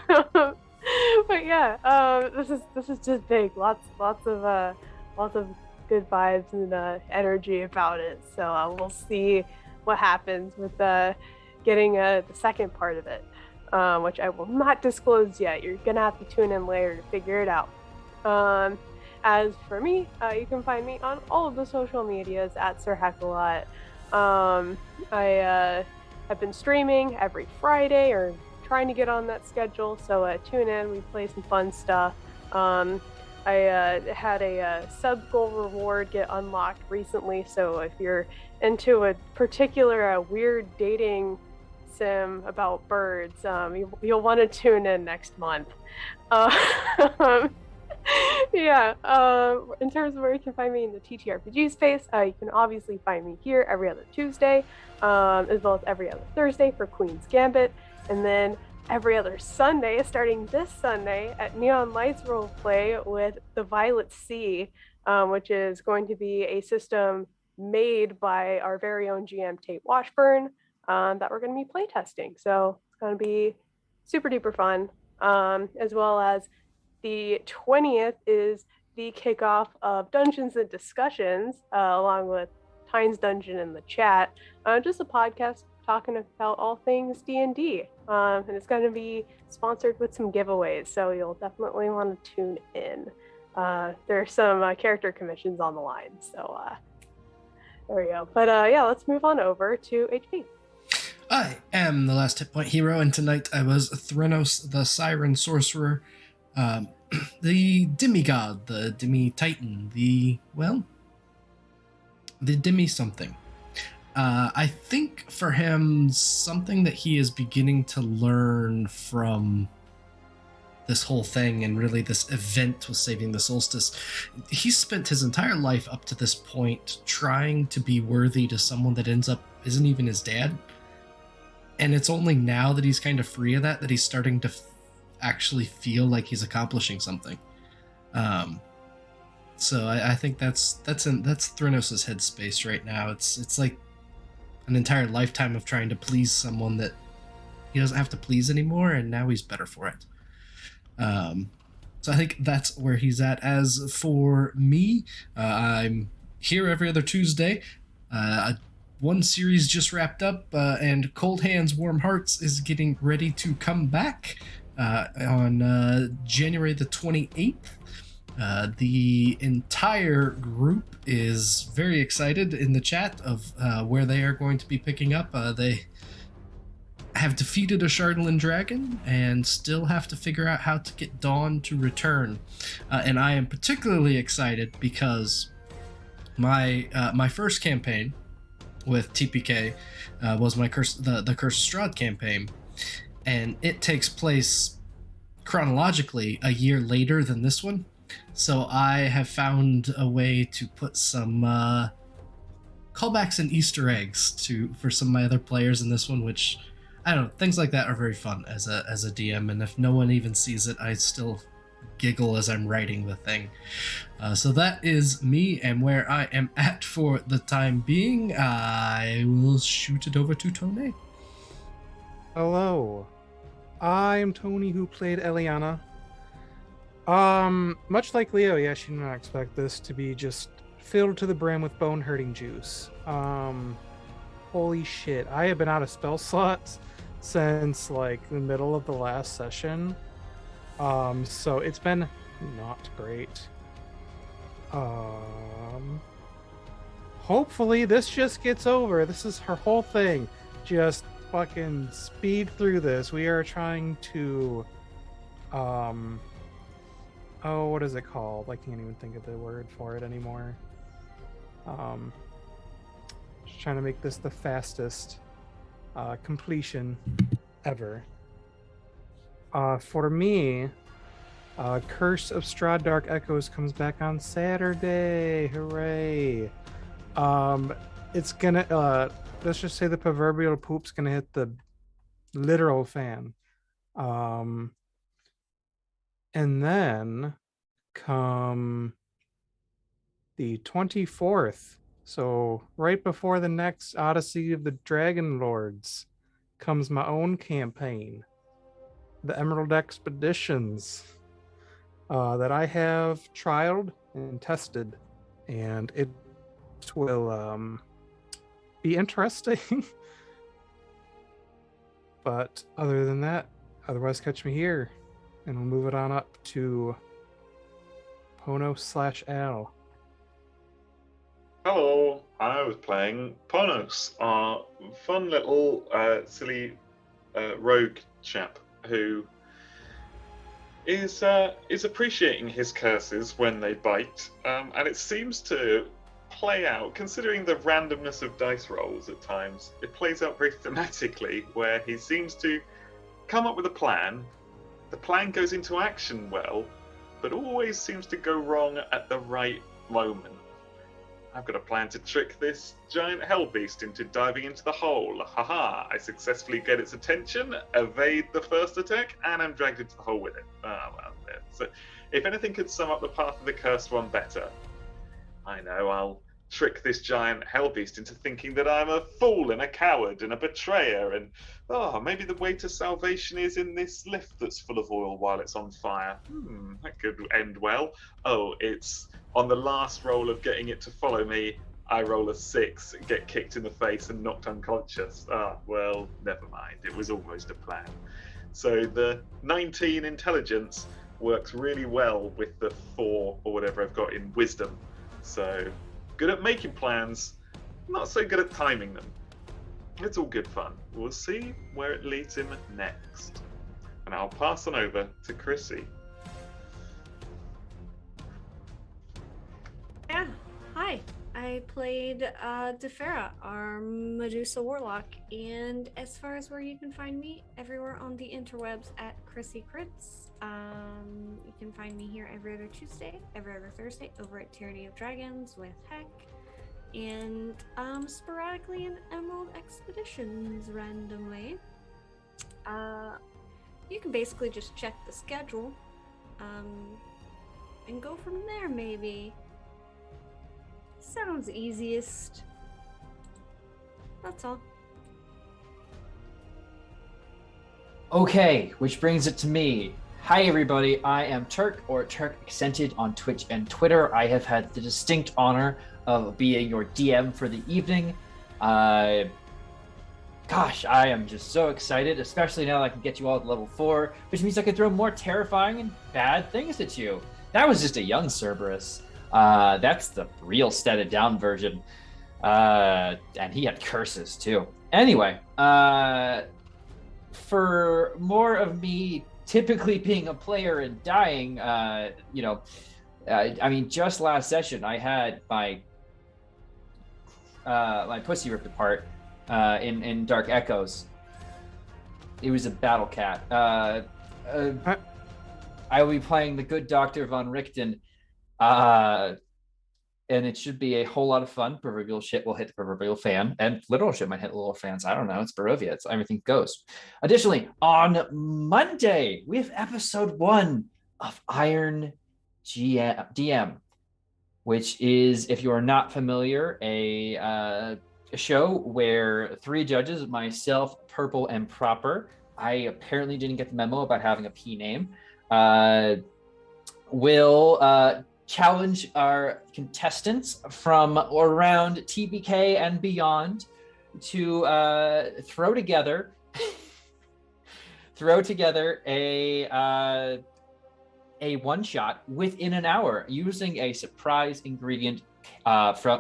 Speaker 4: But yeah, this is just big. Lots of good vibes and energy about it. So we'll see what happens with getting the second part of it, which I will not disclose yet. You're gonna have to tune in later to figure it out. As for me, you can find me on all of the social medias at Sir Heckalot. I have been streaming every Friday, or trying to get on that schedule, so tune in. We play some fun stuff. I had a sub goal reward get unlocked recently, so if you're into a particular weird dating sim about birds, you'll want to tune in next month. Yeah, in terms of where you can find me in the TTRPG space, you can obviously find me here every other Tuesday, as well as every other Thursday for Queen's Gambit, and then every other Sunday, starting this Sunday, at Neon Lights Roleplay with the Violet Sea, which is going to be a system made by our very own GM Tate Washburn, that we're going to be playtesting. So it's going to be super duper fun, as well as the 20th is the kickoff of Dungeons and Discussions, along with Tyne's Dungeon in the chat. Just a podcast talking about all things D&D. And it's going to be sponsored with some giveaways, so you'll definitely want to tune in. There's some character commissions on the line, so there we go. But yeah, let's move on over to HP.
Speaker 3: I am the last hit point hero, and tonight I was Threnos, the Siren Sorcerer, the demigod, the demi-titan, the demi-something. I think for him, something that he is beginning to learn from this whole thing, and really this event with saving the solstice, he spent his entire life up to this point trying to be worthy to someone that ends up isn't even his dad. And it's only now that he's kind of free of that he's starting to actually feel like he's accomplishing something. So I think that's Threnos' headspace right now. It's like an entire lifetime of trying to please someone that he doesn't have to please anymore, and now he's better for it. So I think that's where he's at. As for me, I'm here every other Tuesday. One series just wrapped up, and Cold Hands, Warm Hearts is getting ready to come back on January the 28th. The entire group is very excited in the chat of where they are going to be picking up. They have defeated a Shardlin dragon and still have to figure out how to get Dawn to return. And I am particularly excited because my first campaign with TPK was my the Curse of Strahd campaign, and it takes place chronologically a year later than this one. So I have found a way to put some callbacks and Easter eggs for some of my other players in this one, which I don't know, things like that are very fun as a DM, and if no one even sees it, I still giggle as I'm writing the thing. So that is me and where I am at for the time being. I will shoot it over to Tony.
Speaker 2: Hello, I'm Tony, who played Eliana. Much like Leo, yeah, she did not expect this to be just filled to the brim with bone-hurting juice. Holy shit, I have been out of spell slots since like the middle of the last session. So it's been not great. Hopefully this just gets over. This is her whole thing. Just fucking speed through this. We are trying to what is it called? I can't even think of the word for it anymore. Just trying to make this the fastest completion ever. For me, Curse of Strahd Dark Echoes comes back on Saturday. Hooray! It's gonna let's just say the proverbial poop's gonna hit the literal fan. And then come the 24th. So right before the next Odyssey of the Dragonlords comes my own campaign, the Emerald Expeditions, that I have trialed and tested, and it will be interesting. But other than that, otherwise catch me here, and we'll move it on up to Pono/Al.
Speaker 7: Hello, I was playing Ponos, our fun little silly rogue chap who is appreciating his curses when they bite, and it seems to play out, considering the randomness of dice rolls at times, it plays out very thematically, where he seems to come up with a plan, the plan goes into action well, but always seems to go wrong at the right moment. I've got a plan to trick this giant hell beast into diving into the hole. Haha, I successfully get its attention, evade the first attack, and I'm dragged into the hole with it. So if anything could sum up the path of the cursed one better, I know I'll trick this giant hell beast into thinking that I'm a fool and a coward and a betrayer, and maybe the way to salvation is in this lift that's full of oil while it's on fire. That could end well. Oh, it's on the last roll of getting it to follow me, I roll a 6, get kicked in the face and knocked unconscious. Well, never mind. It was almost a plan. So the 19 intelligence works really well with the 4 or whatever I've got in wisdom. So good at making plans, not so good at timing them. It's all good fun. We'll see where it leads him next. And I'll pass on over to Chrissy.
Speaker 6: Yeah, hi. I played Defera, our Medusa Warlock, and as far as where you can find me, everywhere on the interwebs at Chrissy Crits. You can find me here every other Tuesday, every other Thursday over at Tyranny of Dragons with Heck, and sporadically in Emerald Expeditions randomly. You can basically just check the schedule and go from there, maybe. Sounds easiest. That's all.
Speaker 1: Okay, which brings it to me. Hi everybody, I am Turk, or Turk Accented on Twitch and Twitter. I have had the distinct honor of being your DM for the evening. Gosh, I am just so excited, especially now that I can get you all to level 4, which means I can throw more terrifying and bad things at you. That was just a young Cerberus. That's the real statted down version. And he had curses too. Anyway, for more of me typically being a player and dying, I mean, just last session I had my my pussy ripped apart in Dark Echoes. It was a battle cat. I will be playing the good Dr. von Richten, and it should be a whole lot of fun. Proverbial shit will hit the proverbial fan, and literal shit might hit little fans. I don't know. It's Barovia. It's everything goes. Additionally, on Monday, we have episode 1 of Iron DM, which is, if you are not familiar, a show where 3 judges, myself, Purple, and Proper, I apparently didn't get the memo about having a P name, will challenge our contestants from around TBK and beyond to throw together a one-shot within an hour using a surprise ingredient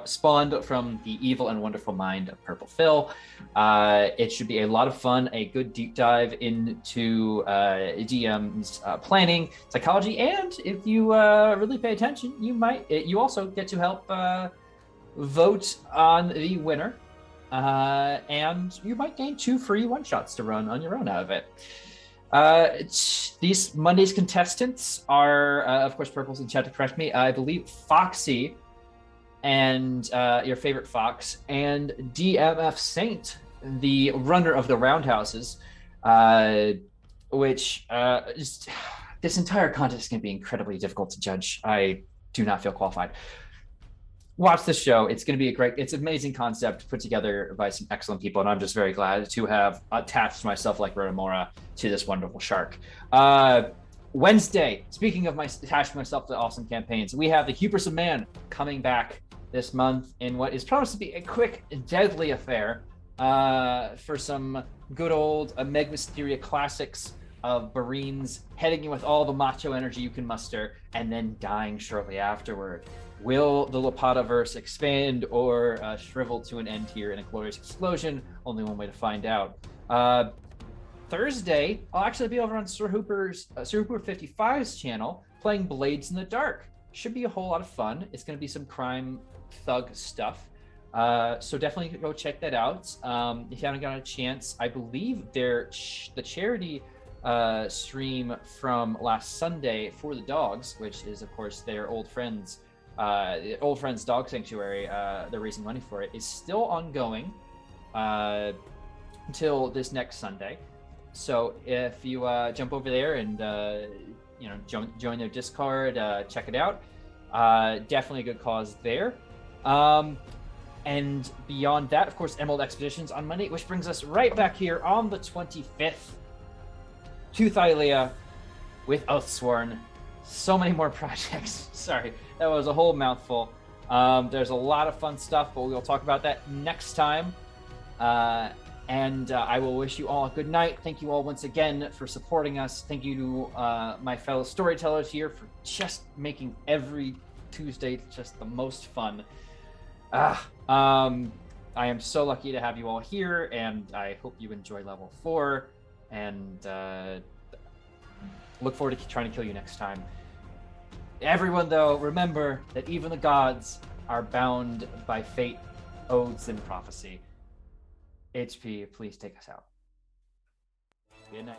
Speaker 1: spawned from the evil and wonderful mind of Purple Phil. It should be a lot of fun, a good deep dive into DM's planning, psychology, and if you really pay attention, you also get to help vote on the winner, and you might gain 2 free one-shots to run on your own out of it. These Monday's contestants are, of course, Purple's in chat to correct me, I believe Foxy, and your favorite Fox, and DMF Saint, the runner of the roundhouses, which this entire contest can be incredibly difficult to judge. I do not feel qualified. watch the show. It's going to be it's an amazing concept put together by some excellent people, and I'm just very glad to have attached myself like Rotomora to this wonderful shark. Wednesday, speaking of attaching myself to awesome campaigns, we have the Hubris of Man coming back this month in what is promised to be a quick, deadly affair for some good old Meg Mysteria classics of Barines heading in with all the macho energy you can muster and then dying shortly afterward. Will the Lapadaverse expand or shrivel to an end here in a glorious explosion? Only one way to find out. Thursday, I'll actually be over on Sir Hooper 55's channel playing Blades in the Dark. Should be a whole lot of fun. It's going to be some crime thug stuff. So definitely go check that out. If you haven't got a chance, I believe the charity stream from last Sunday for the dogs, which is of course their old friends dog sanctuary, they're raising money for it, is still ongoing until this next Sunday. So if you jump over there and join their Discord, check it out. Definitely a good cause there. And beyond that, of course, Emerald Expeditions on Monday, which brings us right back here on the 25th to Thylea with Oathsworn. So many more projects. Sorry, that was a whole mouthful. There's a lot of fun stuff, but we'll talk about that next time. And I will wish you all a good night. Thank you all once again for supporting us. Thank you to my fellow storytellers here for just making every Tuesday just the most fun. I am so lucky to have you all here, and I hope you enjoy level 4, and look forward to trying to kill you next time. Everyone, though, remember that even the gods are bound by fate, oaths, and prophecy. HP, please take us out. Good night.